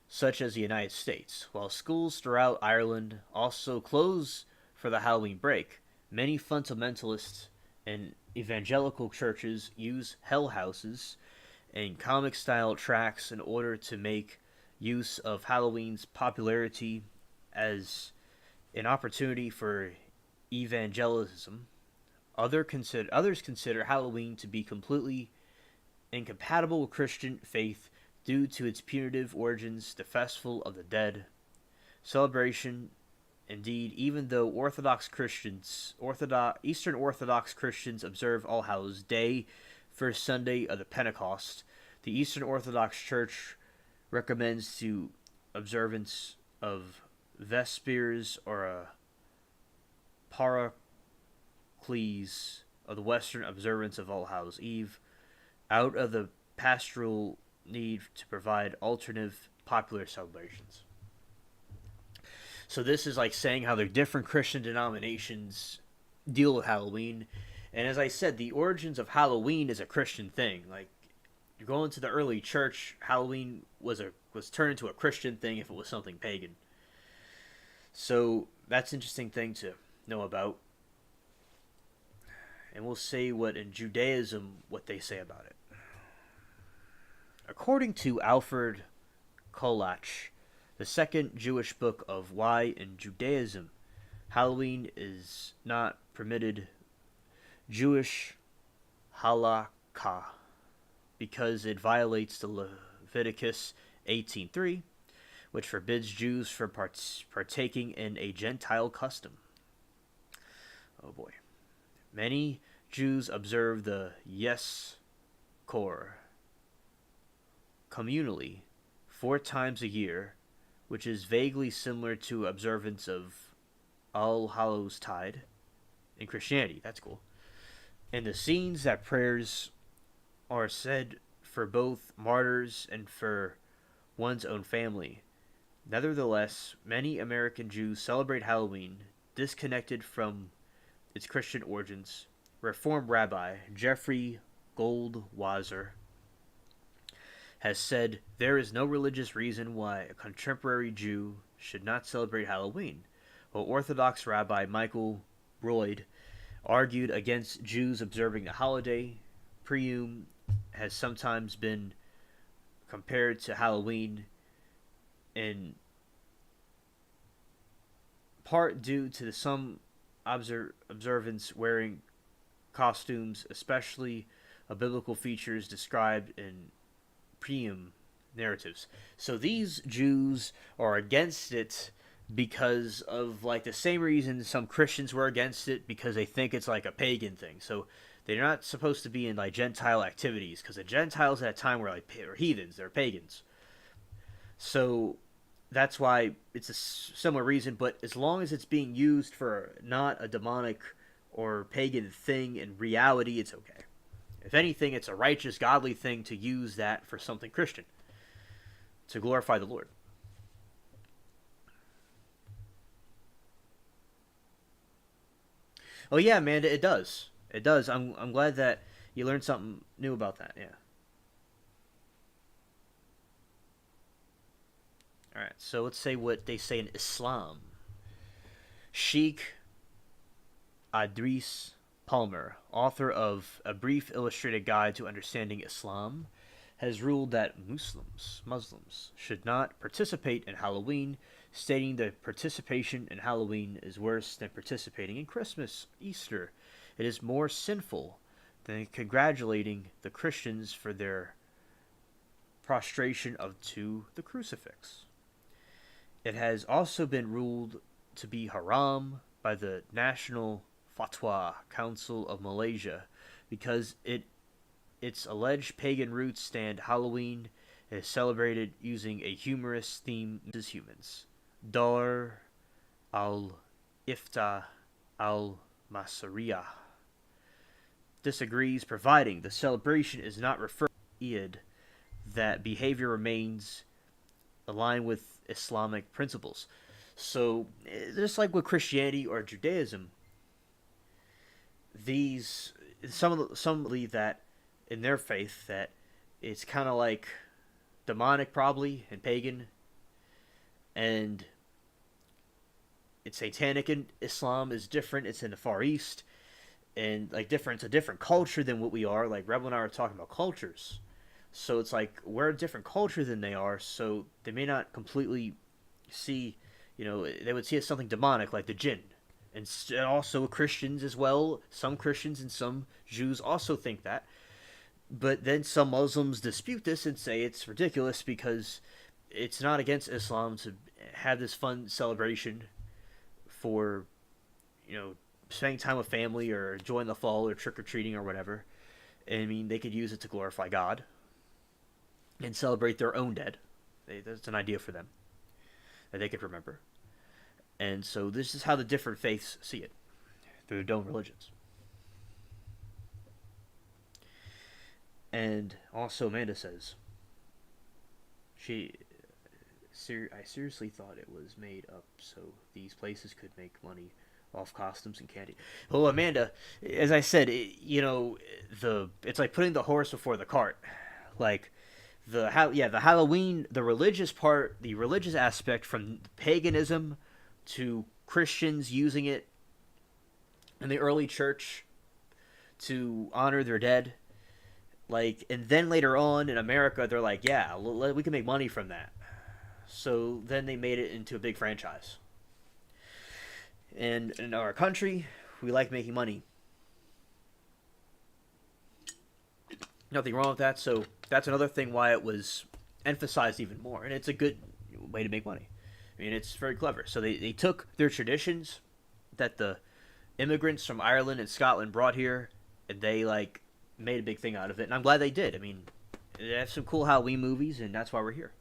such as the United States. While schools throughout Ireland also close for the Halloween break, many fundamentalist and evangelical churches use hell houses and comic-style tracks in order to make use of Halloween's popularity as an opportunity for evangelism. Others consider Halloween to be completely incompatible with Christian faith due to its punitive origins, the Festival of the Dead celebration. Indeed, even though Eastern Orthodox Christians observe All Hallows Day, first Sunday of the Pentecost, the Eastern Orthodox Church recommends to observance of Vespers or a Paracles of the Western observance of All Hallows Eve, out of the pastoral need to provide alternative popular celebrations. So this is like saying how the different Christian denominations deal with Halloween. And as I said, the origins of Halloween is a Christian thing. Like, you're going to the early church, Halloween was turned into a Christian thing if it was something pagan. So that's an interesting thing to know about. And we'll say what in Judaism, what they say about it. According to Alfred Kolach, the second Jewish book of Why in Judaism Halloween is not permitted, Jewish halakha, because it violates the Leviticus 18:3, which forbids Jews from partaking in a Gentile custom. Oh boy. Many Jews observe the Yes Kor communally 4 times a year, which is vaguely similar to observance of All Hallows Tide in Christianity. That's cool. And the scenes that prayers are said for both martyrs and for one's own family. Nevertheless, many American Jews celebrate Halloween disconnected from its Christian origins. Reformed Rabbi Jeffrey Goldwasser has said there is no religious reason why a contemporary Jew should not celebrate Halloween, while Orthodox Rabbi Michael Broyd argued against Jews observing the holiday. Purim has sometimes been compared to Halloween in part due to some observance wearing costumes, especially biblical features described in Purim narratives. So these Jews are against it because of like the same reason some Christians were against it, because they think it's like a pagan thing. So they're not supposed to be in like Gentile activities, because the Gentiles at that time were like heathens, they're pagans. So that's why it's a similar reason, but as long as it's being used for not a demonic or pagan thing in reality, it's okay. If anything, it's a righteous, godly thing to use that for something Christian, to glorify the Lord. Oh yeah, Amanda, it does. It does. I'm glad that you learned something new about that. Yeah. All right. So let's say what they say in Islam. Sheikh Idris Palmer, author of A Brief Illustrated Guide to Understanding Islam, has ruled that Muslims should not participate in Halloween, stating that participation in Halloween is worse than participating in Christmas, Easter. It is more sinful than congratulating the Christians for their prostration of to the crucifix. It has also been ruled to be haram by the National Fatwa Council of Malaysia because its alleged pagan roots stand Halloween is celebrated using a humorous theme as humans. Dar al Ifta al Masariya disagrees, providing the celebration is not referred to Eid, that behavior remains aligned with Islamic principles. So, just like with Christianity or Judaism, these some believe that in their faith that it's kind of like demonic, probably, and pagan, and it's satanic. In Islam is different. It's in the Far East, and like different. It's a different culture than what we are. Like Rebel and I are talking about cultures, so it's like we're a different culture than they are. So they may not completely see, they would see it as something demonic, like the jinn. And also Christians as well. Some Christians and some Jews also think that. But then some Muslims dispute this and say it's ridiculous because it's not against Islam to have this fun celebration for, spending time with family or enjoying the fall or trick or treating or whatever. I mean, they could use it to glorify God and celebrate their own dead. That's an idea for them that they could remember. And so this is how the different faiths see it through their own religions. And also Amanda says, I seriously thought it was made up so these places could make money off costumes and candy. Well, Amanda, as I said, it's like putting the horse before the cart. Like the Halloween, the religious part, the religious aspect from paganism to Christians using it in the early church to honor their dead. Like, and then later on in America, they're like, yeah, we can make money from that. So then they made it into a big franchise. And in our country, we like making money. Nothing wrong with that. So that's another thing why it was emphasized even more. And it's a good way to make money. I mean, it's very clever. So they took their traditions that the immigrants from Ireland and Scotland brought here, and they made a big thing out of it. And I'm glad they did. I mean, they have some cool Halloween movies, and that's why we're here.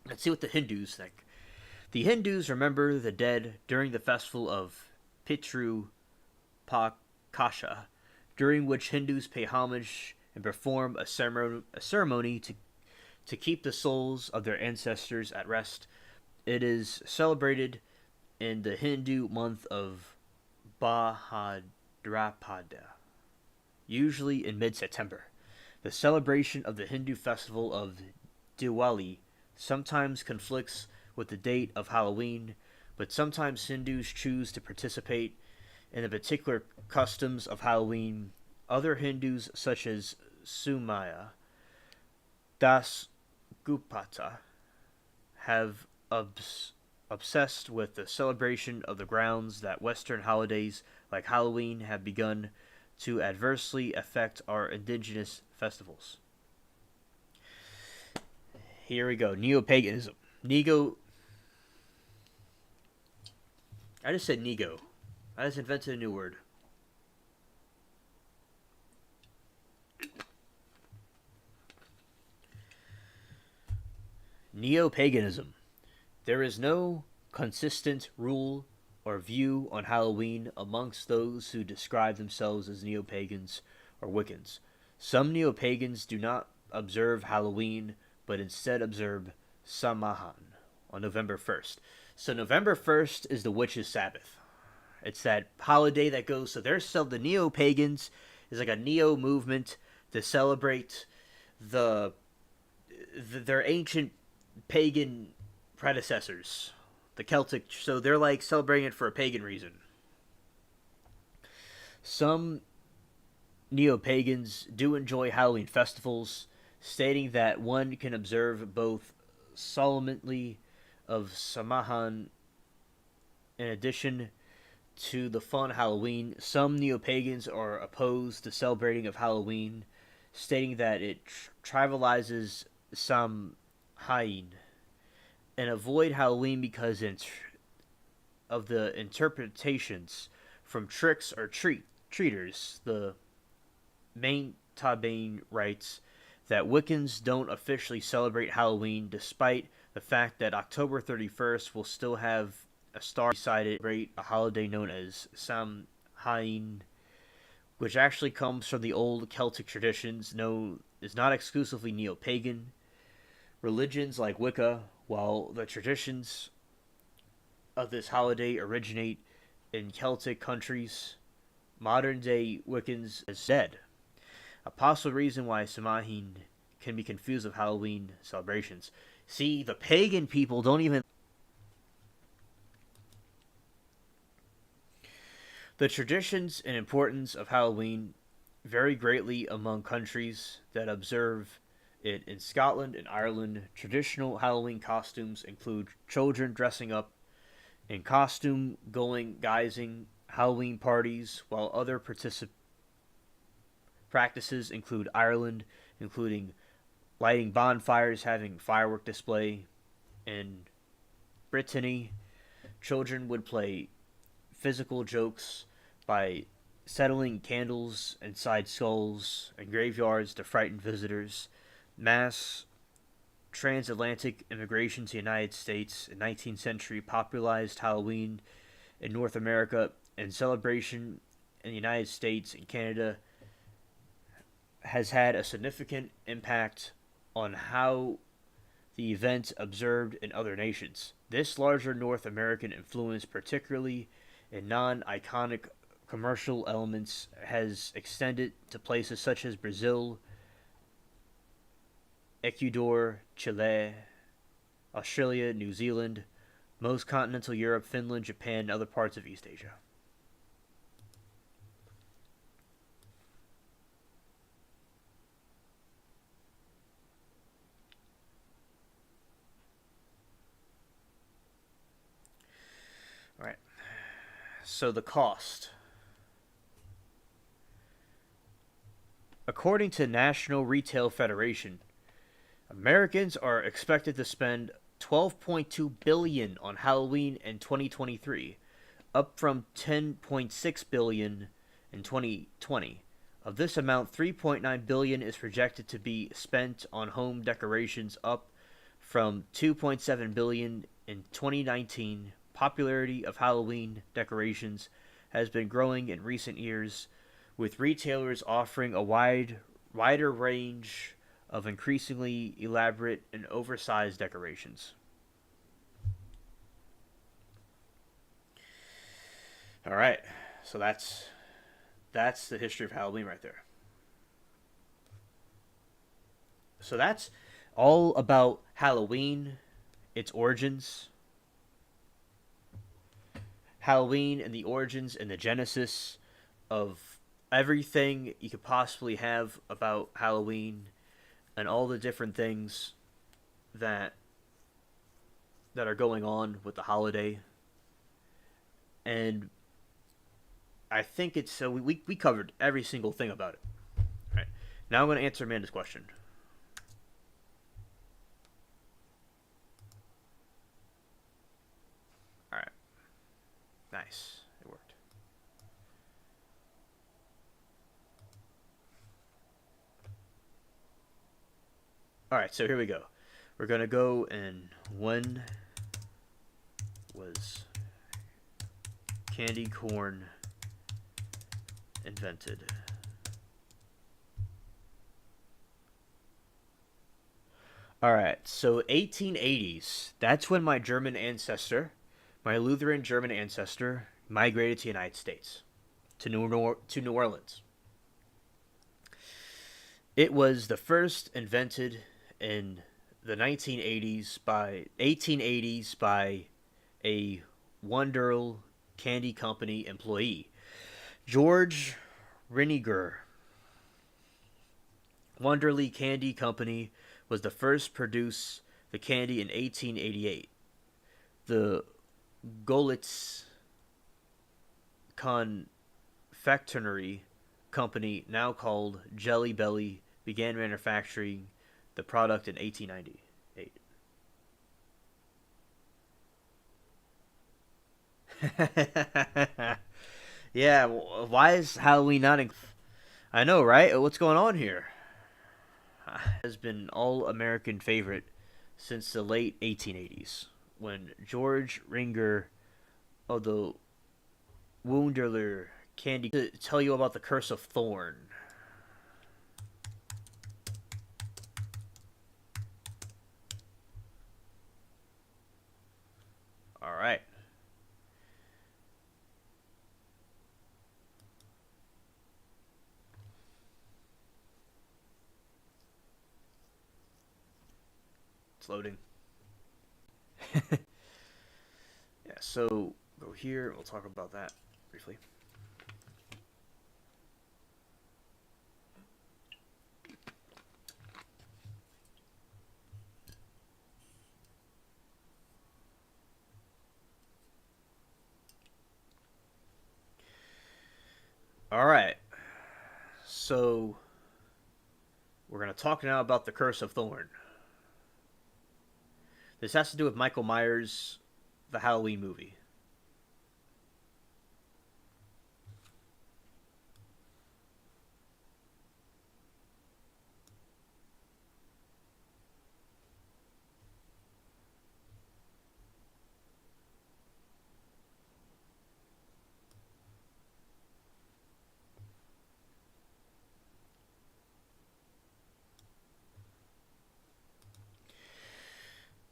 Let's see what the Hindus think. The Hindus remember the dead during the festival of Pitru Pakasha, during which Hindus pay homage and perform a ceremony to keep the souls of their ancestors at rest. It is celebrated in the Hindu month of Bhadrapada, usually in mid-September. The celebration of the Hindu festival of Diwali sometimes conflicts with the date of Halloween, but sometimes Hindus choose to participate in the particular customs of Halloween. Other Hindus, such as Sumaya Das Gupta, have obsessed with the celebration of the grounds that Western holidays like Halloween have begun to adversely affect our indigenous festivals. Here we go. Neo-paganism. I just said nego. I just invented a new word. Neo-paganism. There is no consistent rule or view on Halloween amongst those who describe themselves as neo-pagans or Wiccans. Some neo-pagans do not observe Halloween, but instead observe Samahan on November 1st. So November 1st is the witches' Sabbath. It's that holiday that goes, so there's still the neo pagans is like a neo movement to celebrate the, their ancient pagan predecessors, the Celtic. So they're like celebrating it for a pagan reason. Some neo pagans do enjoy Halloween festivals, stating that one can observe both solemnly of Samahan in addition to the fun Halloween. Some neo pagans are opposed to celebrating of Halloween, stating that it trivializes Samhain and avoid Halloween because of the interpretations from tricks or treaters. The main Tabane writes that Wiccans don't officially celebrate Halloween, despite the fact that October 31st will still have a star beside it, a holiday known as Samhain, which actually comes from the old Celtic traditions. No, is not exclusively neo-pagan. Religions like Wicca, while the traditions of this holiday originate in Celtic countries, modern-day Wiccans is said a possible reason why Samhain can be confused with Halloween celebrations. See, the pagan people don't even. The traditions and importance of Halloween vary greatly among countries that observe it. In Scotland and Ireland, traditional Halloween costumes include children dressing up in costume, going guising Halloween parties, while other practices include Ireland, including lighting bonfires, having firework display. In Brittany, children would play physical jokes by settling candles inside skulls and graveyards to frighten visitors. Mass transatlantic immigration to the United States in 19th century popularized Halloween in North America, and celebration in the United States and Canada has had a significant impact on how the event observed in other nations. This larger North American influence, particularly in non-iconic commercial elements, has extended to places such as Brazil, Ecuador, Chile, Australia, New Zealand, most continental Europe, Finland, Japan, and other parts of East Asia. All right. So the cost. According to National Retail Federation, Americans are expected to spend 12.2 billion on Halloween in 2023, up from 10.6 billion in 2020. Of this amount, 3.9 billion is projected to be spent on home decorations, up from 2.7 billion in 2019. Popularity of Halloween decorations has been growing in recent years, with retailers offering a wider range of increasingly elaborate and oversized decorations. All right, so that's the history of Halloween right there. So that's all about Halloween, its origins, Halloween and the origins and the genesis of everything you could possibly have about Halloween and all the different things that are going on with the holiday. And I think it's so we covered every single thing about it. All right. Now I'm going to answer Amanda's question. All right. Nice. It worked. All right, so here we go. We're going to go in when was candy corn invented? All right, so 1880s. That's when my Lutheran German ancestor, migrated to the United States, to to New Orleans. It was the first invented in the 1880s by a Wonderl Candy Company employee, George Riniger. Wonderly Candy Company was the first to produce the candy in 1888. The Golitz Confectionery Company, now called Jelly Belly, began manufacturing the product in 1898. Yeah, why is Halloween not in? I know, right? What's going on here? Has been all American favorite since the late 1880s when George Ringer of the Wunderler Candy to tell you about the Curse of Thorn. All right. It's loading. Yeah, so go here. We'll talk about that briefly. All right. So we're going to talk now about the Curse of Thorn. This has to do with Michael Myers, the Halloween movie.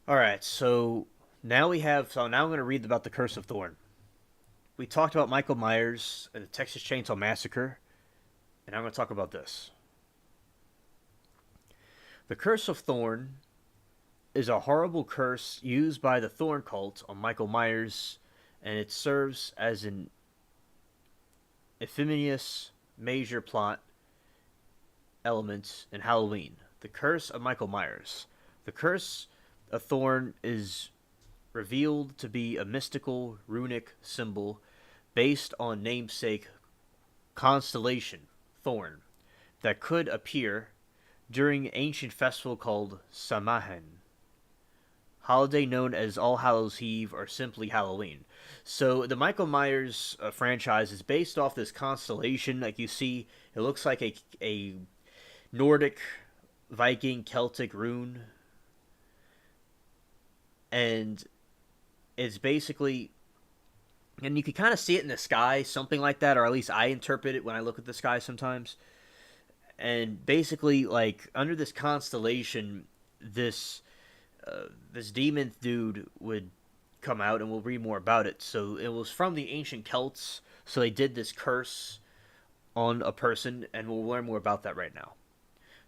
All right, so now we have. So now I'm going to read about the Curse of Thorn. We talked about Michael Myers and the Texas Chainsaw Massacre, and I'm going to talk about this. The Curse of Thorn is a horrible curse used by the Thorn cult on Michael Myers, and it serves as an infamous major plot element in Halloween. The Curse of Michael Myers. The Curse of Thorn is revealed to be a mystical runic symbol based on namesake constellation Thorn that could appear during ancient festival called Samhain, holiday known as All Hallows Eve or simply Halloween. So the Michael Myers franchise is based off this constellation. Like you see, it looks like a Nordic, Viking, Celtic rune, and it's basically, and you can kind of see it in the sky, something like that, or at least I interpret it when I look at the sky sometimes. And basically, like under this constellation, this demon dude would come out, and we'll read more about it. So it was from the ancient Celts. So they did this curse on a person, and we'll learn more about that right now.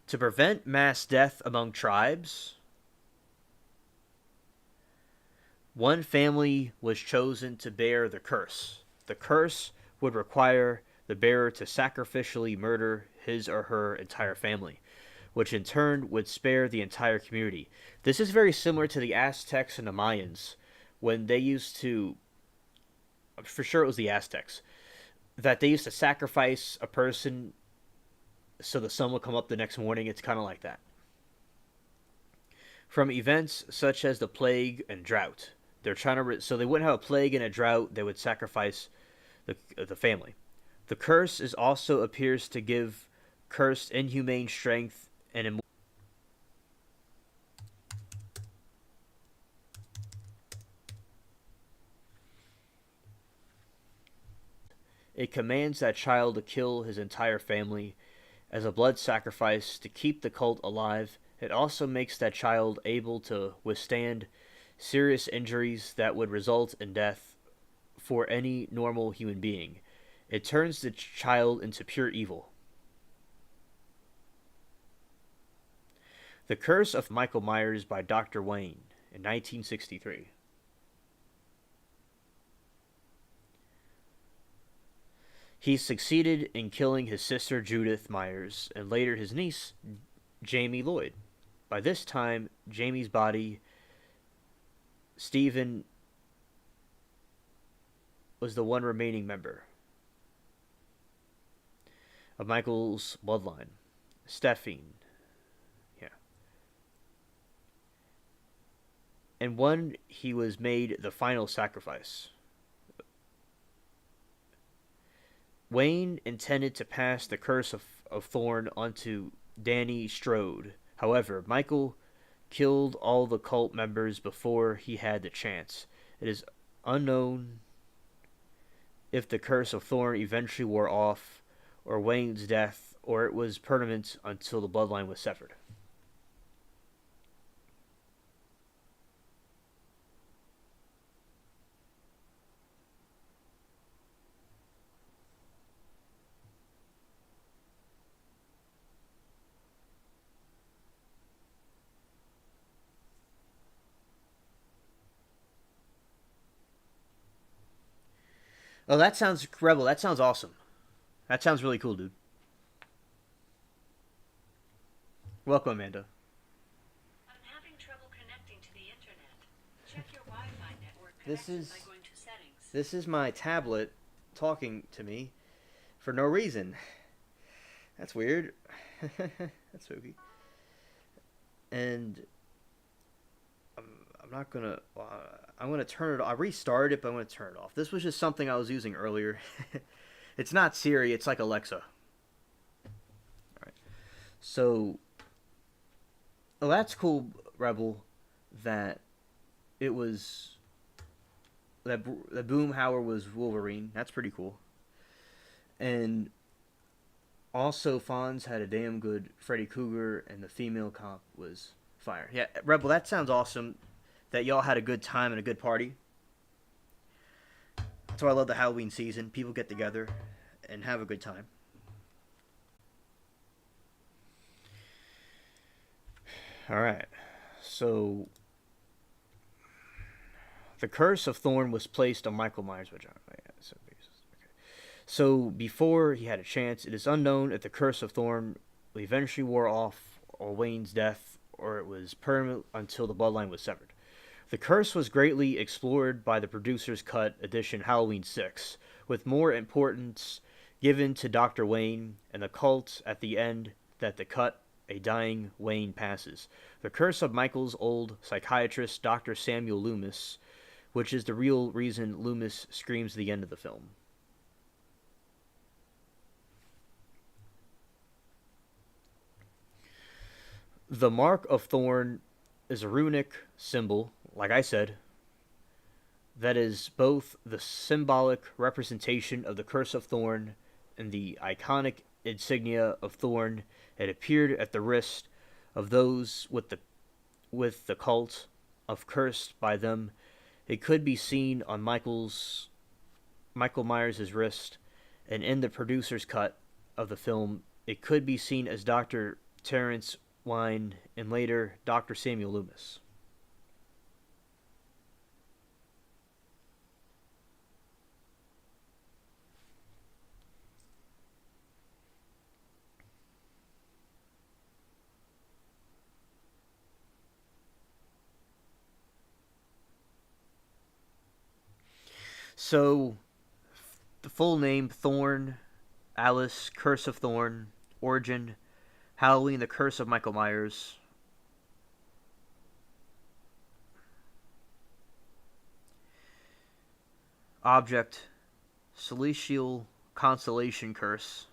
To prevent mass death among tribes, one family was chosen to bear the curse. The curse would require the bearer to sacrificially murder his or her entire family, which in turn would spare the entire community. This is very similar to the Aztecs and the Mayans, when they used to, for sure it was the Aztecs, that they used to sacrifice a person so the sun would come up the next morning. It's kind of like that. From events such as the plague and drought, they're trying to so they wouldn't have a plague and a drought. They would sacrifice the family. The curse is also appears to give cursed inhumane strength and it commands that child to kill his entire family as a blood sacrifice to keep the cult alive. It also makes that child able to withstand serious injuries that would result in death for any normal human being. It turns the child into pure evil. The Curse of Michael Myers by Dr. Wayne in 1963. He succeeded in killing his sister Judith Myers and later his niece Jamie Lloyd. By this time, Jamie's body, Stephen, was the one remaining member of Michael's bloodline. Stephanie. Yeah. And when he was made the final sacrifice, Wayne intended to pass the curse of Thorn onto Danny Strode. However, Michael killed all the cult members before he had the chance. It is unknown if the curse of Thorn eventually wore off, or Wayne's death, or it was permanent until the bloodline was severed. Oh, that sounds Rebel. That sounds awesome. That sounds really cool, dude. Welcome, Amanda. I'm having trouble connecting to the internet. Check your Wi-Fi network This connection is by going to settings. this is my tablet talking to me for no reason. That's weird. That's spooky. And I'm not gonna. I'm gonna turn it. I restarted it, but I'm gonna turn it off. This was just something I was using earlier. It's not Siri. It's like Alexa. All right. So, oh, that's cool, Rebel. That it was that Boomhauer was Wolverine. That's pretty cool. And also, Fonz had a damn good Freddy Krueger, and the female cop was fire. Yeah, Rebel. That sounds awesome. That y'all had a good time and a good party. That's why I love the Halloween season. People get together and have a good time. All right. So, the curse of Thorn was placed on Michael Myers' vagina. So, before he had a chance, it is unknown if the curse of Thorn eventually wore off, or Wayne's death, or it was permanent until the bloodline was severed. The curse was greatly explored by the producer's cut edition Halloween 6, with more importance given to Dr. Wayne and the cult at the end that the cut a dying Wayne passes. The curse of Michael's old psychiatrist, Dr. Samuel Loomis, which is the real reason Loomis screams at the end of the film. The Mark of Thorn is a runic symbol, like I said, that is both the symbolic representation of the Curse of Thorn and the iconic insignia of Thorn. It appeared at the wrist of those with the cult of cursed by them. It could be seen on Michael Myers' wrist, and in the producer's cut of the film, it could be seen as Dr. Terrence Wine and later Dr. Samuel Loomis. So, the full name, Thorn, Alice, Curse of Thorn, origin, Halloween, the Curse of Michael Myers. Object, Celestial Constellation Curse.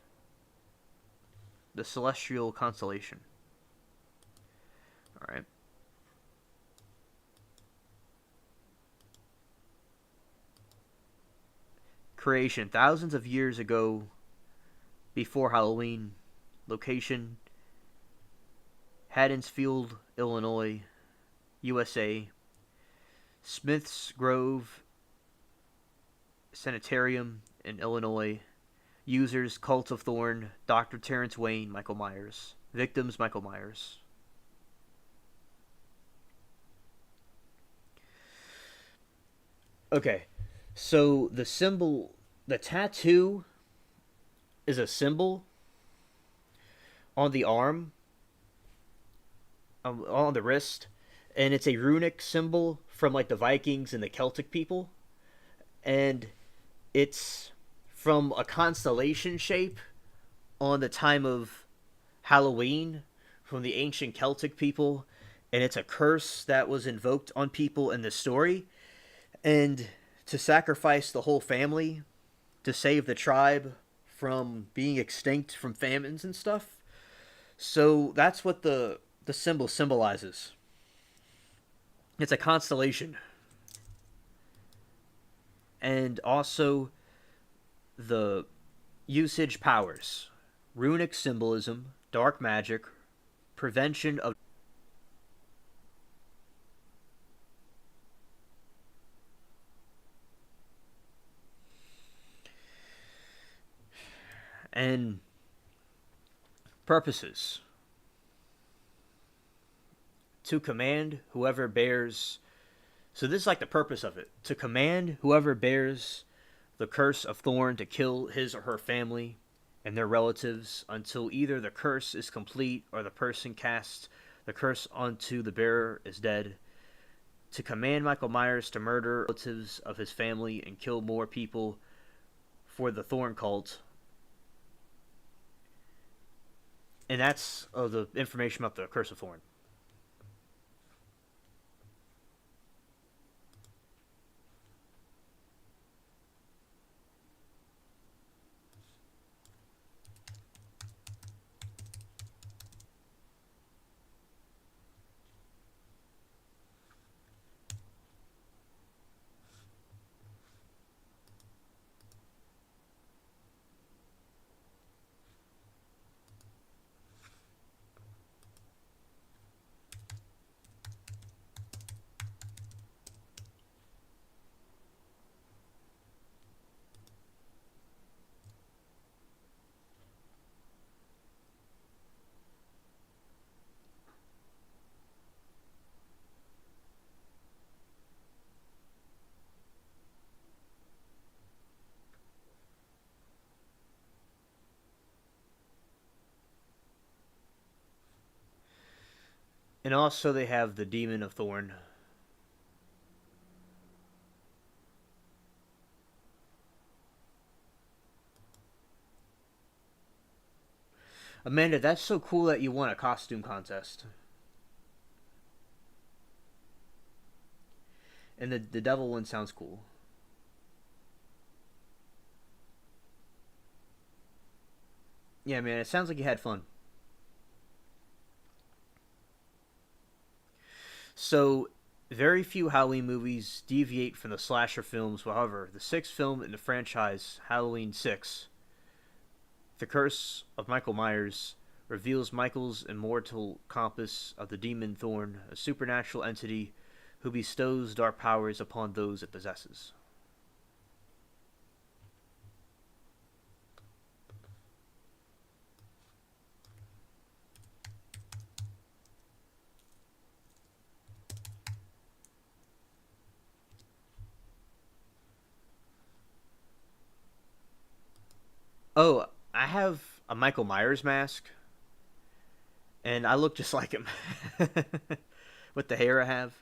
The Celestial Constellation. Alright. Creation, thousands of years ago, before Halloween. Location, Haddonsfield, Illinois, USA. Smith's Grove Sanitarium in Illinois. Users Cult of Thorn, Dr. Terrence Wayne, Michael Myers. Victims Michael Myers. Okay, so the tattoo is a symbol on the arm, on the wrist, and it's a runic symbol from like the Vikings and the Celtic people, and it's from a constellation shape on the time of Halloween from the ancient Celtic people, and it's a curse that was invoked on people in the story, and to sacrifice the whole family to save the tribe from being extinct from famines and stuff. So that's what the symbol symbolizes. It's a constellation, and also the usage powers: runic symbolism, dark magic, prevention of, and purposes: to command whoever bears. So this is like the purpose of it: to command whoever bears the curse of thorn to kill his or her family and their relatives until either the curse is complete or the person casts the curse onto the bearer is dead. To command Michael Myers to murder relatives of his family and kill more people for the Thorn cult. And that's the information about the Curse of Thorn. And also they have the Demon of Thorn. Amanda, that's so cool that you won a costume contest. And the devil one sounds cool. Yeah, man, it sounds like you had fun. So, very few Halloween movies deviate from the slasher films. However, the sixth film in the franchise, Halloween 6, The Curse of Michael Myers, reveals Michael's immortal compass of the demon Thorn, a supernatural entity who bestows dark powers upon those it possesses. Oh, I have a Michael Myers mask, and I look just like him with the hair I have.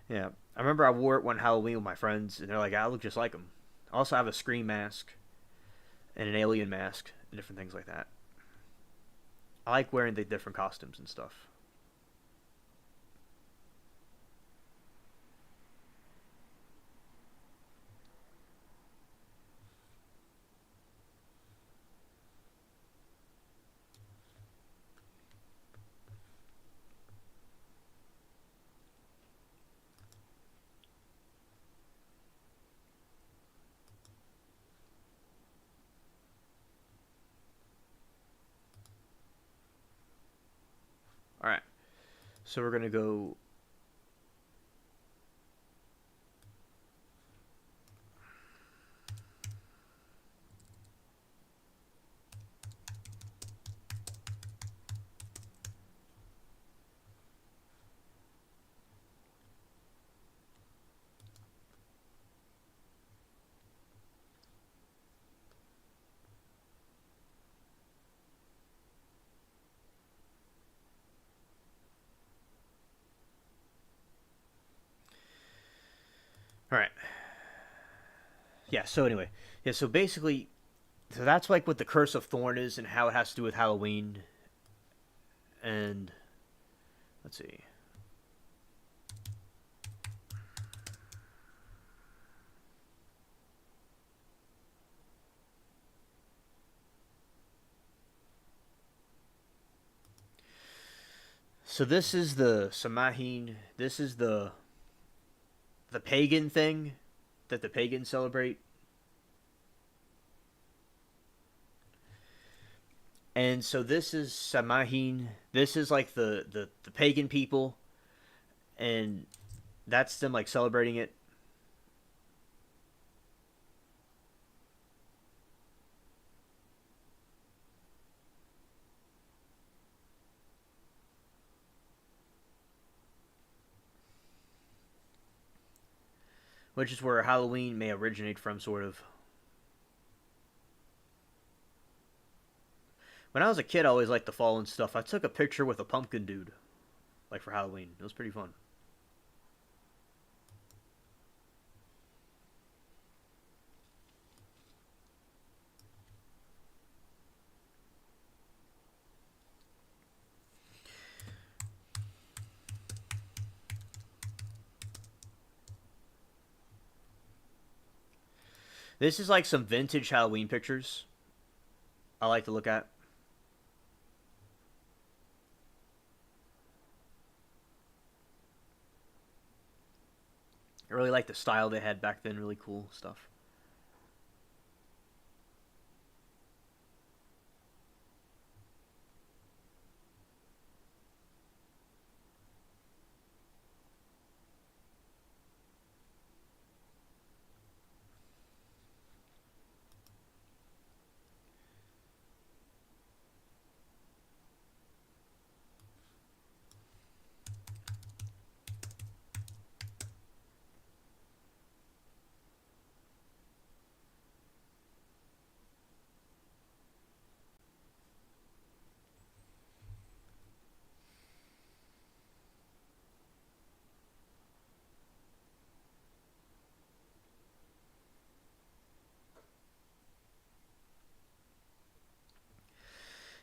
Yeah, I remember I wore it one Halloween with my friends, and they're like, "I look just like him." I also have a Scream mask and an Alien mask and different things like that. I like wearing the different costumes and stuff. All right, so we're gonna go. Yeah. So anyway, yeah. So basically, so that's like what the Curse of Thorn is and how it has to do with Halloween. And let's see. So this is the Samhain. This is the pagan thing that the pagans celebrate. And so this is Samhain. This is like the pagan people, and that's them like celebrating it. Which is where Halloween may originate from, sort of. When I was a kid, I always liked the fall and stuff. I took a picture with a pumpkin dude, like for Halloween. It was pretty fun. This is like some vintage Halloween pictures I like to look at. I really like the style they had back then. Really cool stuff.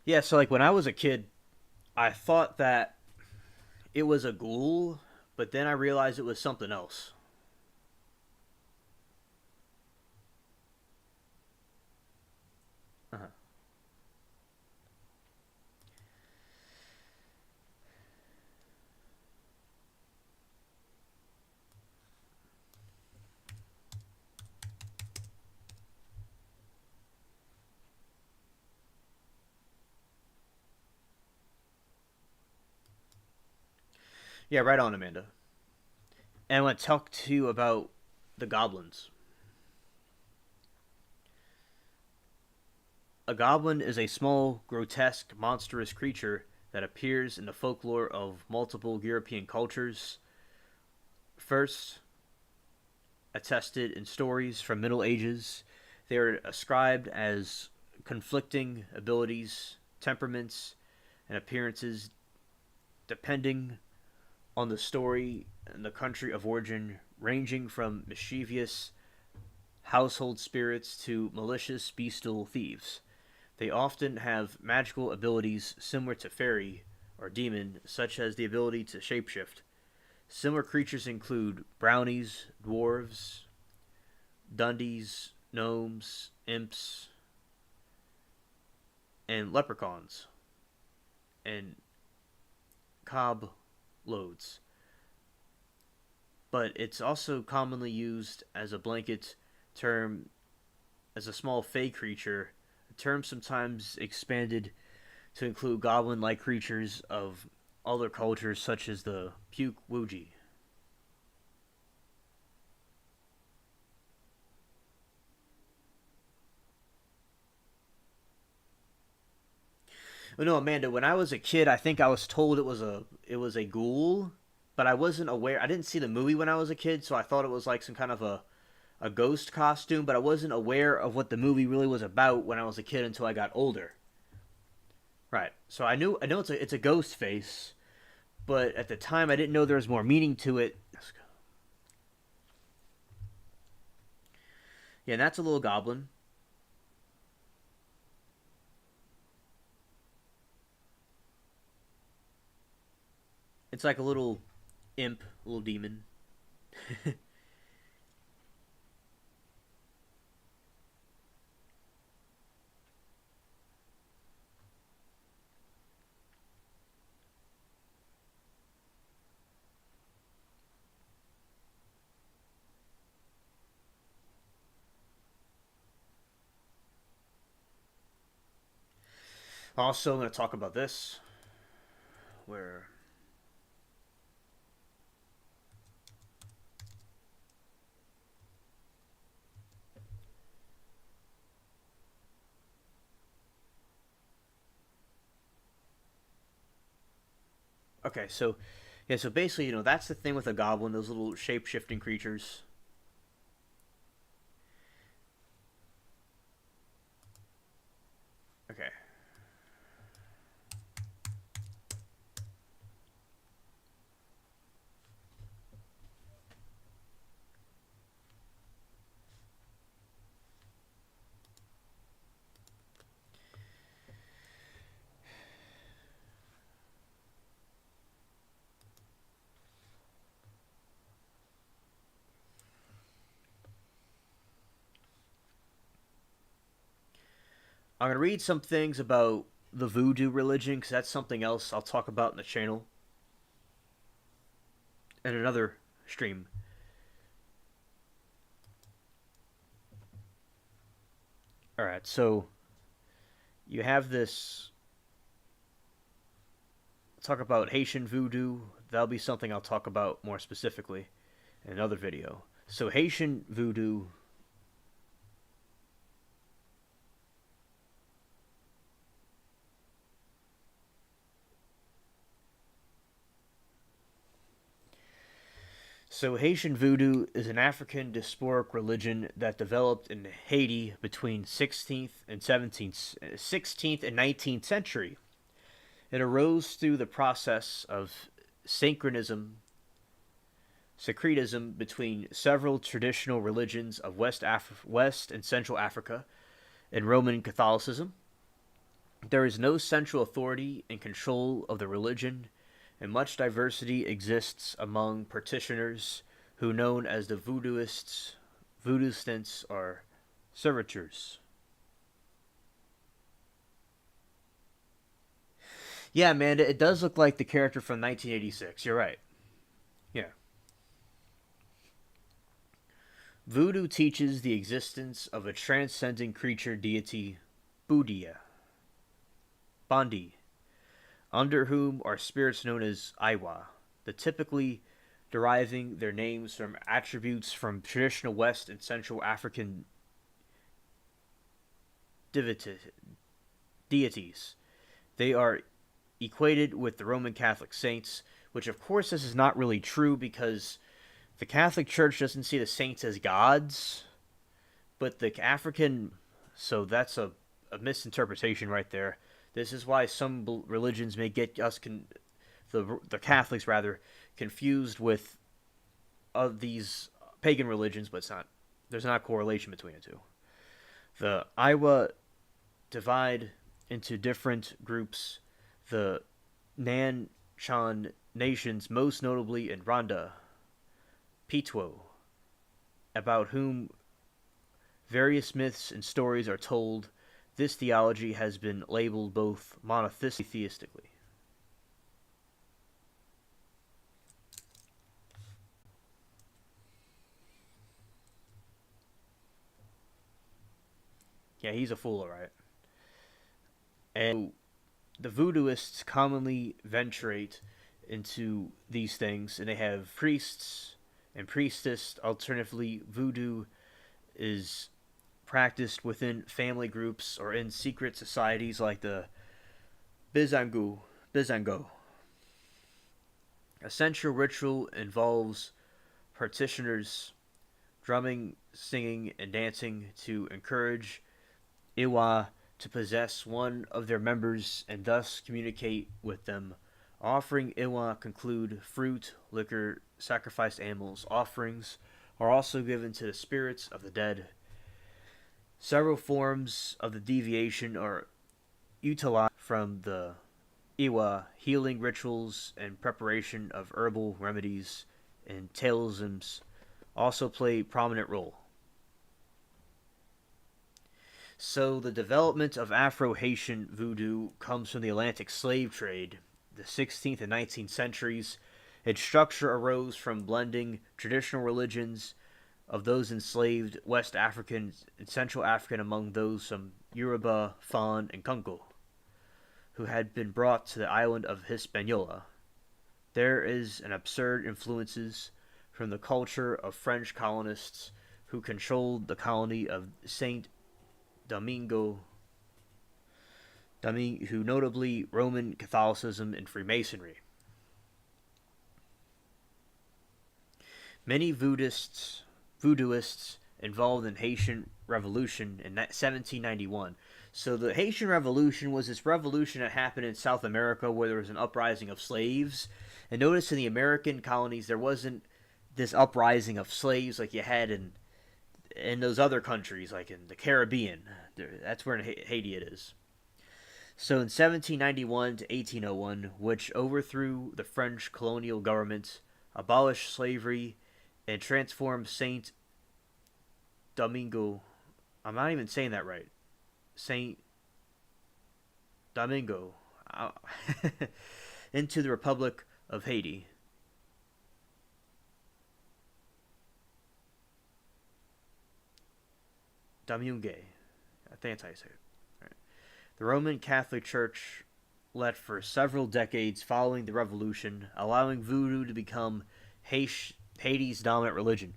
Yeah, so like when I was a kid, I thought that it was a ghoul, but then I realized it was something else. Uh-huh. Yeah, right on, Amanda. And I want to talk to you about the goblins. A goblin is a small, grotesque, monstrous creature that appears in the folklore of multiple European cultures. First, attested in stories from Middle Ages, they are ascribed as conflicting abilities, temperaments, and appearances depending on the story and the country of origin, ranging from mischievous household spirits to malicious bestial thieves. They often have magical abilities similar to fairy or demon, such as the ability to shapeshift. Similar creatures include brownies, dwarves, dundies, gnomes, imps, and leprechauns, and cob loads. But it's also commonly used as a blanket term as a small fey creature, a term sometimes expanded to include goblin like creatures of other cultures such as the puke wuji. Oh, no, Amanda, when I was a kid, I think I was told it was a ghoul, but I wasn't aware. I didn't see the movie when I was a kid, so I thought it was like some kind of a ghost costume, but I wasn't aware of what the movie really was about when I was a kid until I got older. Right. So I know it's a ghost face, but at the time I didn't know there was more meaning to it. Yeah, and that's a little goblin. It's like a little imp, a little demon. Also, I'm going to talk about this, where okay, so yeah, so basically, that's the thing with a goblin, those little shape shifting creatures. Okay, I'm going to read some things about the voodoo religion because that's something else I'll talk about in the channel in another stream. All right, so you have this. Talk about Haitian voodoo. That'll be something I'll talk about more specifically in another video. So Haitian voodoo. So Haitian voodoo is an African diasporic religion that developed in Haiti between 16th and 19th century. It arose through the process of synchronism, syncretism between several traditional religions of West and Central Africa and Roman Catholicism. There is no central authority and control of the religion, and much diversity exists among practitioners who known as the voodooists, voodooistants, or servitors. Yeah, Amanda, it does look like the character from 1986. You're right. Yeah. Voodoo teaches the existence of a transcendent creature deity, Budia, Bandi, under whom are spirits known as Iwa, the typically deriving their names from attributes from traditional West and Central African deities. They are equated with the Roman Catholic saints, which of course this is not really true because the Catholic Church doesn't see the saints as gods, but the African, so that's a misinterpretation right there. This is why some religions may get us the Catholics rather confused with these pagan religions, but it's not. There's not a correlation between the two. The Iowa divide into different groups. The Nan Chan nations, most notably in Rwanda, Pitwo, about whom various myths and stories are told. This theology has been labeled both monotheistically. Yeah, he's a fool, alright. And the voodooists commonly venturate into these things, and they have priests and priestess. Alternatively, voodoo is practiced within family groups or in secret societies like the Bizango. A central ritual involves practitioners drumming, singing, and dancing to encourage Iwa to possess one of their members and thus communicate with them. Offering Iwa conclude fruit, liquor, sacrificed animals. Offerings are also given to the spirits of the dead. Several forms of the deviation are utilized from the Iwa healing rituals and preparation of herbal remedies and talismans also play a prominent role. So the development of Afro-Haitian voodoo comes from the Atlantic slave trade, the 16th and 19th centuries. Its structure arose from blending traditional religions of those enslaved West Africans and Central African among those from Yoruba, Fon, and Kunko, who had been brought to the island of Hispaniola. There is an absurd influences from the culture of French colonists who controlled the colony of Saint Domingo, who notably Roman Catholicism and Freemasonry. Many voodooists involved in Haitian Revolution in 1791. So the Haitian Revolution was this revolution that happened in South America where there was an uprising of slaves. And notice in the American colonies there wasn't this uprising of slaves like you had in those other countries, like in the Caribbean. That's where in Haiti it is. So in 1791 to 1801, which overthrew the French colonial government, abolished slavery, and transformed Saint Domingo. I'm not even saying that right. Saint Domingo into the Republic of Haiti. Damunge. I think that's how you say it. Right. The Roman Catholic Church led for several decades following the revolution, allowing voodoo to become Haiti's dominant religion.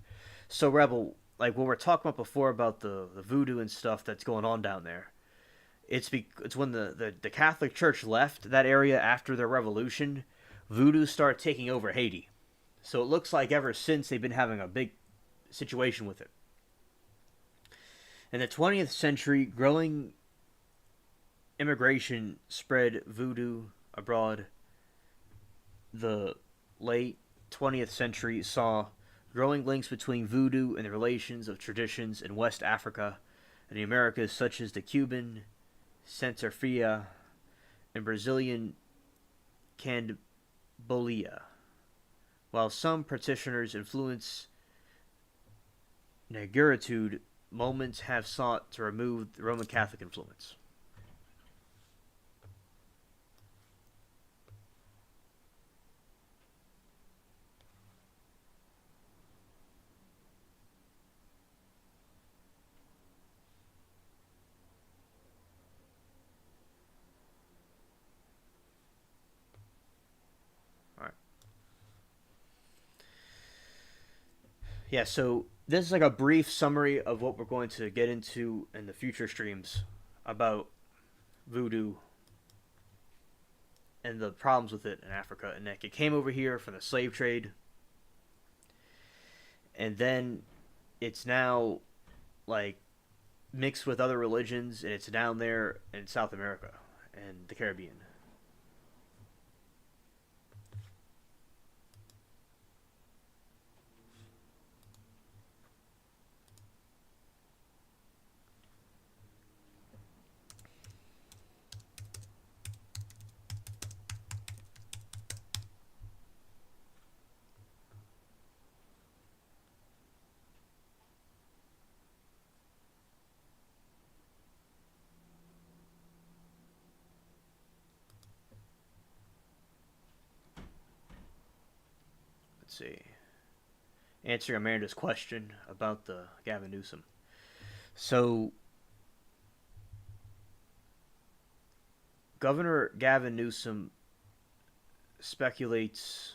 So, Rebel, like what we're talking about before about the voodoo and stuff that's going on down there, it's when the Catholic Church left that area after the revolution, voodoo started taking over Haiti. So it looks like ever since they've been having a big situation with it. In the 20th century, growing immigration spread voodoo abroad. The late 20th century saw growing links between voodoo and the relations of traditions in West Africa and the Americas, such as the Cuban Santeria and Brazilian Candomblé, while some practitioners influence negritude moments have sought to remove the Roman Catholic influence. All right. Yeah, so this is like a brief summary of what we're going to get into in the future streams about voodoo and the problems with it in Africa. And that it came over here from the slave trade, and then it's now like mixed with other religions, and it's down there in South America and the Caribbean. Let's see. Answering Amanda's question about the Gavin Newsom. So, Governor Gavin Newsom speculates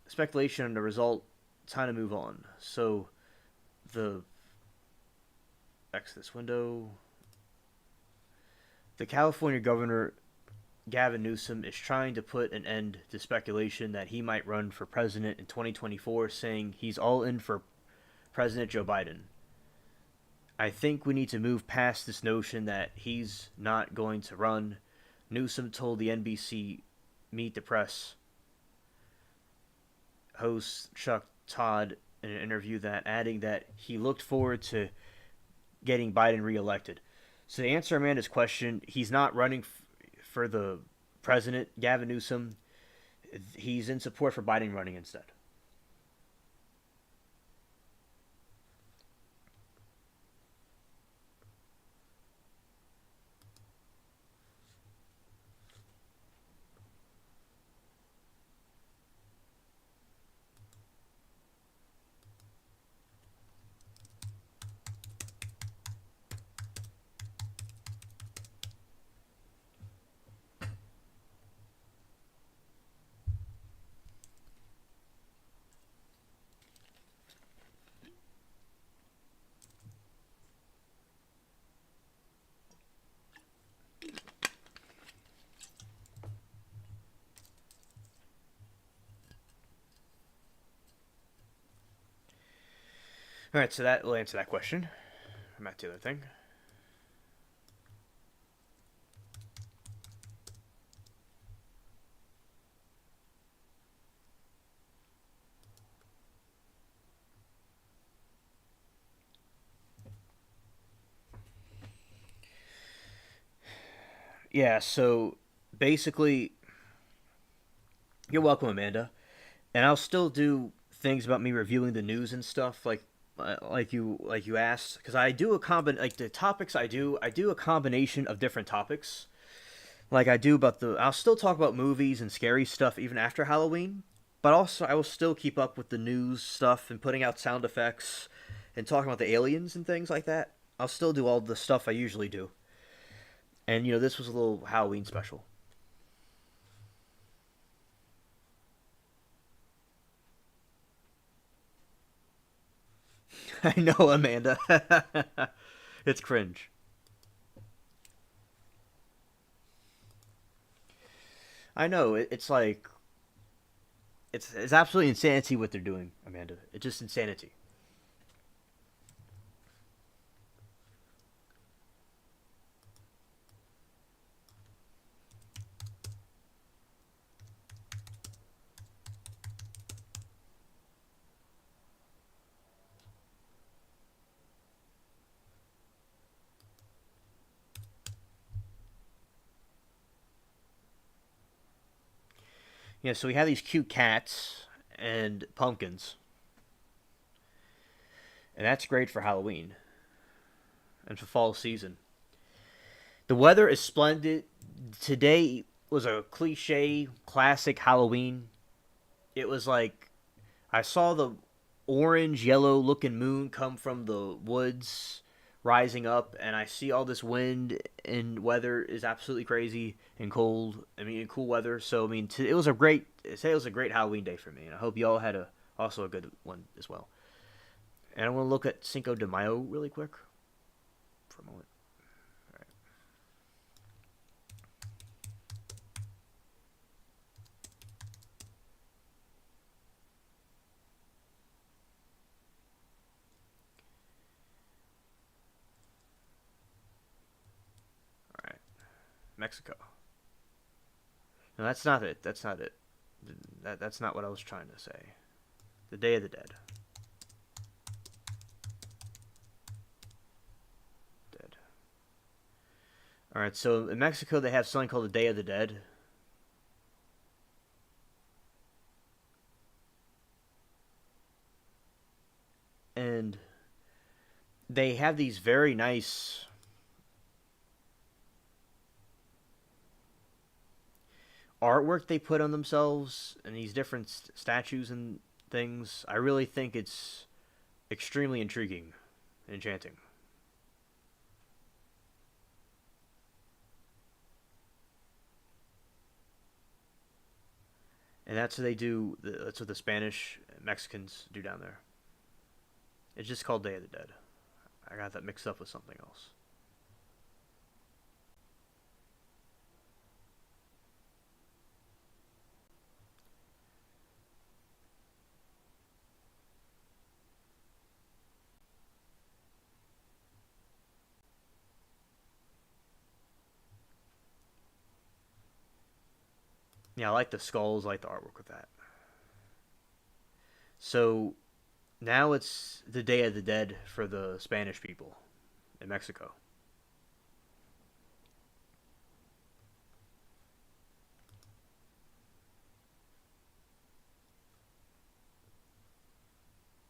speculation on the result. Time to move on. So, the X this window. The California governor Gavin Newsom is trying to put an end to speculation that he might run for president in 2024, saying he's all in for President Joe Biden. I think we need to move past this notion that he's not going to run. Newsom told the NBC Meet the Press host Chuck Todd in an interview that adding that he looked forward to getting Biden reelected. So to answer Amanda's question, he's not running for the president, Gavin Newsom. He's in support for Biden running instead. All right, so that will answer that question. I'm at the other thing. Yeah, so basically, you're welcome, Amanda. And I'll still do things about me reviewing the news and stuff like you asked because I do a like the topics I do a combination of different topics like I do about the I'll still talk about movies and scary stuff even after Halloween, but also I will still keep up with the news stuff and putting out sound effects and talking about the aliens and things like that. I'll still do all the stuff I usually do. And this was a little Halloween special. I know, Amanda. It's cringe. I know. It's like it's absolutely insanity what they're doing, Amanda. It's just insanity. Yeah, so we have these cute cats and pumpkins, and that's great for Halloween and for fall season. The weather is splendid. Today was a cliche, classic Halloween. It was like I saw the orange, yellow looking moon come from the woods rising up, and I see all this wind and weather is absolutely crazy and cold. I mean, cool weather. So I mean, it was a great. Say it was a great Halloween day for me, and I hope you all had a also a good one as well. And I want to look at Cinco de Mayo really quick for a moment. All right, all right. Mexico. No, that's not it. That's not it. That's not what I was trying to say. The Day of the Dead. Dead. All right. So in Mexico, they have something called the Day of the Dead, and they have these very nice artwork they put on themselves and these different statues and things. I really think it's extremely intriguing and enchanting. And that's what they do. That's what the Spanish Mexicans do down there. It's just called Day of the Dead. I got that mixed up with something else. Yeah, I like the skulls. I like the artwork with that. So now it's the Day of the Dead for the Spanish people. in Mexico.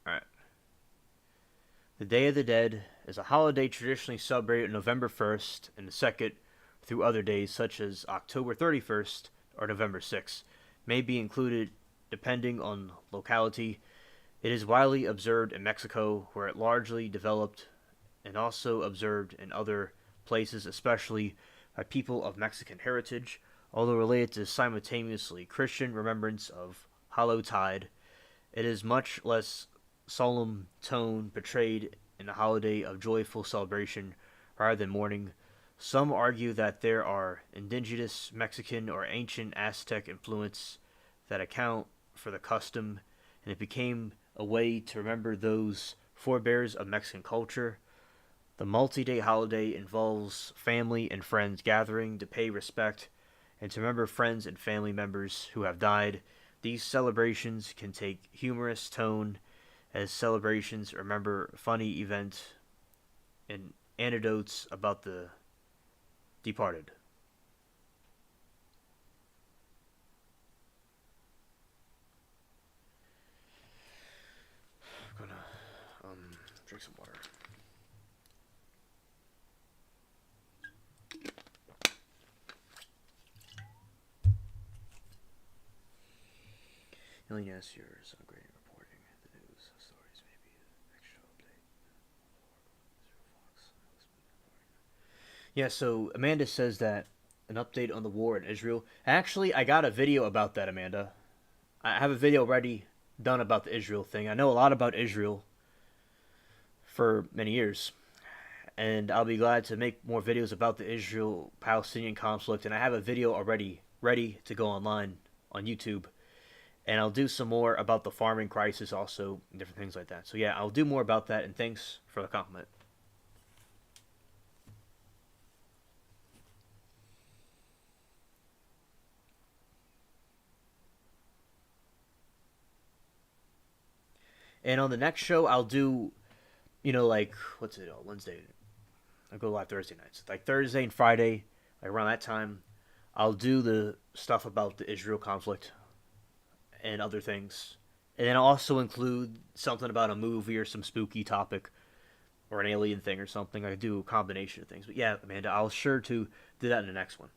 All right. The Day of the Dead is a holiday traditionally celebrated on November 1st and the 2nd through other days such as October 31st or November 6th. May be included depending on locality. It is widely observed in Mexico, where it largely developed, and also observed in other places, especially by people of Mexican heritage, although related to simultaneously Christian remembrance of Hallowtide. It is much less solemn tone portrayed in a holiday of joyful celebration rather than mourning. Some argue that there are indigenous Mexican or ancient Aztec influence that account for the custom, and it became a way to remember those forebears of Mexican culture. The multi day holiday involves family and friends gathering to pay respect and to remember friends and family members who have died. These celebrations can take humorous tone as celebrations remember funny events and anecdotes about the departed. I'm gonna drink some water. Illness, yours on great reporting the news stories, maybe extra update. Yeah, so Amanda says that an update on the war in Israel. Actually, I got a video about that, Amanda. I have a video already done about the Israel thing. I know a lot about Israel for many years, and I'll be glad to make more videos about the Israel-Palestinian conflict. And I have a video already ready to go online on YouTube, and I'll do some more about the farming crisis also, and different things like that. So yeah, I'll do more about that. And thanks for the compliment. And on the next show, I'll do, like what's it? Wednesday. I go live Thursday nights. Like Thursday and Friday, like around that time, I'll do the stuff about the Israel conflict and other things. And then I'll also include something about a movie or some spooky topic or an alien thing or something. I do a combination of things. But yeah, Amanda, I'll sure to do that in the next one.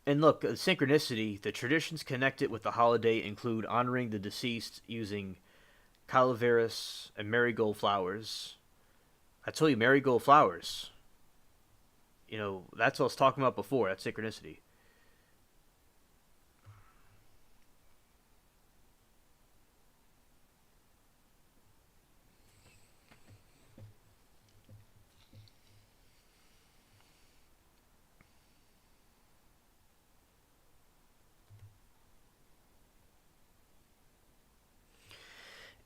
And look, synchronicity, the traditions connected with the holiday include honoring the deceased using calaveras and marigold flowers. I told you, marigold flowers. That's what I was talking about before. That's synchronicity.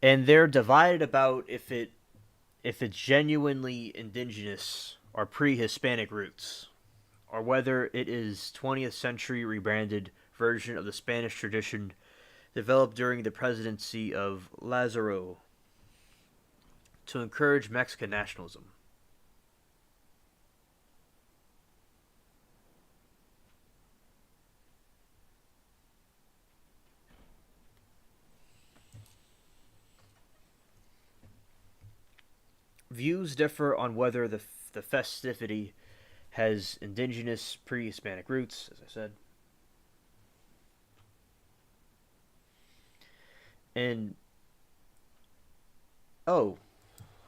And they're divided about if it's genuinely indigenous or pre-Hispanic roots, or whether it is 20th century rebranded version of the Spanish tradition developed during the presidency of Lazaro to encourage Mexican nationalism. Views differ on whether the festivity has indigenous pre-Hispanic roots, as I said. And oh,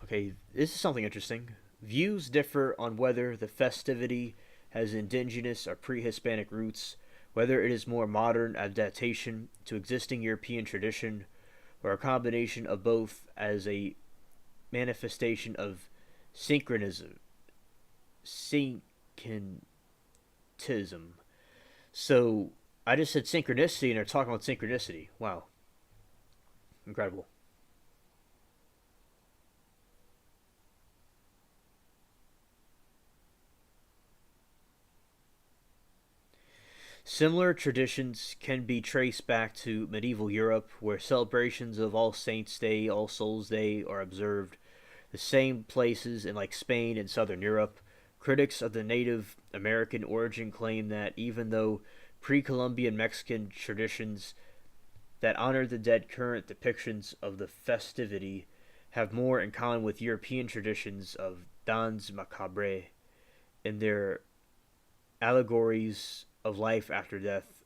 okay, this is something interesting. Views differ on whether the festivity has indigenous or pre-Hispanic roots, whether it is more modern adaptation to existing European tradition, or a combination of both as a manifestation of synchronism, synchronism. So I just said synchronicity, and they're talking about synchronicity. Wow, incredible. Similar traditions can be traced back to medieval Europe, where celebrations of All Saints' Day, All Souls' Day are observed. The same places in like Spain and southern Europe. Critics of the Native American origin claim that even though pre-Columbian Mexican traditions that honor the dead current depictions of the festivity have more in common with European traditions of Dans Macabre in their allegories of life after death.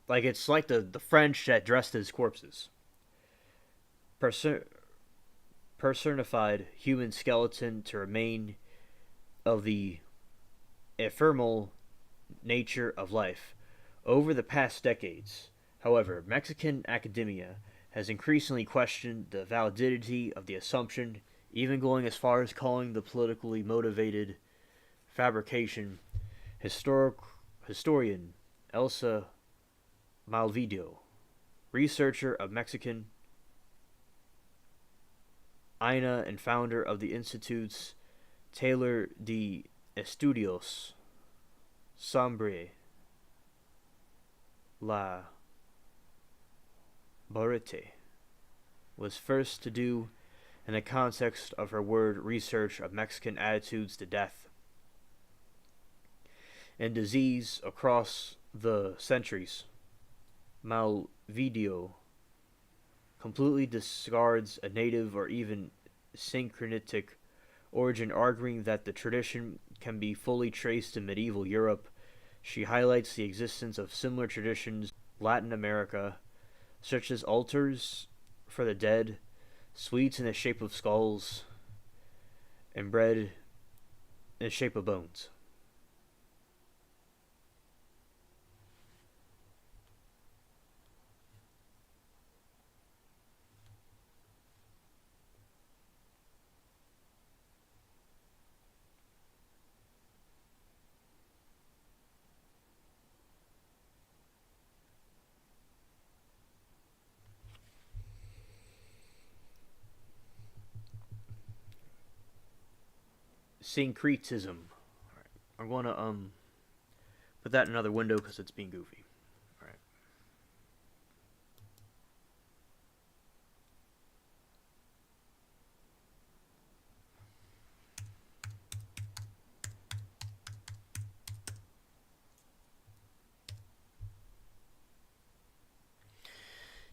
Like it's like the French that dressed as corpses. Perso- Personified human skeleton to remain of the ephemeral nature of life. Over the past decades, however, Mexican academia has increasingly questioned the validity of the assumption, even going as far as calling the politically motivated fabrication. Historian Elsa Malvido, researcher of Mexican INA and founder of the Institute's Taylor de Estudios Sombre La Barrete, was first to do in the context of her word research of Mexican attitudes to death and disease across the centuries. Malvidio completely discards a native or even syncretic origin, arguing that the tradition can be fully traced to medieval Europe. She highlights the existence of similar traditions in Latin America, such as altars for the dead, sweets in the shape of skulls, and bread in the shape of bones. Syncretism. Alright. I'm going to put that in another window because it's being goofy. Alright.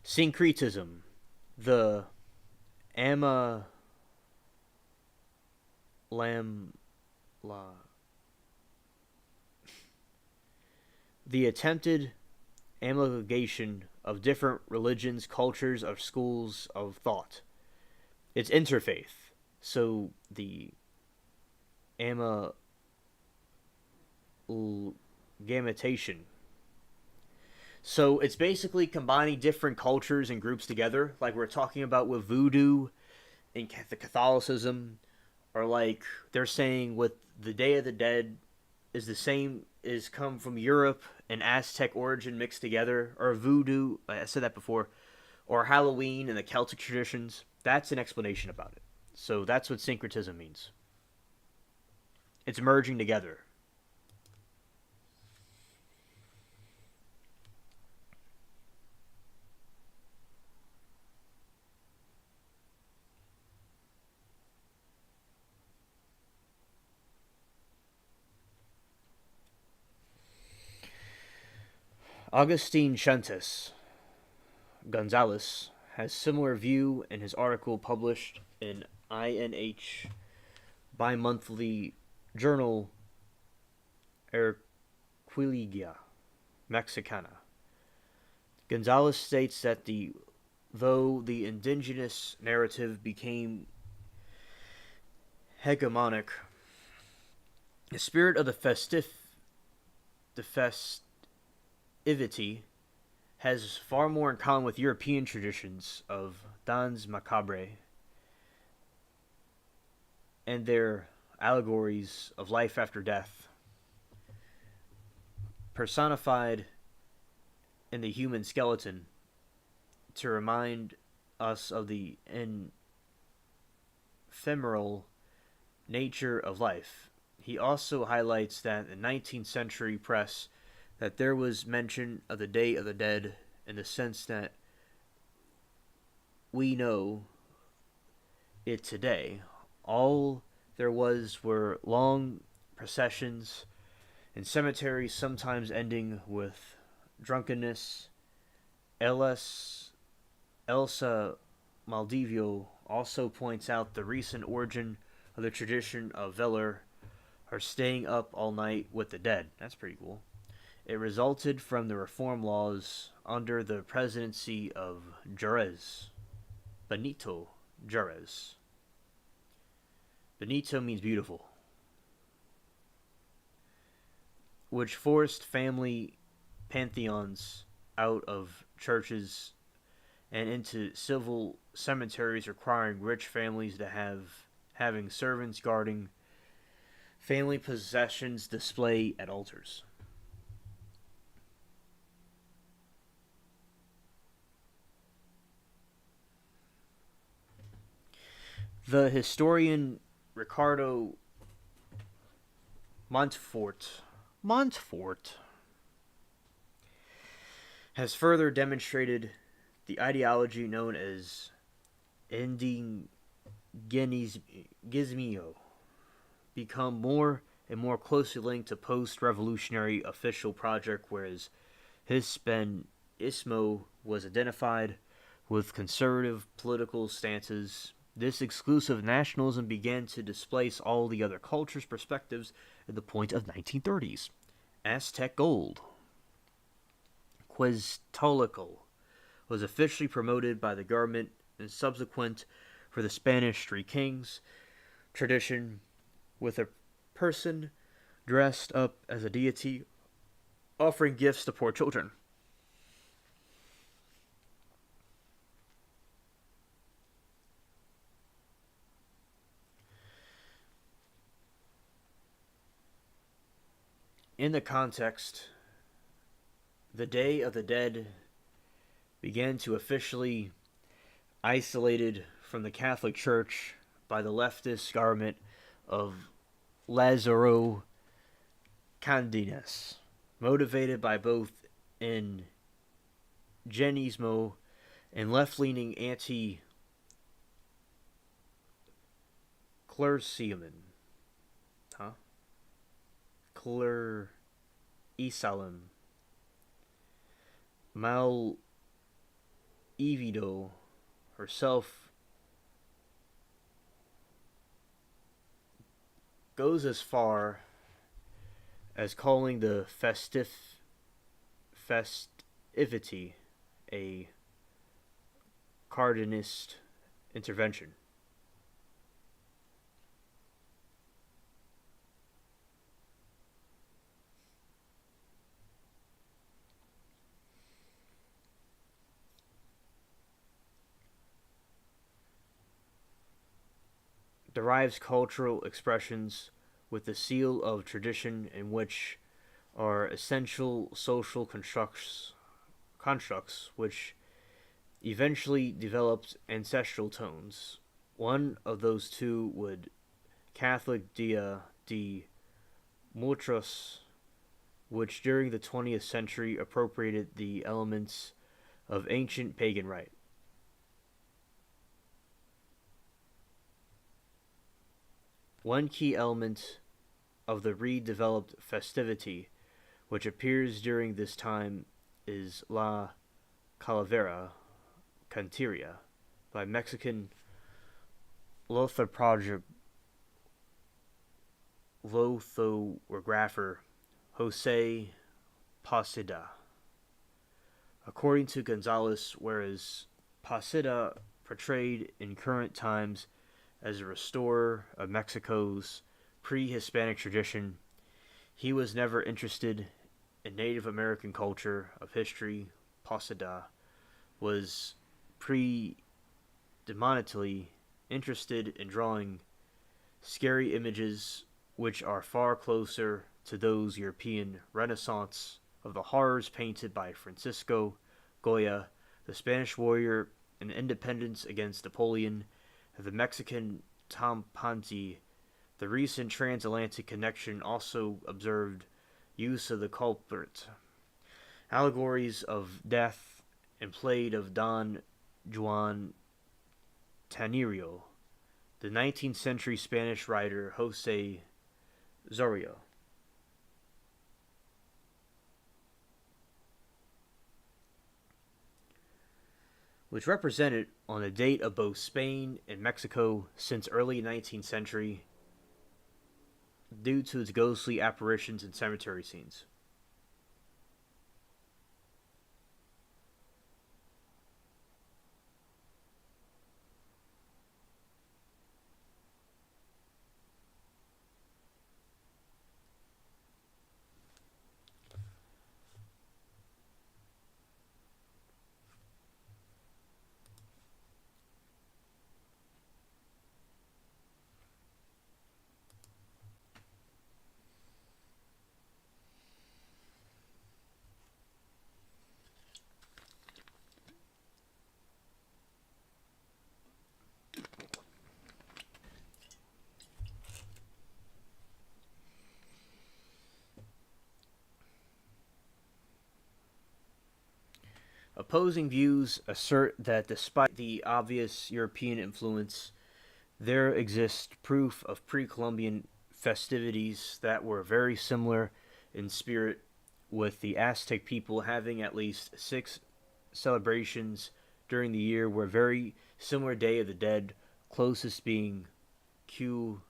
Syncretism. The Ama Lam La. The attempted amalgamation of different religions, cultures, of schools of thought. It's interfaith. So the amalgamation. So it's basically combining different cultures and groups together, like we're talking about with voodoo and Catholicism, or like they're saying with the Day of the Dead is the same is come from Europe and Aztec origin mixed together, or voodoo. I said that before, or Halloween and the Celtic traditions. That's an explanation about it. So that's what syncretism means. It's merging together. Augustine Chantes Gonzalez has similar view in his article published in INH bi-monthly journal Erquiligia Mexicana. Gonzalez states that though the indigenous narrative became hegemonic, the spirit of the festivity has far more in common with European traditions of Dans Macabre and their allegories of life after death, personified in the human skeleton to remind us of the ephemeral nature of life. He also highlights that in the 19th century press, that there was mention of the Day of the Dead in the sense that we know it today. All there was were long processions in cemeteries, sometimes ending with drunkenness. Elsa Maldivio also points out the recent origin of the tradition of Veller, or staying up all night with the dead. That's pretty cool. It resulted from the reform laws under the presidency of Jerez, Benito Jerez. Benito means beautiful, which forced family pantheons out of churches and into civil cemeteries, requiring rich families to having servants guarding family possessions display at altars. The historian Ricardo Montfort has further demonstrated the ideology known as indigenismo become more and more closely linked to post-revolutionary official project, whereas Hispanismo was identified with conservative political stances. This exclusive nationalism began to displace all the other cultures' perspectives at the point of 1930s. Aztec gold, Quetzalcoatl, was officially promoted by the government and subsequent for the Spanish Three Kings tradition, with a person dressed up as a deity offering gifts to poor children. In the context, the Day of the Dead began to officially isolated from the Catholic Church by the leftist government of Lazaro Cardenas, motivated by both ingenismo and left-leaning anti-clercymen. Huh? Clerisalim. Mal Evido herself goes as far as calling the festivity a Cardenist intervention. Derives cultural expressions with the seal of tradition in which are essential social constructs which eventually developed ancestral tones. One of those two would Catholic Dia de Muertos, which during the 20th century appropriated the elements of ancient pagan rite. One key element of the redeveloped festivity, which appears during this time, is La Calavera Canteria by Mexican lithographer Jose Posada. According to Gonzalez, whereas Posada portrayed in current times as a restorer of Mexico's pre-Hispanic tradition, he was never interested in Native American culture of history. Posada was predominantly interested in drawing scary images which are far closer to those European Renaissance of the horrors painted by Francisco Goya, the Spanish warrior in independence against Napoleon, the Mexican Tom Ponti. The recent transatlantic connection also observed use of the culprit allegories of death and played of Don Juan Tanerio, the 19th century Spanish writer Jose Zorio, which represented on the date of both Spain and Mexico since early 19th century due to its ghostly apparitions and cemetery scenes. Opposing views assert that despite the obvious European influence, there exists proof of pre Columbian festivities that were very similar in spirit, with the Aztec people having at least six celebrations during the year, were very similar Day of the Dead, closest being Q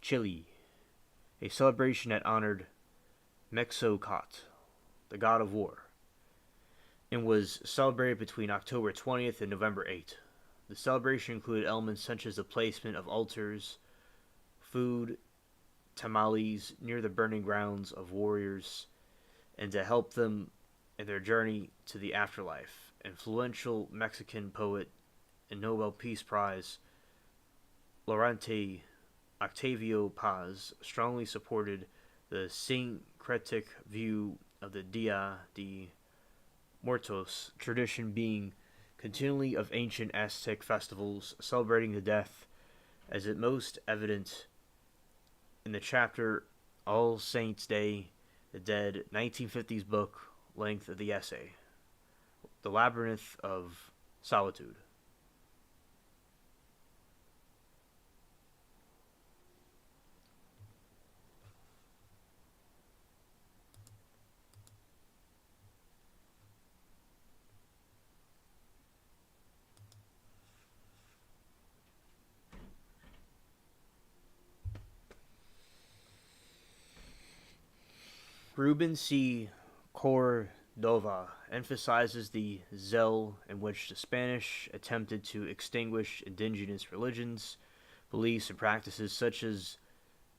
Chili, a celebration that honored Mexocot, the god of war, and was celebrated between October 20th and November 8th. The celebration included elements such as the placement of altars, food, tamales near the burning grounds of warriors, and to help them in their journey to the afterlife. Influential Mexican poet and Nobel Peace Prize Laurente Octavio Paz strongly supported the syncretic view of the Dia de Muertos tradition being continually of ancient Aztec festivals celebrating the death, as it most evident in the chapter All Saints' Day, the Dead, 1950s book length of the essay, The Labyrinth of Solitude. Ruben C. Cordova emphasizes the zeal in which the Spanish attempted to extinguish indigenous religions, beliefs, and practices, such as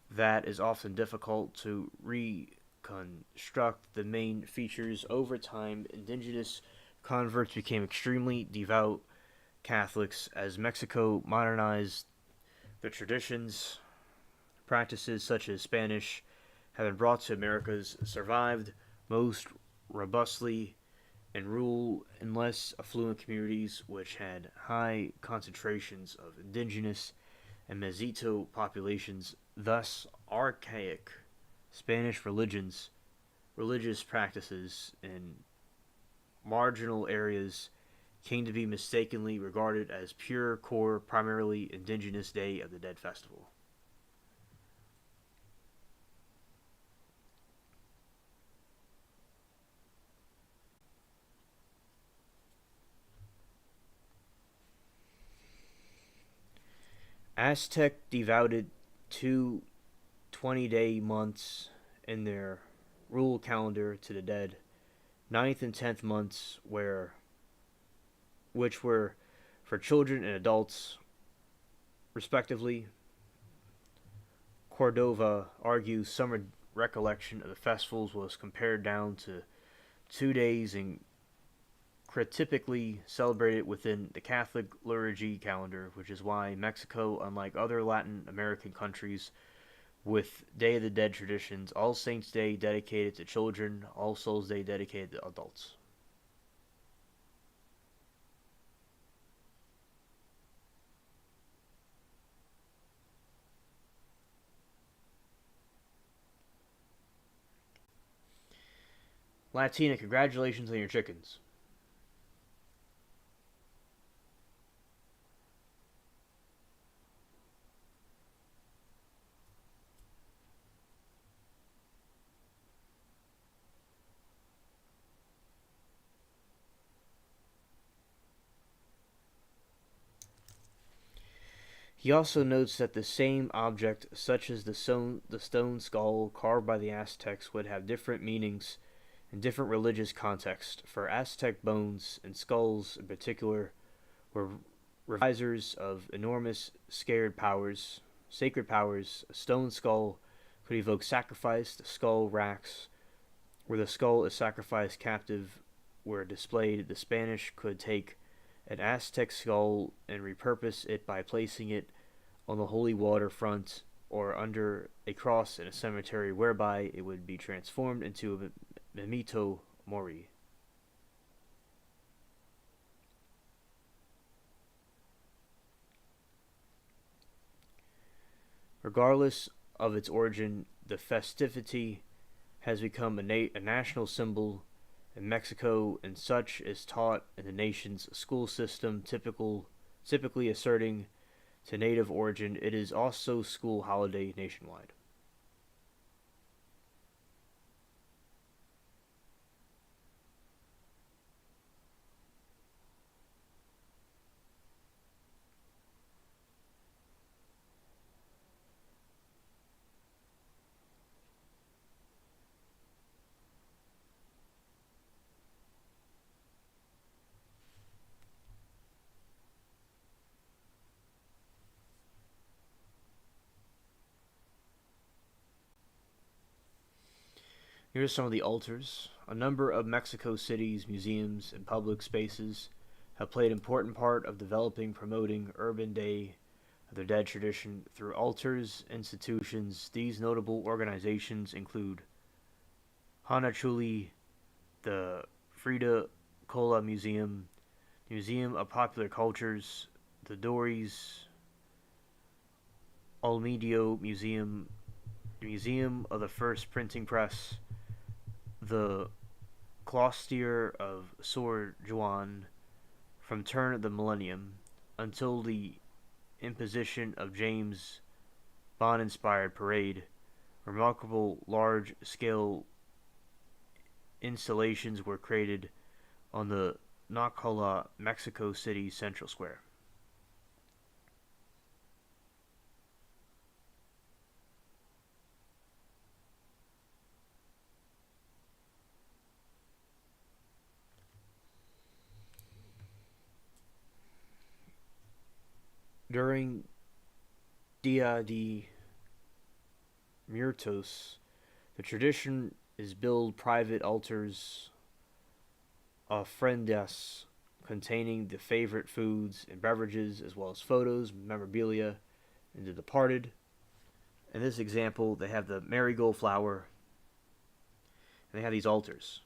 that is often difficult to reconstruct the main features. Over time, indigenous converts became extremely devout Catholics as Mexico modernized their traditions. Practices such as Spanish have been brought to Americas survived most robustly in rural and less affluent communities which had high concentrations of indigenous and mestizo populations. Thus, archaic Spanish religious practices in marginal areas came to be mistakenly regarded as pure core, primarily indigenous Day of the Dead festival. Aztec devoted two 20-day months in their rule calendar to the dead, ninth and 10th months which were for children and adults respectively. Cordova argues some recollection of the festivals was compared down to 2 days and typically celebrated within the Catholic liturgy calendar, which is why Mexico, unlike other Latin American countries with Day of the Dead traditions, All Saints' Day dedicated to children, All Souls' Day dedicated to adults. Latina, congratulations on your chickens. He also notes that the same object, such as the stone skull carved by the Aztecs, would have different meanings in different religious contexts. For Aztec bones and skulls in particular were revisers of enormous sacred powers. A stone skull could evoke sacrifice. The skull racks, where the skull is sacrificed captive, were displayed. The Spanish could take an Aztec skull and repurpose it by placing it on the holy water front or under a cross in a cemetery, whereby it would be transformed into a memento mori. Regardless of its origin, the festivity has become a national symbol in Mexico, and such is taught in the nation's school system, typically asserting to native origin. It is also school holiday nationwide. Here are some of the altars. A number of Mexico City's museums and public spaces have played an important part of developing, promoting urban Day of the Dead tradition through altars, institutions. These notable organizations include Hanachuli, the Frida Kahlo Museum, Museum of Popular Cultures, the Doris Olmedo Museum, Museum of the First Printing Press, the Cloister of Sor Juan, from turn of the millennium until the imposition of James Bond-inspired parade. Remarkable large-scale installations were created on the Nacala, Mexico City Central Square. During Dia de Muertos, the tradition is build private altars, ofrendas, containing the favorite foods and beverages, as well as photos, memorabilia, and the departed. In this example, they have the marigold flower, and they have these altars.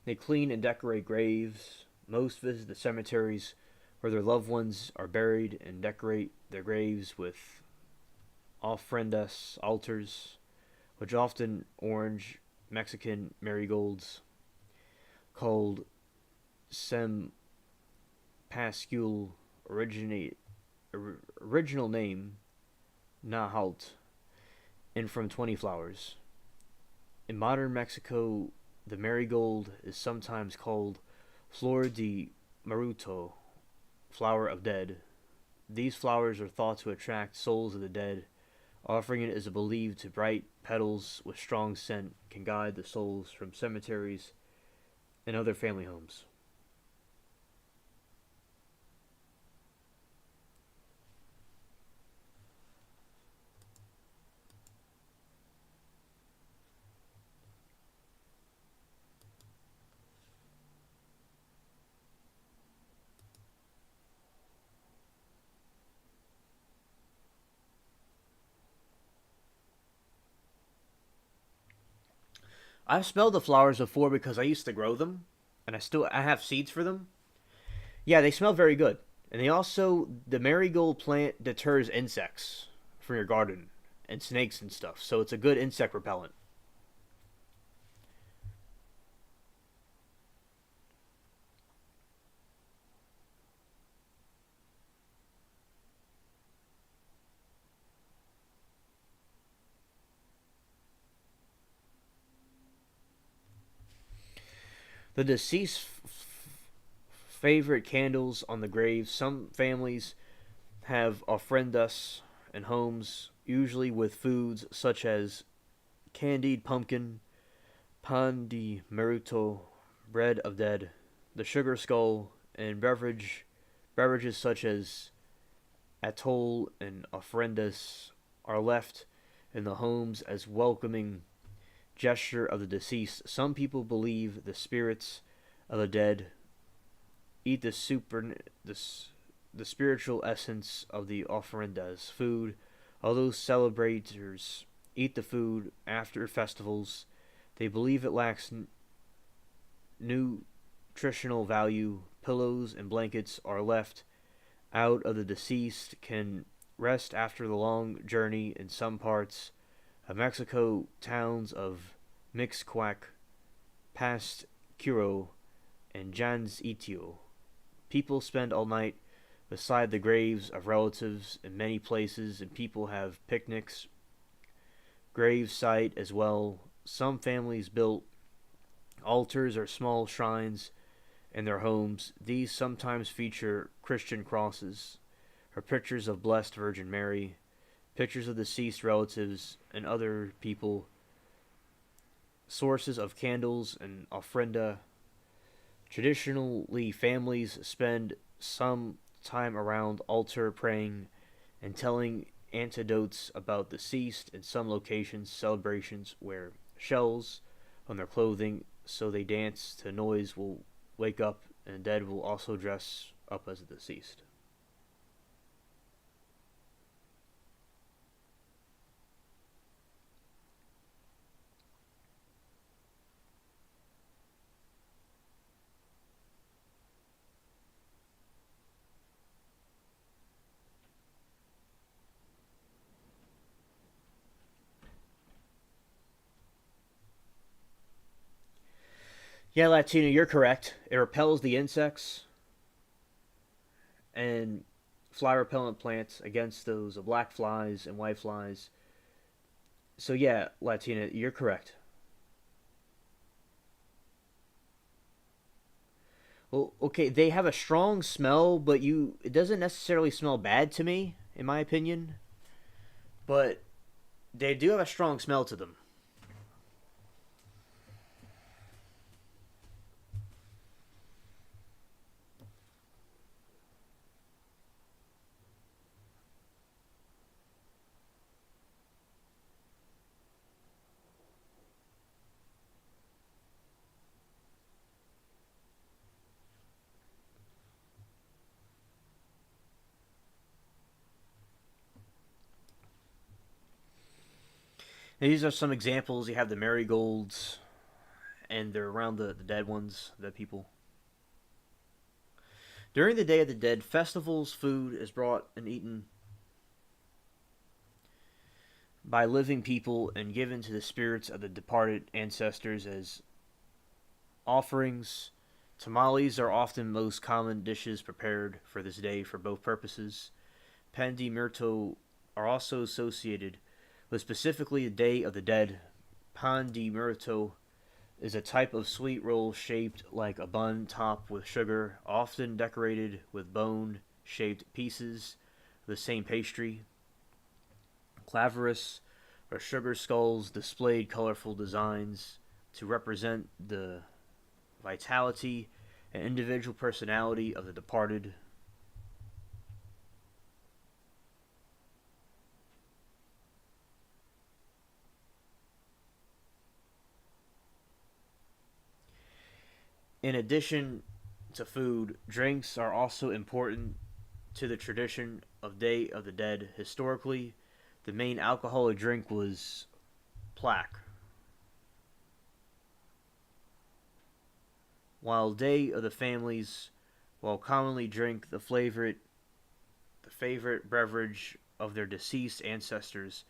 They clean and decorate graves. Most visit the cemeteries where their loved ones are buried and decorate their graves with ofrendas, altars, which often orange Mexican marigolds called sem pascule, original name nahalt, and from 20 flowers. In modern Mexico, the marigold is sometimes called Flor de Maruto, flower of dead. These flowers are thought to attract souls of the dead. Offering it is believed to bright petals with strong scent can guide the souls from cemeteries and other family homes. I've smelled the flowers before because I used to grow them, and I have seeds for them. Yeah, they smell very good, and they also the marigold plant deters insects from your garden and snakes and stuff. So it's a good insect repellent. The deceased favorite candles on the grave. Some families have ofrendas in homes, usually with foods such as candied pumpkin, pan de muerto, bread of dead, the sugar skull, and beverages such as atol and ofrendas are left in the homes as welcoming gesture of the deceased. Some people believe the spirits of the dead eat the, the spiritual essence of the ofrendas food. Although celebrators eat the food after festivals, they believe it lacks nutritional value. Pillows and blankets are left out of the deceased can rest after the long journey in some parts of Mexico. Towns of Mixcoac, past Curo, and Jansitio. People spend all night beside the graves of relatives in many places, and people have picnics, grave site as well. Some families built altars or small shrines in their homes. These sometimes feature Christian crosses or pictures of Blessed Virgin Mary, pictures of deceased relatives and other people, sources of candles and ofrenda. Traditionally, families spend some time around altar praying and telling anecdotes about deceased. In some locations, celebrations wear shells on their clothing so they dance to noise will wake up, and the dead will also dress up as the deceased. Yeah, Latina, you're correct. It repels the insects and fly repellent plants against those black flies and white flies. So yeah, Latina, you're correct. Well, okay, they have a strong smell, but you it doesn't necessarily smell bad to me, in my opinion. But they do have a strong smell to them. And these are some examples. You have the marigolds, and they're around the dead ones, the people. During the Day of the Dead festivals, food is brought and eaten by living people and given to the spirits of the departed ancestors as offerings. Tamales are often most common dishes prepared for this day for both purposes. Pan de Muerto are also associated with specifically the Day of the Dead. Pan de Muerto is a type of sweet roll shaped like a bun topped with sugar, often decorated with bone shaped pieces of the same pastry. Clavarus or sugar skulls displayed colorful designs to represent the vitality and individual personality of the departed. In addition to food, drinks are also important to the tradition of Day of the Dead. Historically, the main alcoholic drink was plaque. while they of the families will commonly drink the favorite beverage of their deceased ancestors.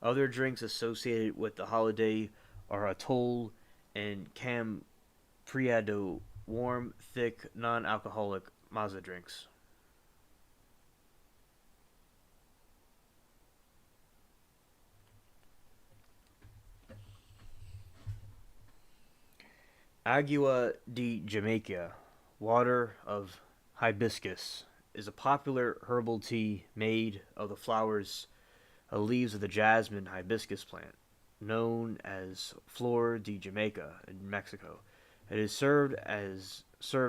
Other drinks associated with the holiday are Atoll and Campriado, warm, thick, non-alcoholic maza drinks. Agua de Jamaica, water of hibiscus, is a popular herbal tea made of the leaves of the jasmine hibiscus plant, known as Flor de Jamaica in Mexico. It is served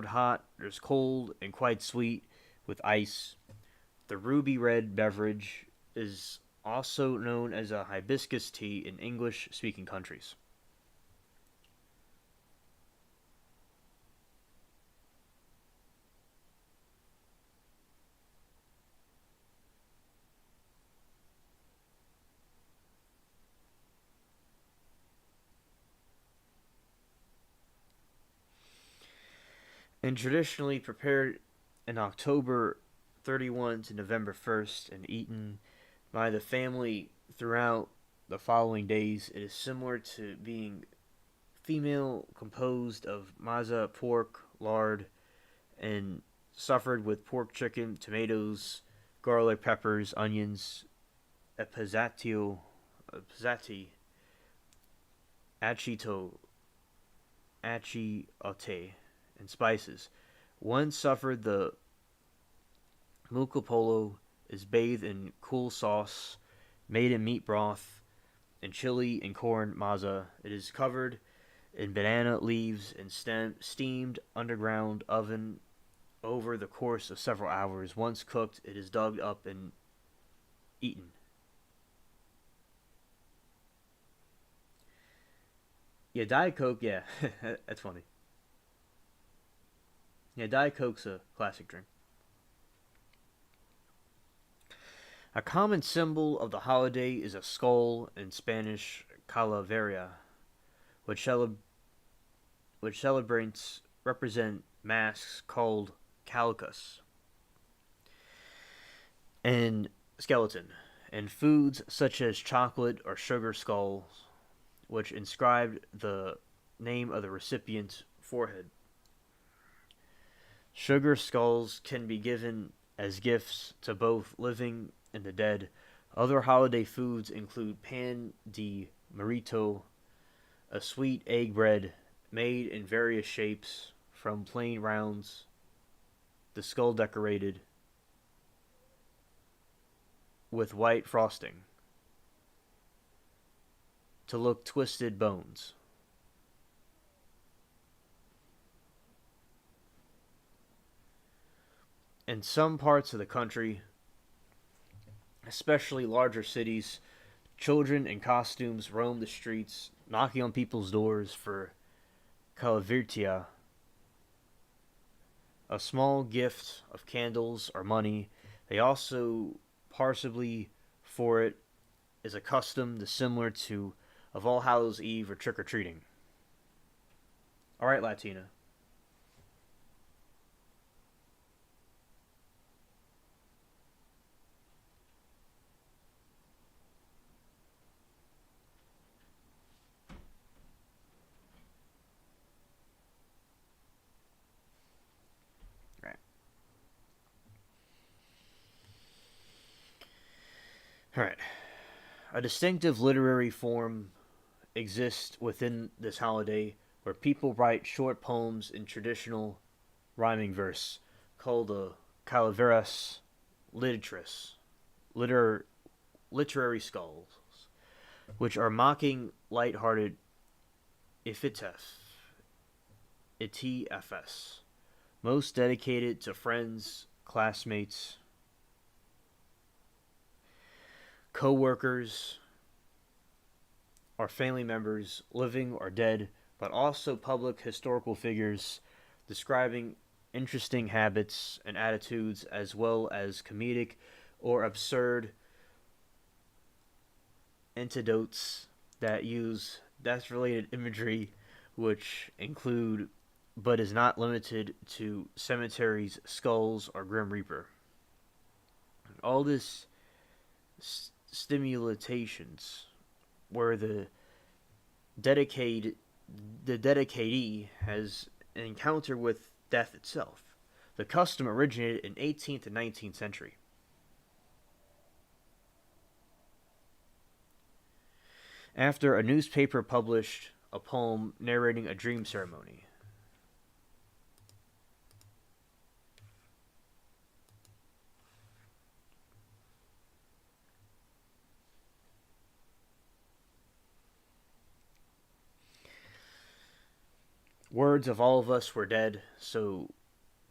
hot, there's cold and quite sweet with ice. The ruby red beverage is also known as a hibiscus tea in English speaking countries. And traditionally prepared in October 31 to November 1st and eaten by the family throughout the following days, it is similar to being female, composed of maza pork, lard, and suffered with pork chicken, tomatoes, garlic, peppers, onions, a pizzati, achito, achiote, and spices. One suffered the mucopolo is bathed in cool sauce, made in meat broth, and chili and corn maza. It is covered in banana leaves and steamed underground oven over the course of several hours. Once cooked, it is dug up and eaten. Yeah, Diet Coke, yeah, that's funny. Yeah, Diet Coke's a classic drink. A common symbol of the holiday is a skull, in Spanish calavera, which, which celebrants represent masks called calicus and skeleton, and foods such as chocolate or sugar skulls, which inscribed the name of the recipient's forehead. Sugar skulls can be given as gifts to both living and the dead. Other holiday foods include pan de marito, a sweet egg bread made in various shapes from plain rounds, the skull decorated with white frosting to look twisted bones. In some parts of the country, especially larger cities, children in costumes roam the streets, knocking on people's doors for calavirtia, a small gift of candles or money. They also possibly for it is a custom similar to of All Hallows Eve or trick or treating. All right, Latina. All right. All right. A distinctive literary form exists within this holiday where people write short poems in traditional rhyming verse called the calaveras literatus, liter- literary skulls, which are mocking, light-hearted ETFS, most dedicated to friends, classmates, co-workers, or family members, living or dead, but also public historical figures describing interesting habits and attitudes as well as comedic or absurd anecdotes that use death related imagery, which include but is not limited to cemeteries, skulls, or Grim Reaper. All this stimulations where dedicated the dedicatee has an encounter with death itself. The custom originated in 18th and 19th century. After a newspaper published a poem narrating a dream ceremony. Words of all of us were dead, so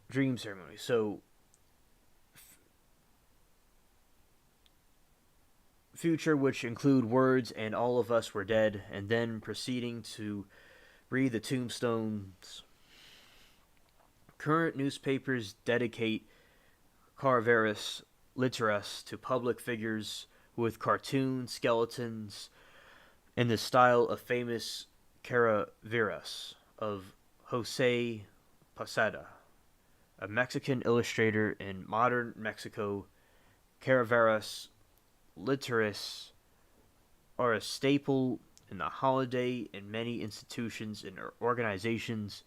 dream ceremony. So future which include words and all of us were dead, and then proceeding to read the tombstones. Current newspapers dedicate Caraveras Literas to public figures with cartoon skeletons in the style of famous Caraveras of Jose Posada, a Mexican illustrator in modern Mexico. Caraveras Literas are a staple in the holiday in many institutions and organizations.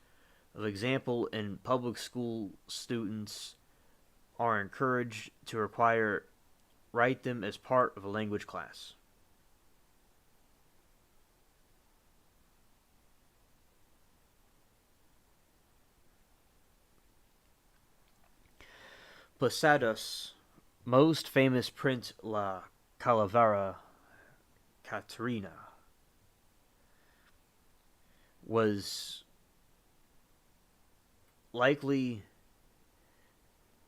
Of example, in public school, students are encouraged to write them as part of a language class. Posada's most famous print, La Calavera Catarina, was likely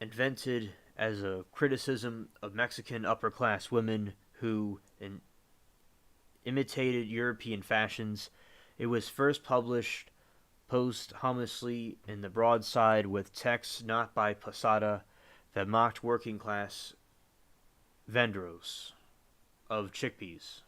invented as a criticism of Mexican upper class women who imitated European fashions. It was first published posthumously in the broadside with texts not by Posada that mocked working class vendors of chickpeas.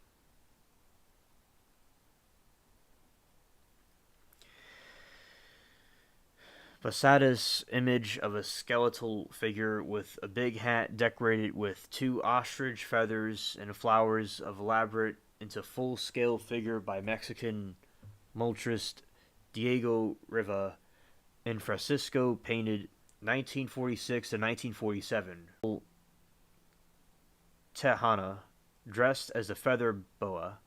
Posada's image of a skeletal figure with a big hat decorated with two ostrich feathers and flowers of elaborate into full-scale figure by Mexican multurist Diego Riva and Francisco painted 1946 to 1947. Tejana, dressed as a feather boa,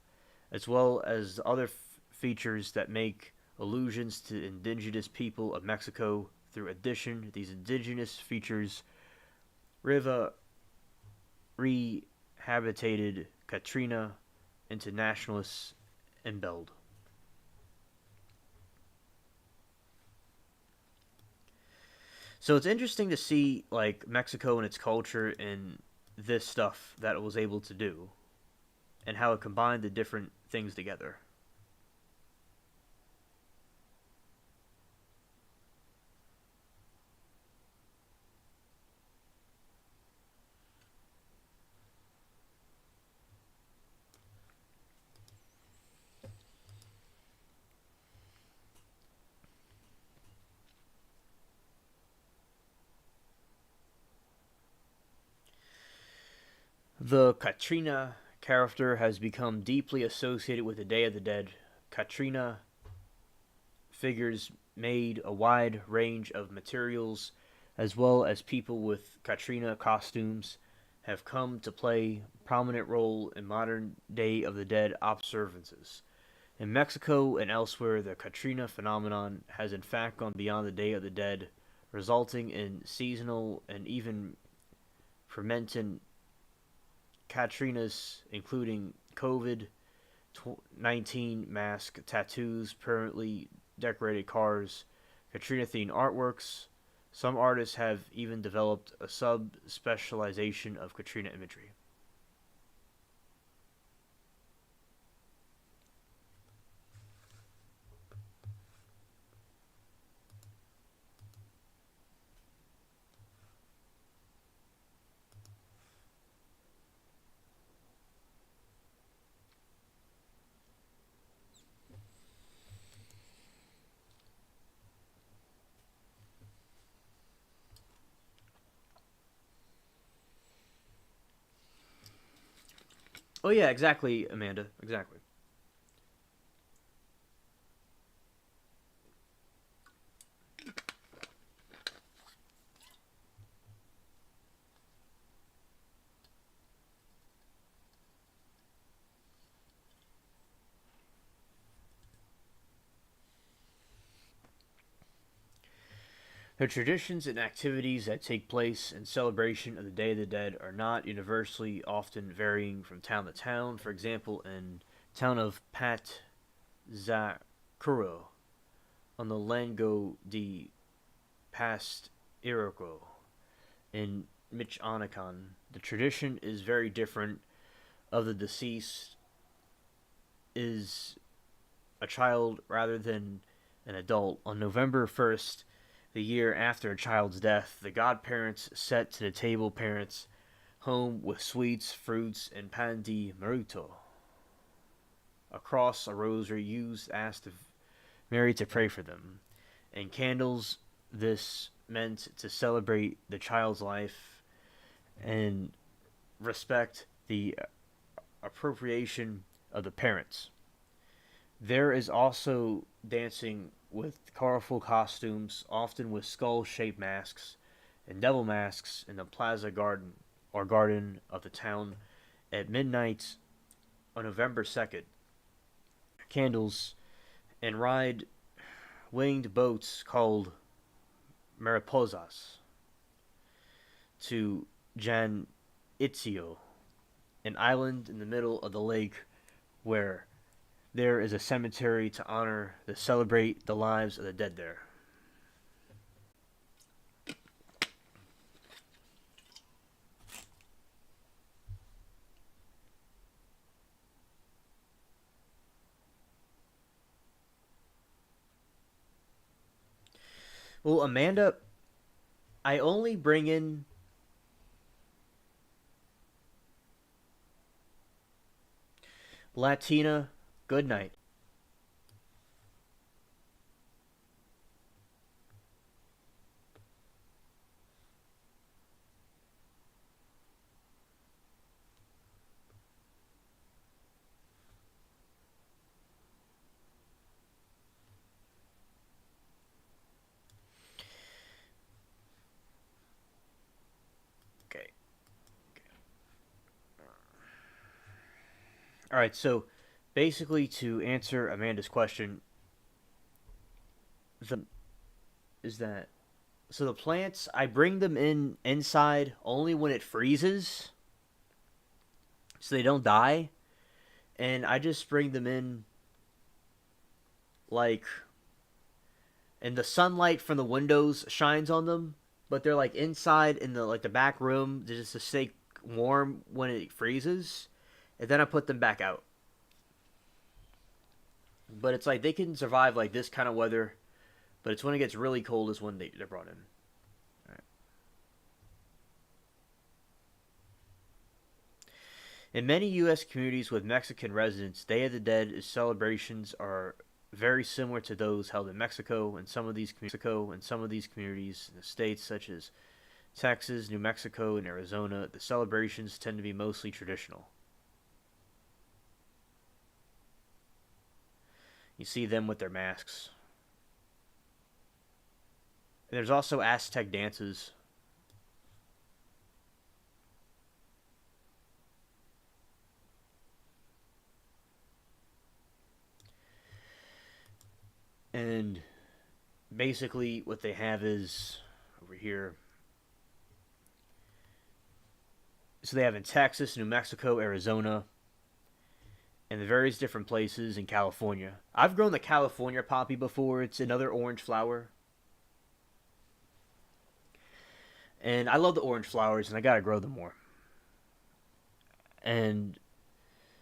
as well as other features that make allusions to indigenous people of Mexico. Through addition, these indigenous features, Riva rehabitated Katrina into nationalists embelled. So it's interesting to see like Mexico and its culture and this stuff that it was able to do and how it combined the different things together. The Katrina character has become deeply associated with the Day of the Dead. Katrina figures made a wide range of materials, as well as people with Katrina costumes, have come to play a prominent role in modern Day of the Dead observances. In Mexico and elsewhere, the Katrina phenomenon has in fact gone beyond the Day of the Dead, resulting in seasonal and even permanent Katrinas, including COVID-19 mask, tattoos, permanently decorated cars, Katrina themed artworks. Some artists have even developed a sub specialization of Katrina imagery. Oh yeah, exactly, Amanda. Exactly. The traditions and activities that take place in celebration of the Day of the Dead are not universally, often varying from town to town. For example, in town of Patzakuro on the Lango de Past Iroquois in Michonacan, the tradition is very different. Of the deceased is a child rather than an adult. On November 1st, the year after a child's death, the godparents set to the table parents' home with sweets, fruits, and pan di maruto. A cross, a rosary used, asked Mary to pray for them, and candles. This meant to celebrate the child's life and respect the appropriation of the parents. There is also dancing with colorful costumes, often with skull shaped masks and devil masks in the plaza garden or garden of the town at midnight on November 2nd. Candles and ride winged boats called mariposas to Jan Itzio, an island in the middle of the lake where there is a cemetery to honor to celebrate the lives of the dead there. Well, Amanda, I only bring in Latina. Good night. Okay. All right. So, basically, to answer Amanda's question, the is that so the plants I bring them in inside only when it freezes, so they don't die, and I just bring them in like, and the sunlight from the windows shines on them, but they're like inside in the back room just to stay warm when it freezes, and then I put them back out. But it's like they can survive like this kind of weather, but it's when it gets really cold is when they're brought in. All right. In many U.S. communities with Mexican residents, Day of the Dead celebrations are very similar to those held in Mexico and some of these communities in the states such as Texas, New Mexico, and Arizona. The celebrations tend to be mostly traditional. You see them with their masks. And there's also Aztec dances. And basically, what they have is over here. So they have in Texas, New Mexico, Arizona, and the various different places in California. I've grown the California poppy before. It's another orange flower. And I love the orange flowers, and I gotta grow them more. And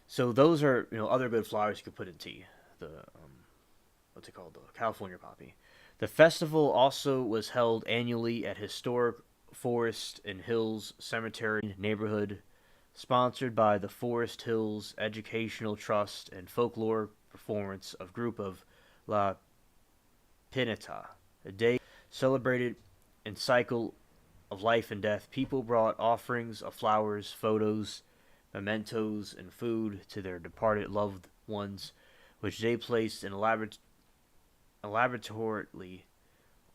so those are other good flowers you could put in tea. The what's it called? The California poppy. The festival also was held annually at historic Forest and Hills Cemetery neighborhood, sponsored by the Forest Hills Educational Trust and folklore performance of group of La Pineta. A day celebrated and cycle of life and death. People brought offerings of flowers, photos, mementos, and food to their departed loved ones, which they placed in a elaborately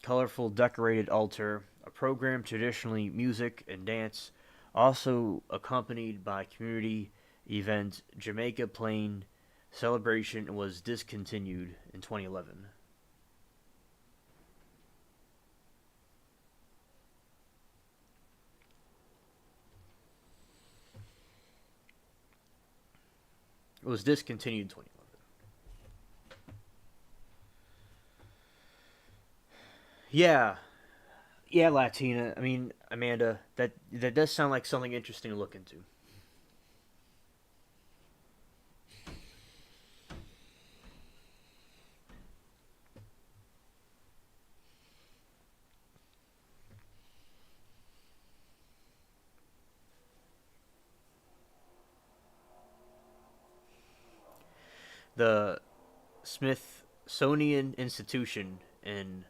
colorful decorated altar, a program traditionally music and dance, also accompanied by community event Jamaica Plain celebration was discontinued in 2011. It was discontinued in 2011. Yeah, yeah, Latina. I mean, Amanda, that does sound like something interesting to look into. The Smithsonian Institution, in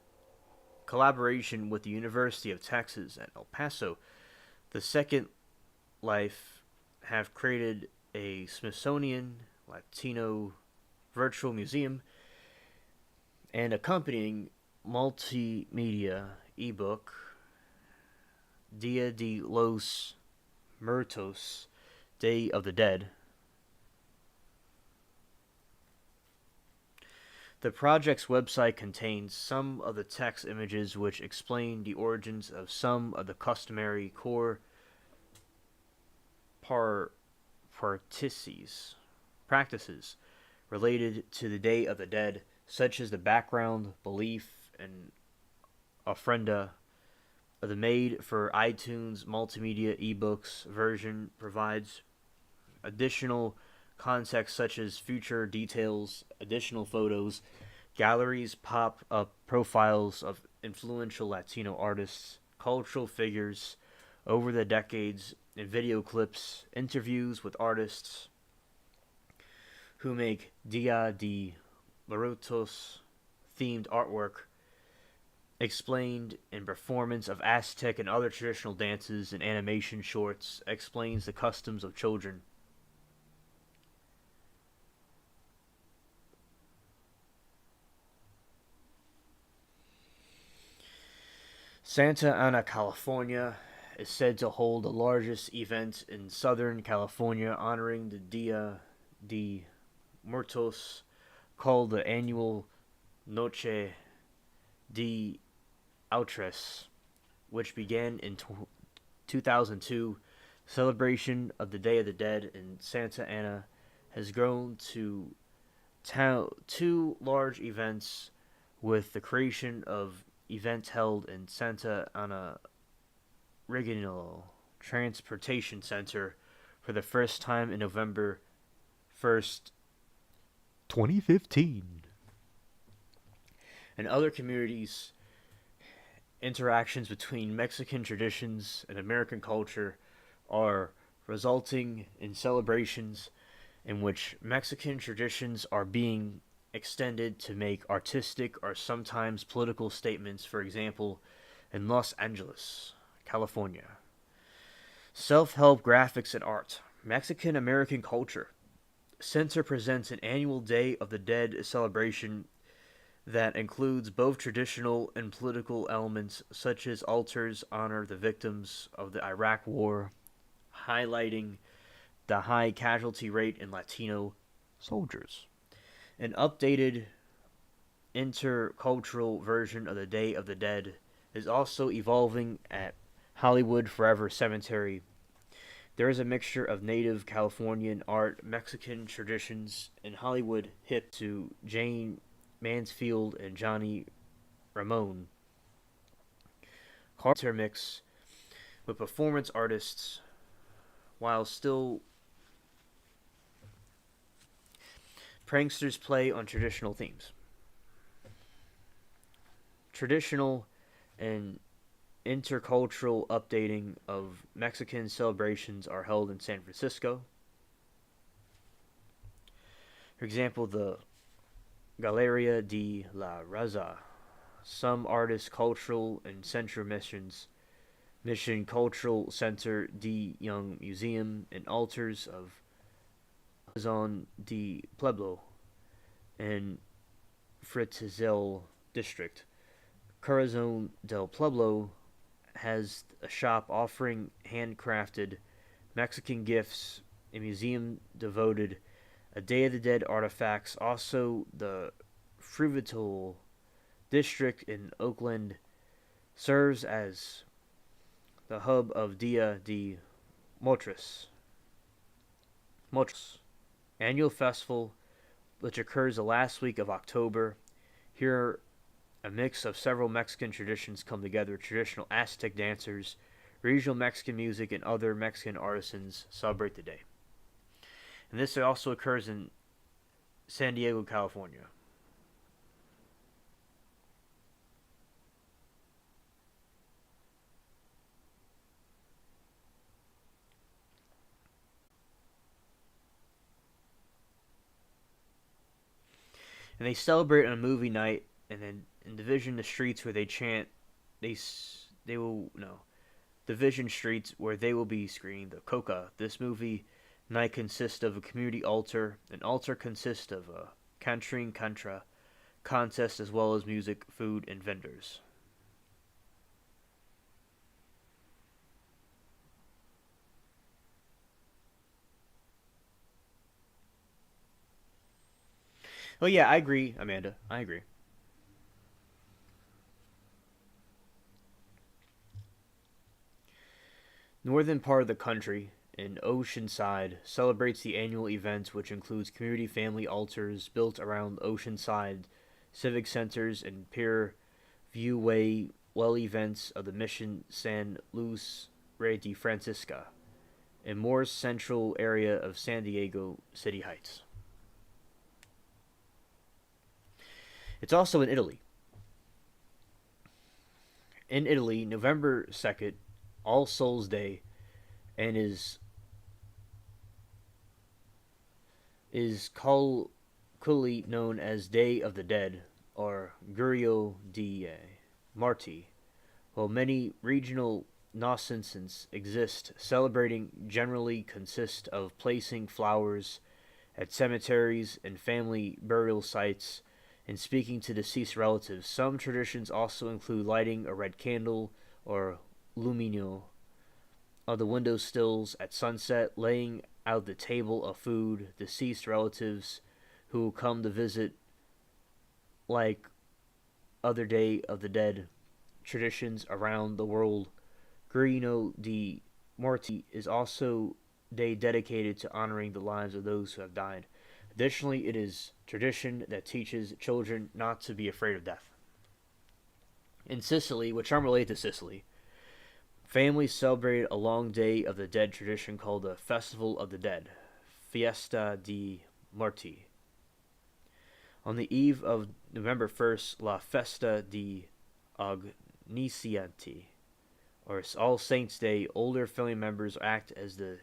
collaboration with the University of Texas at El Paso, the Second Life, have created a Smithsonian Latino virtual museum and accompanying multimedia ebook Dia de los Muertos, Day of the Dead. The project's website contains some of the text images which explain the origins of some of the customary core par- practices related to the Day of the Dead, such as the background, belief, and ofrenda of the made for iTunes multimedia ebooks version provides additional context such as future details, additional photos, galleries, pop up profiles of influential Latino artists, cultural figures over the decades, and video clips, interviews with artists who make Dia de Muertos themed artwork, explained in performance of Aztec and other traditional dances and animation shorts, explains the customs of children. Santa Ana, California is said to hold the largest event in Southern California honoring the Dia de Muertos, called the annual Noche de Outres, which began in 2002. Celebration of the Day of the Dead in Santa Ana has grown to two large events, with the creation of event held in Santa Ana Regional Transportation Center for the first time in November 1st, 2015. In other communities, interactions between Mexican traditions and American culture are resulting in celebrations in which Mexican traditions are being extended to make artistic or sometimes political statements. For example, in Los Angeles, California, self help graphics and art, Mexican American culture Center presents an annual Day of the Dead celebration that includes both traditional and political elements, such as altars honor the victims of the Iraq War, highlighting the high casualty rate in Latino soldiers. An updated intercultural version of the Day of the Dead is also evolving at Hollywood Forever Cemetery. There is a mixture of native Californian art, Mexican traditions, and Hollywood hip to Jane Mansfield and Johnny Ramone. Car intermix with performance artists while still pranksters play on traditional themes. Traditional and intercultural updating of Mexican celebrations are held in San Francisco. For example, the Galeria de la Raza, some artists' cultural and central missions Mission Cultural Center D. Young Museum, and altars of Zon de Pueblo and Fritzel District. Corazon del Pueblo has a shop offering handcrafted Mexican gifts, a museum devoted a Day of the Dead artifacts. Also, the Fruital District in Oakland serves as the hub of Dia de Muertos annual festival, which occurs the last week of October. Here, a mix of several Mexican traditions come together: traditional Aztec dancers, regional Mexican music, and other Mexican artisans celebrate the day. And this also occurs in San Diego, California. And they celebrate on a movie night, and then in Division the streets where they chant, they they will no Division streets where they will be screening the Coca. This movie night consists of a community altar. An altar consists of a cantrine contra contest as well as music, food, and vendors. Oh yeah, I agree, Amanda. I agree. Northern part of the country, in Oceanside, celebrates the annual event, which includes community family altars built around Oceanside civic centers and Pier View Way well events of the Mission San Luis Rey de Francisca, a more central area of San Diego City Heights. It's also in Italy. In Italy, November 2nd, All Souls Day, and is colloquially known as Day of the Dead or Gurio di Marti. While many regional nonsenses exist, celebrating generally consists of placing flowers at cemeteries and family burial sites and speaking to deceased relatives. Some traditions also include lighting a red candle or lumino of the window sills at sunset, laying out the table of food, deceased relatives who come to visit, like other Day of the Dead traditions around the world. Grino di Morti is also day dedicated to honoring the lives of those who have died. Additionally, it is tradition that teaches children not to be afraid of death. In Sicily, which I'm related to Sicily, families celebrate a long Day of the Dead tradition called the Festival of the Dead, Fiesta di Morti. On the eve of November 1st, La Festa di Agnizianti, or All Saints' Day, older family members act as the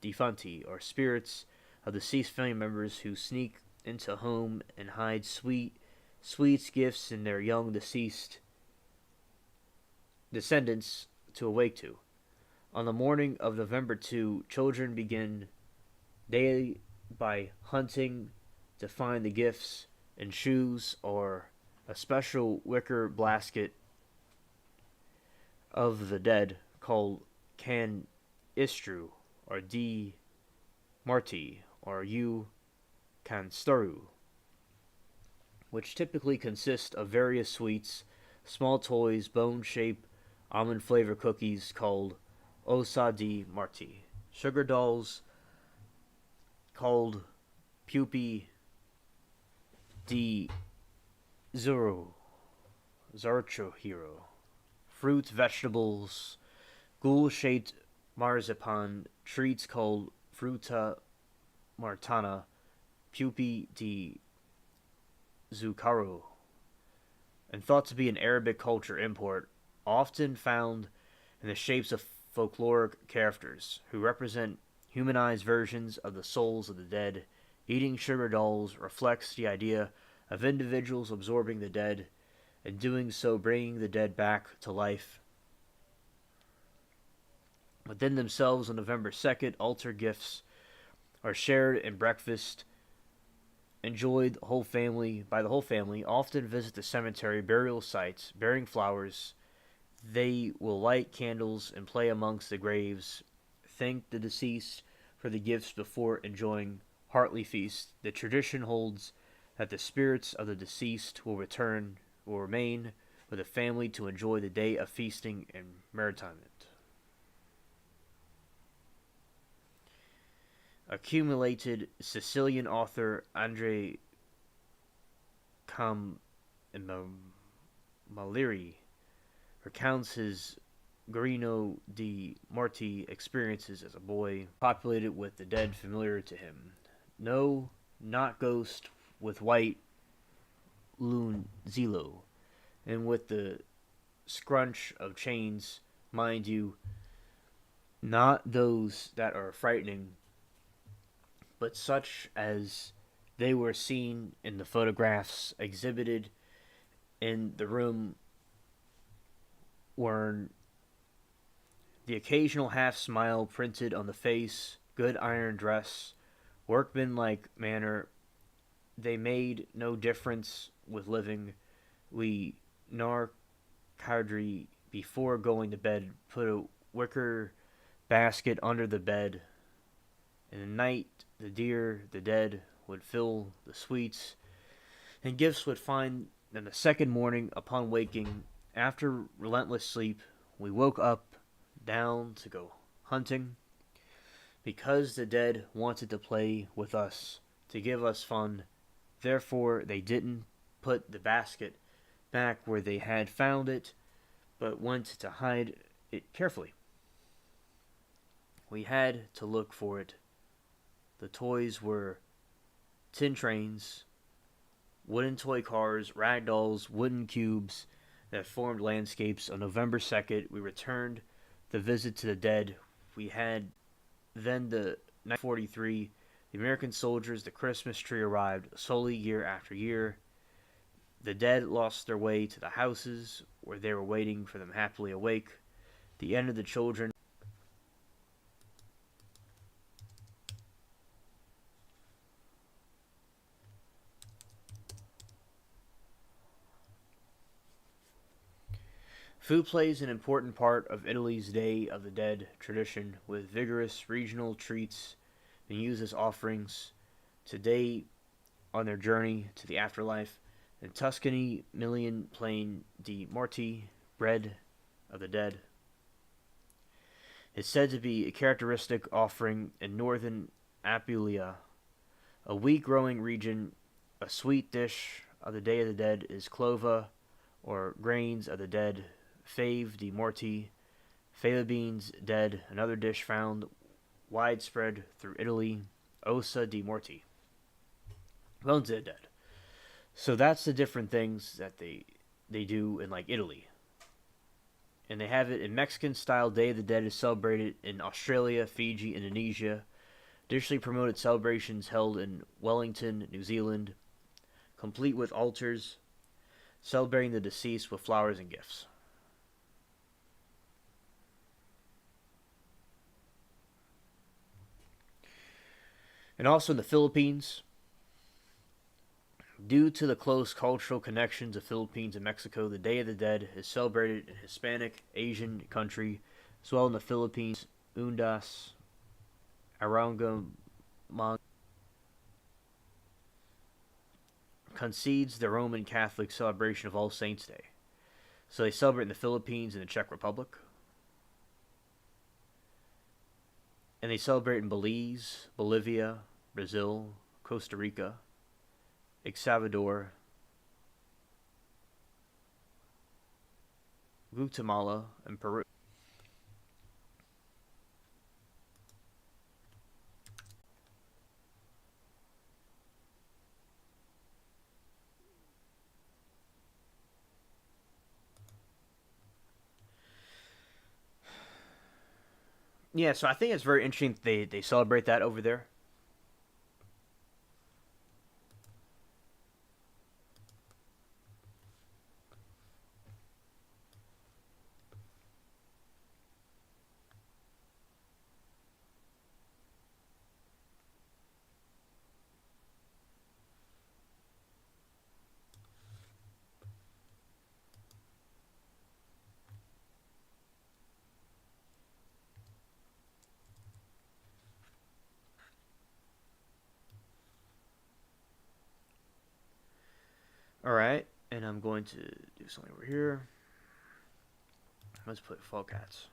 defunti, or spirits of deceased family members who sneak into home and hide sweets, gifts, and their young deceased descendants to awake to. On the morning of November 2, children begin daily by hunting to find the gifts and shoes or a special wicker basket of the dead called Can Istru or D Marti or U Canstaru, which typically consist of various sweets, small toys, bone shaped almond flavored cookies called Osa di Marti, sugar dolls called Pupi di Zuru, Zarcho Hero, fruits, vegetables, ghoul shaped marzipan, treats called Fruta Martana, Pupi di Zucaro, and thought to be an Arabic culture import, often found in the shapes of folkloric characters who represent humanized versions of the souls of the dead. Eating sugar dolls reflects the idea of individuals absorbing the dead and doing so bringing the dead back to life Within themselves on November 2nd, altar gifts are shared and breakfast enjoyed by the whole family, often visit the cemetery burial sites bearing flowers. They will light candles and play amongst the graves, thank the deceased for the gifts before enjoying heartily feast. The tradition holds that the spirits of the deceased will remain with the family to enjoy the day of feasting and merriment. Accumulated Sicilian author Andre Camilleri recounts his Guarino di Morti experiences as a boy, populated with the dead familiar to him. No, not ghost with white lunzilo, and with the scrunch of chains, mind you, not those that are frightening, but such as they were seen in the photographs exhibited in the room were the occasional half smile printed on the face, good iron dress, workmanlike manner. They made no difference with living. We Narcadri, before going to bed, put a wicker basket under the bed. In the night, the dead, would fill the sweets, and gifts would find them the second morning upon waking. After relentless sleep, we woke up down to go hunting, because the dead wanted to play with us, to give us fun. Therefore, they didn't put the basket back where they had found it, but went to hide it carefully. We had to look for it. The toys were tin trains, wooden toy cars, rag dolls, wooden cubes that formed landscapes. On November 2nd, we returned the visit to the dead. We had then the 1943, the American soldiers, the Christmas tree arrived slowly year after year. The dead lost their way to the houses where they were waiting for them happily awake. The end of the children. Food plays an important part of Italy's Day of the Dead tradition, with vigorous regional treats being used as offerings today on their journey to the afterlife. In Tuscany, million plain di morti, bread of the dead, is said to be a characteristic offering in northern Apulia, a wheat-growing region. A sweet dish of the Day of the Dead is clova, or grains of the dead, fave di morti, fava beans dead, another dish found widespread through Italy, ossa di morti, bones of the dead. So that's the different things that they do in like Italy. And they have it in Mexican style. Day of the Dead is celebrated in Australia, Fiji, Indonesia. Additionally promoted celebrations held in Wellington, New Zealand, complete with altars, celebrating the deceased with flowers and gifts. And also in the Philippines, due to the close cultural connections of Philippines and Mexico, the Day of the Dead is celebrated in Hispanic, Asian country, as well in the Philippines. Undas, Arangamang concedes the Roman Catholic celebration of All Saints' Day. So they celebrate in the Philippines and the Czech Republic. And they celebrate in Belize, Bolivia, Brazil, Costa Rica, El Salvador, Guatemala, and Peru. Yeah, so I think it's very interesting they celebrate that over there. All right, and I'm going to do something over here. Let's put fall cats.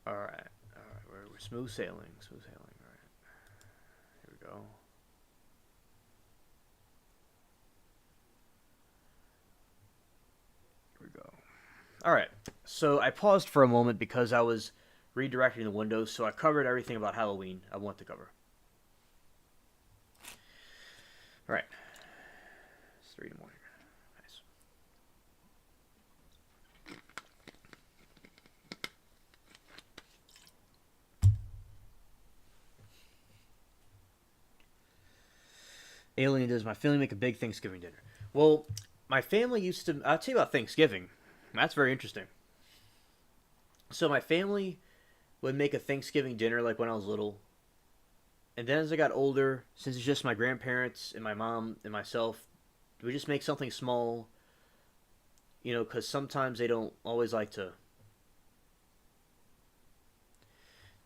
All right, all right. We're smooth sailing, smooth sailing. All right, here we go. Here we go. All right. So I paused for a moment because I was redirecting the windows. So I covered everything about Halloween I want to cover. All right. It's 3 in the morning. Nice. Alien, does my family make a big Thanksgiving dinner? Well, my family used to. I'll tell you about Thanksgiving. That's very interesting. So my family would make a Thanksgiving dinner like when I was little, and then as I got older, since it's just my grandparents and my mom and myself, we just make something small. Because sometimes they don't always like to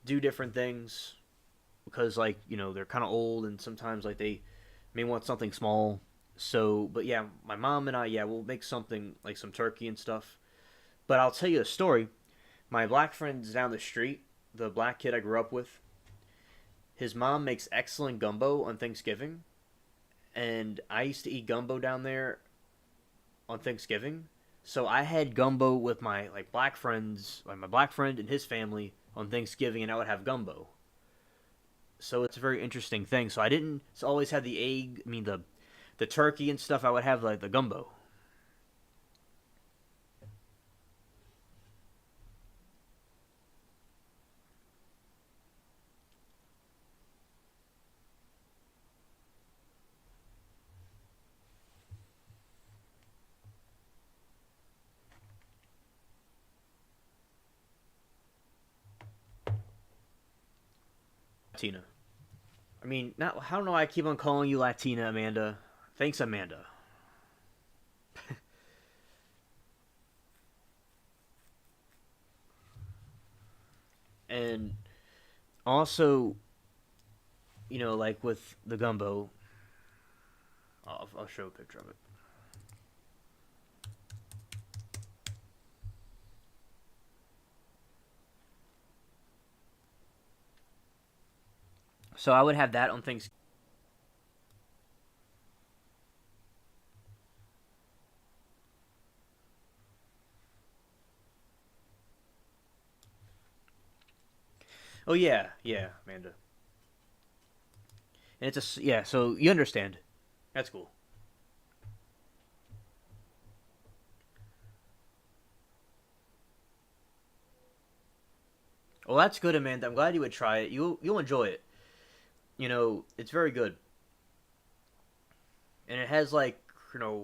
do different things because they're kind of old and sometimes like they may want something small. So, but yeah, my mom and I, yeah, we'll make something like some turkey and stuff. But I'll tell you a story. My black friend's down the street, the black kid I grew up with, his mom makes excellent gumbo on Thanksgiving, and I used to eat gumbo down there on Thanksgiving. So I had gumbo with my black friends, like my black friend and his family on Thanksgiving, and I would have gumbo. So it's a very interesting thing. So I didn't always have the egg, I mean the turkey and stuff. I would have like the gumbo. Latina. I mean, not. I don't know why I keep on calling you Latina, Amanda. Thanks, Amanda. And also, like with the gumbo, I'll show a picture of it. So I would have that on things. Oh yeah, yeah, Amanda. And it's a yeah. So you understand. That's cool. Well, that's good, Amanda. I'm glad you would try it. You'll enjoy it. It's very good, and it has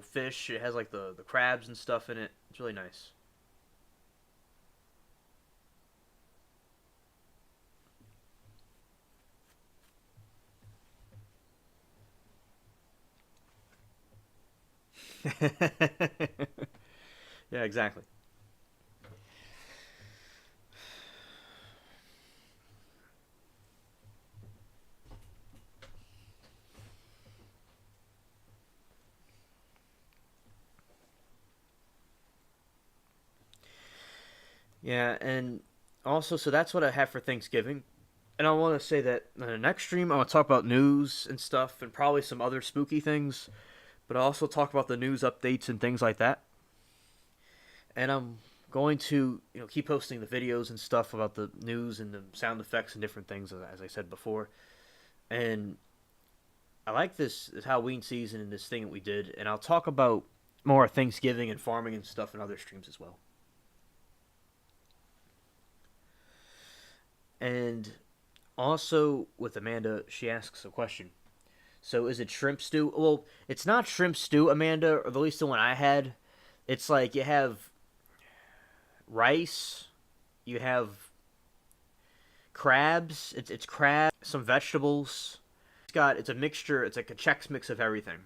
fish. It has like the crabs and stuff in it. It's really nice. Yeah, exactly. Yeah, and also, so that's what I have for Thanksgiving. And I want to say that in the next stream, I want to talk about news and stuff, and probably some other spooky things. But I also talk about the news updates and things like that. And I'm going to keep posting the videos and stuff about the news and the sound effects and different things, as I said before. And I like this Halloween season and this thing that we did. And I'll talk about more Thanksgiving and farming and stuff in other streams as well. And also with Amanda, she asks a question. So is it shrimp stew? Well, it's not shrimp stew, Amanda, or at least the one I had. It's like you have rice, you have crabs. It's crab, some vegetables. It's a mixture. It's like a Chex mix of everything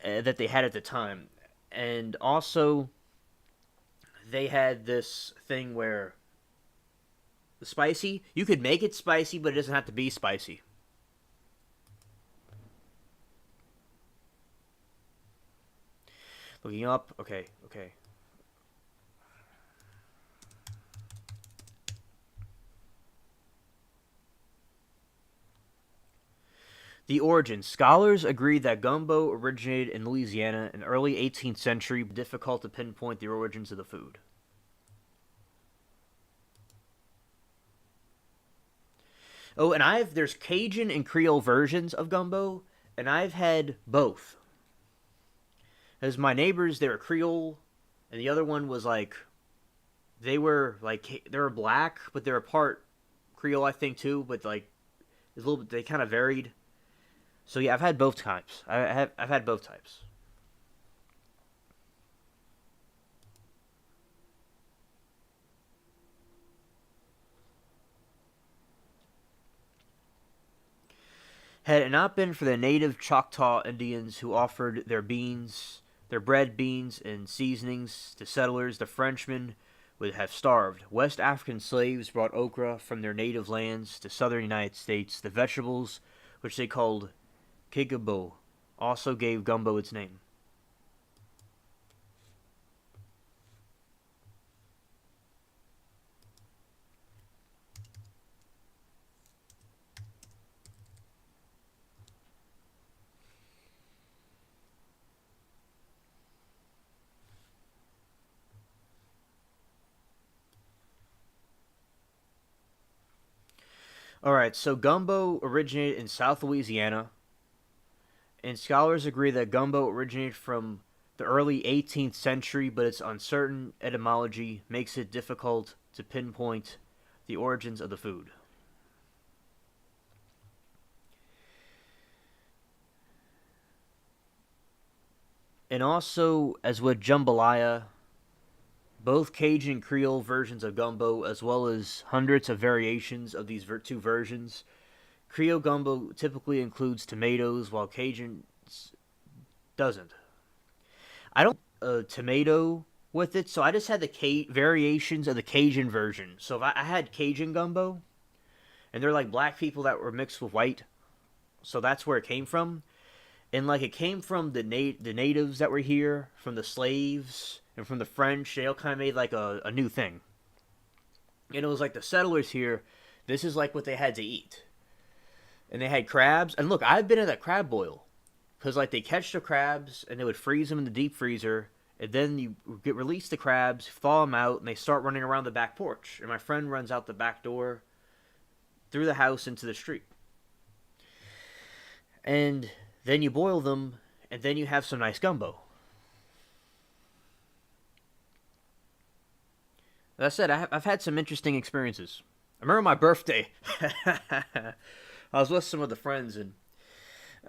that they had at the time, and also they had this thing where spicy. You could make it spicy, but it doesn't have to be spicy. Looking up. Okay, okay. The origin. Scholars agree that gumbo originated in Louisiana in the early 18th century, but difficult to pinpoint the origins of the food. Oh, and there's Cajun and Creole versions of gumbo, and I've had both. As my neighbors, they were Creole, and the other one was like they were black, but they were part Creole, I think too. But like it's a little bit, they kind of varied. So yeah, I've had both types. I've had both types. Had it not been for the native Choctaw Indians who offered their bread, beans, and seasonings to settlers, the Frenchmen would have starved. West African slaves brought okra from their native lands to southern United States. The vegetables, which they called kigabo, also gave gumbo its name. All right, so gumbo originated in South Louisiana, and scholars agree that gumbo originated from the early 18th century, but its uncertain etymology makes it difficult to pinpoint the origins of the food. And also, as with jambalaya, both Cajun and Creole versions of gumbo, as well as hundreds of variations of these two versions. Creole gumbo typically includes tomatoes, while Cajun doesn't. I don't tomato with it, so I just had the variations of the Cajun version. So if I had Cajun gumbo, and they're like black people that were mixed with white, so that's where it came from. And like it came from the natives that were here, from the slaves, and from the French. They all kind of made like a new thing. And it was like the settlers here. This is like what they had to eat, and they had crabs. And look, I've been at that crab boil because like they catch the crabs and they would freeze them in the deep freezer, and then you get release the crabs, thaw them out, and they start running around the back porch. And my friend runs out the back door, through the house into the street, and then you boil them, and then you have some nice gumbo. As I said, I've had some interesting experiences. I remember my birthday. I was with some of the friends, and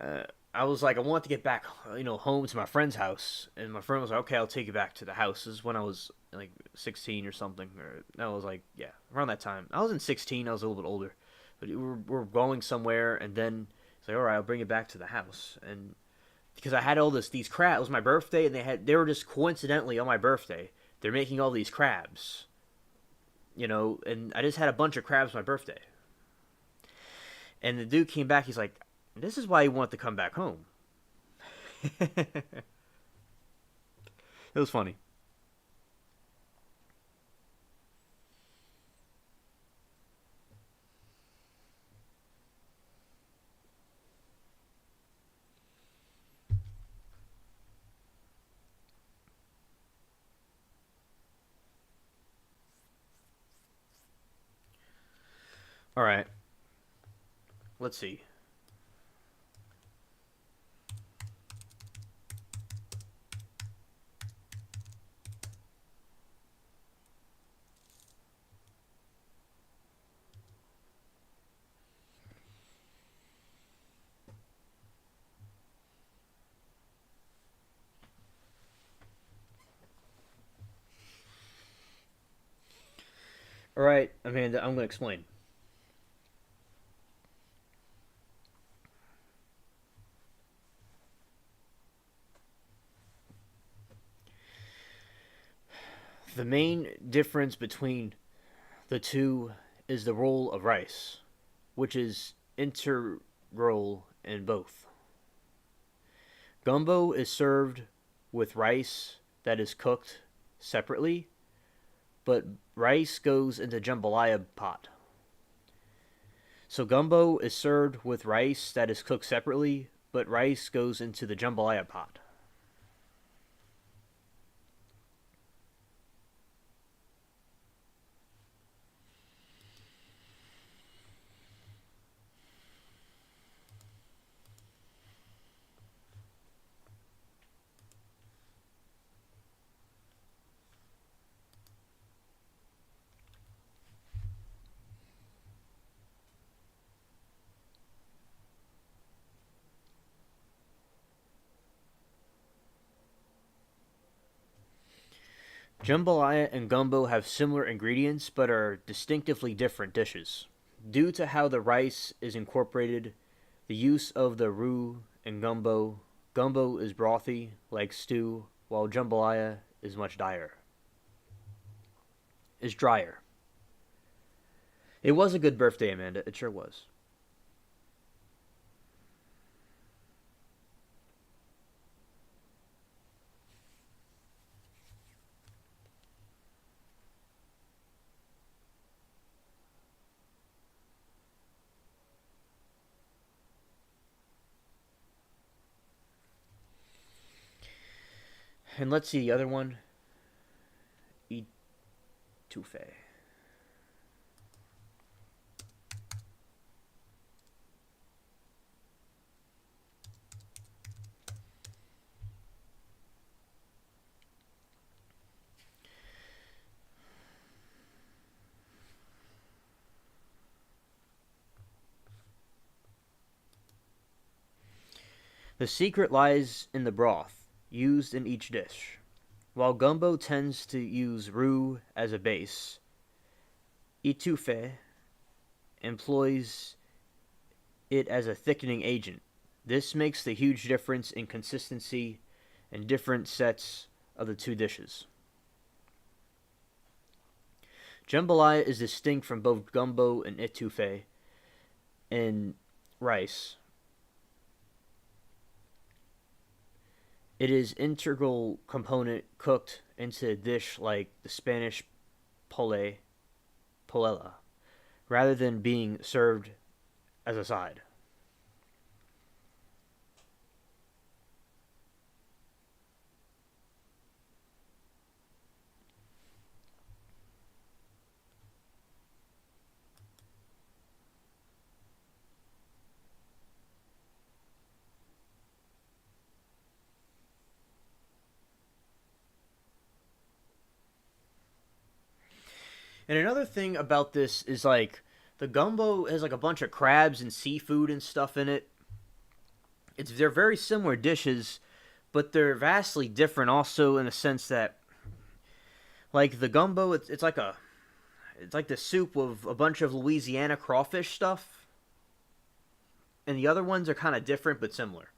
uh, I was like, I want to get back, home to my friend's house. And my friend was like, okay, I'll take you back to the house. This is when I was like 16 or something. Or I was like, yeah, around that time. I wasn't 16. I was a little bit older, but we're going somewhere, and then it's like, all right, I'll bring you back to the house. And because I had all these crabs, it was my birthday, and they were just coincidentally on my birthday. They're making all these crabs, and I just had a bunch of crabs on my birthday. And the dude came back. He's like, "This is why you want to come back home." It was funny. All right, let's see. All right, Amanda, I'm going to explain. The main difference between the two is the role of rice, which is integral in both. Gumbo is served with rice that is cooked separately, but rice goes into jambalaya pot. So gumbo is served with rice that is cooked separately, but rice goes into the jambalaya pot. Jambalaya and gumbo have similar ingredients but are distinctively different dishes. Due to how the rice is incorporated, the use of the roux in gumbo is brothy, like stew, while jambalaya is much drier. Is drier. It was a good birthday, Amanda. It sure was. And let's see the other one. Etouffee. The secret lies in the broth used in each dish. While gumbo tends to use roux as a base, etouffee employs it as a thickening agent. This makes the huge difference in consistency in different sets of the two dishes. Jambalaya is distinct from both gumbo and etouffee in rice. It is an integral component cooked into a dish like the Spanish pole, polella, rather than being served as a side. And another thing about this is like the gumbo has like a bunch of crabs and seafood and stuff in it. They're very similar dishes, but they're vastly different also in the sense that like the gumbo it's like the soup of a bunch of Louisiana crawfish stuff, and the other ones are kind of different but similar.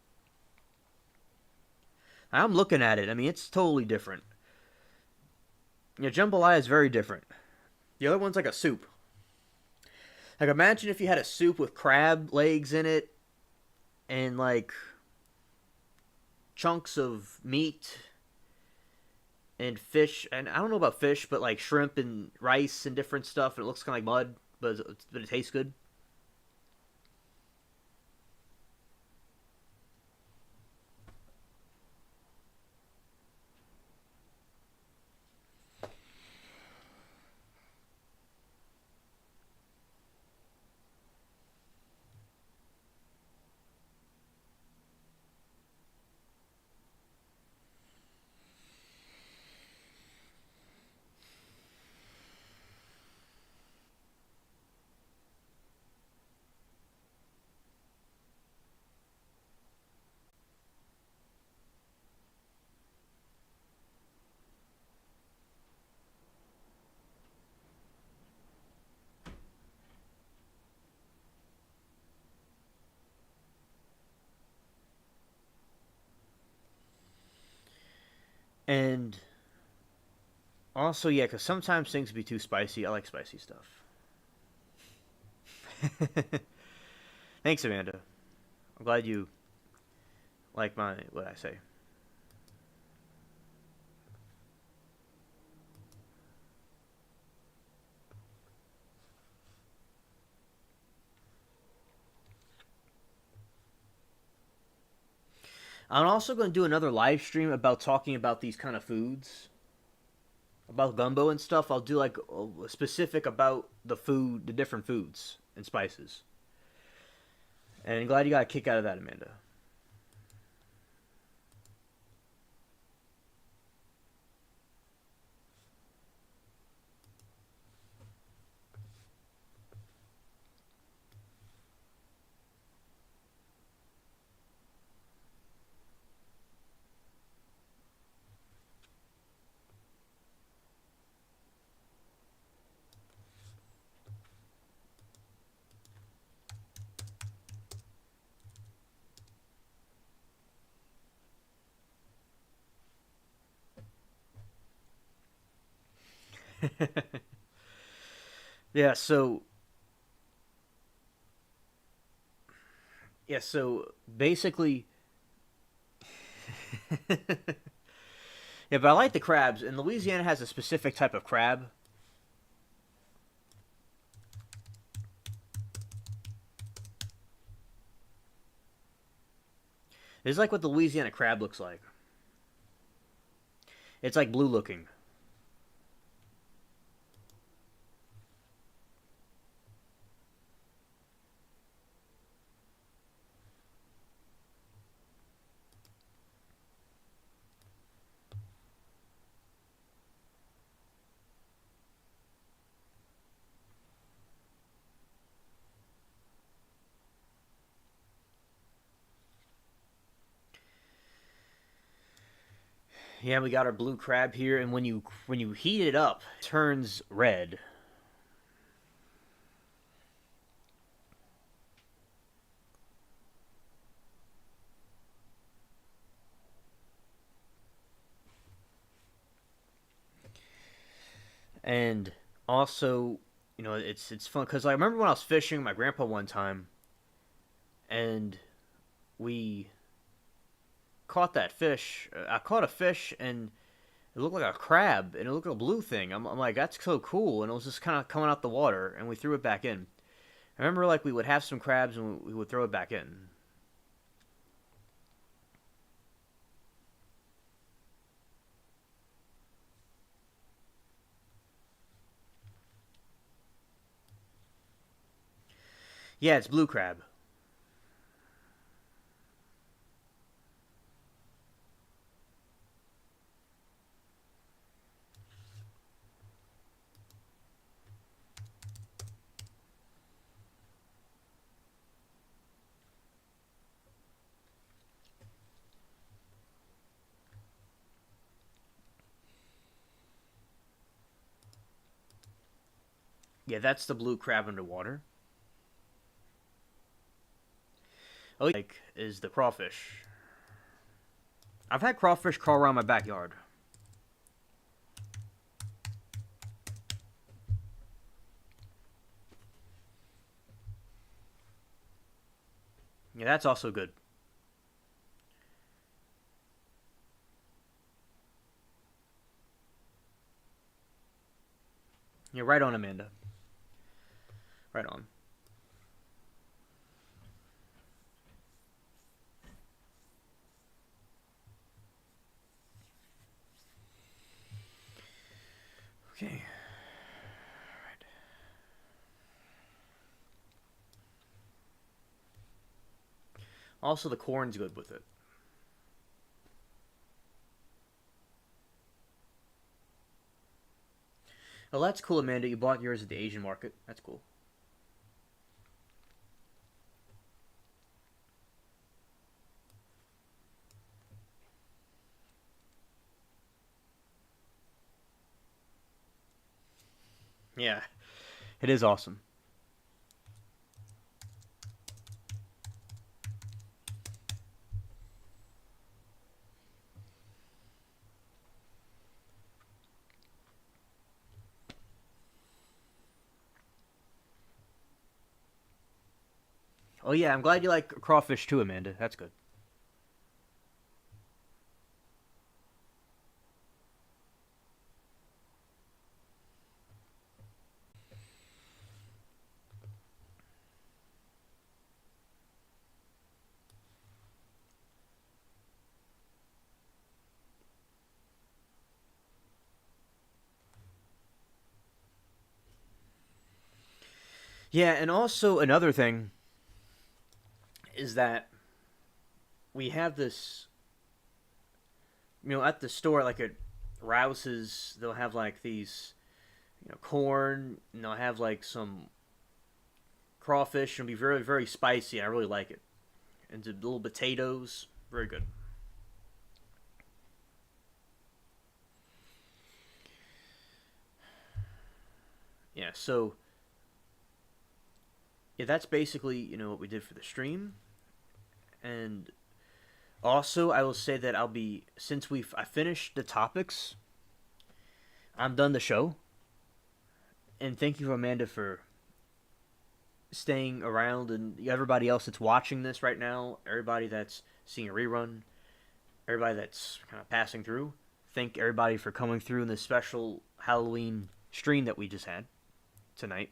I'm looking at it. I mean, it's totally different. You know, jambalaya is very different. The other one's like a soup. Like imagine if you had a soup with crab legs in it and like chunks of meat and fish, and I don't know about fish, but like shrimp and rice and different stuff, and it looks kind of like mud, but it tastes good. And also, yeah, because sometimes things be too spicy. I like spicy stuff. Thanks, Amanda. I'm glad you like my what I say. I'm also going to do another live stream about talking about these kind of foods, about gumbo and stuff. I'll do like a specific about the food, the different foods and spices. And I'm glad you got a kick out of that, Amanda. Yeah, so so basically yeah, but I like the crabs, and Louisiana has a specific type of crab. It's like what the Louisiana crab looks like. It's like blue looking. Yeah, we got our blue crab here, and when you heat it up, it turns red. And also, it's fun because I remember when I was fishing with my grandpa one time, and we caught that fish. I caught a fish, and it looked like a crab, and it looked like a blue thing. I'm like, that's so cool, and it was just kind of coming out the water, and we threw it back in. I remember like we would have some crabs, and we would throw it back in. Yeah, it's blue crab. Yeah, that's the blue crab underwater. Oh, like is the crawfish. I've had crawfish crawl around my backyard. Yeah, that's also good. Yeah, right on, Amanda. Right on. Okay. Also, the corn's good with it. Oh, that's cool, Amanda. You bought yours at the Asian market. That's cool. Yeah, it is awesome. Oh yeah, I'm glad you like crawfish too, Amanda. That's good. Yeah, and also another thing is that we have this, at the store, like at Rouse's, they'll have like these, corn, and they'll have like some crawfish. It'll be very, very spicy. I really like it. And the little potatoes, very good. Yeah, so yeah, that's basically what we did for the stream. And also, I will say that I'll be since I finished the topics, I'm done the show. And thank you, Amanda, for staying around, and everybody else that's watching this right now, everybody that's seeing a rerun, everybody that's kind of passing through. Thank everybody for coming through in this special Halloween stream that we just had tonight.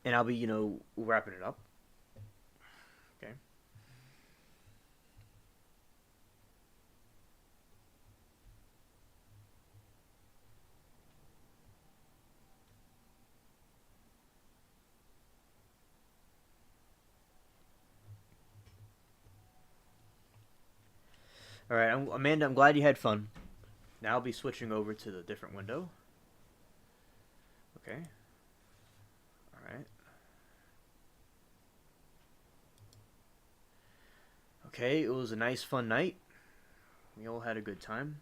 And I'll be, wrapping it up. Okay. All right, Amanda. I'm glad you had fun. Now I'll be switching over to the different window. Okay. All right. Okay. It was a nice, fun night. We all had a good time.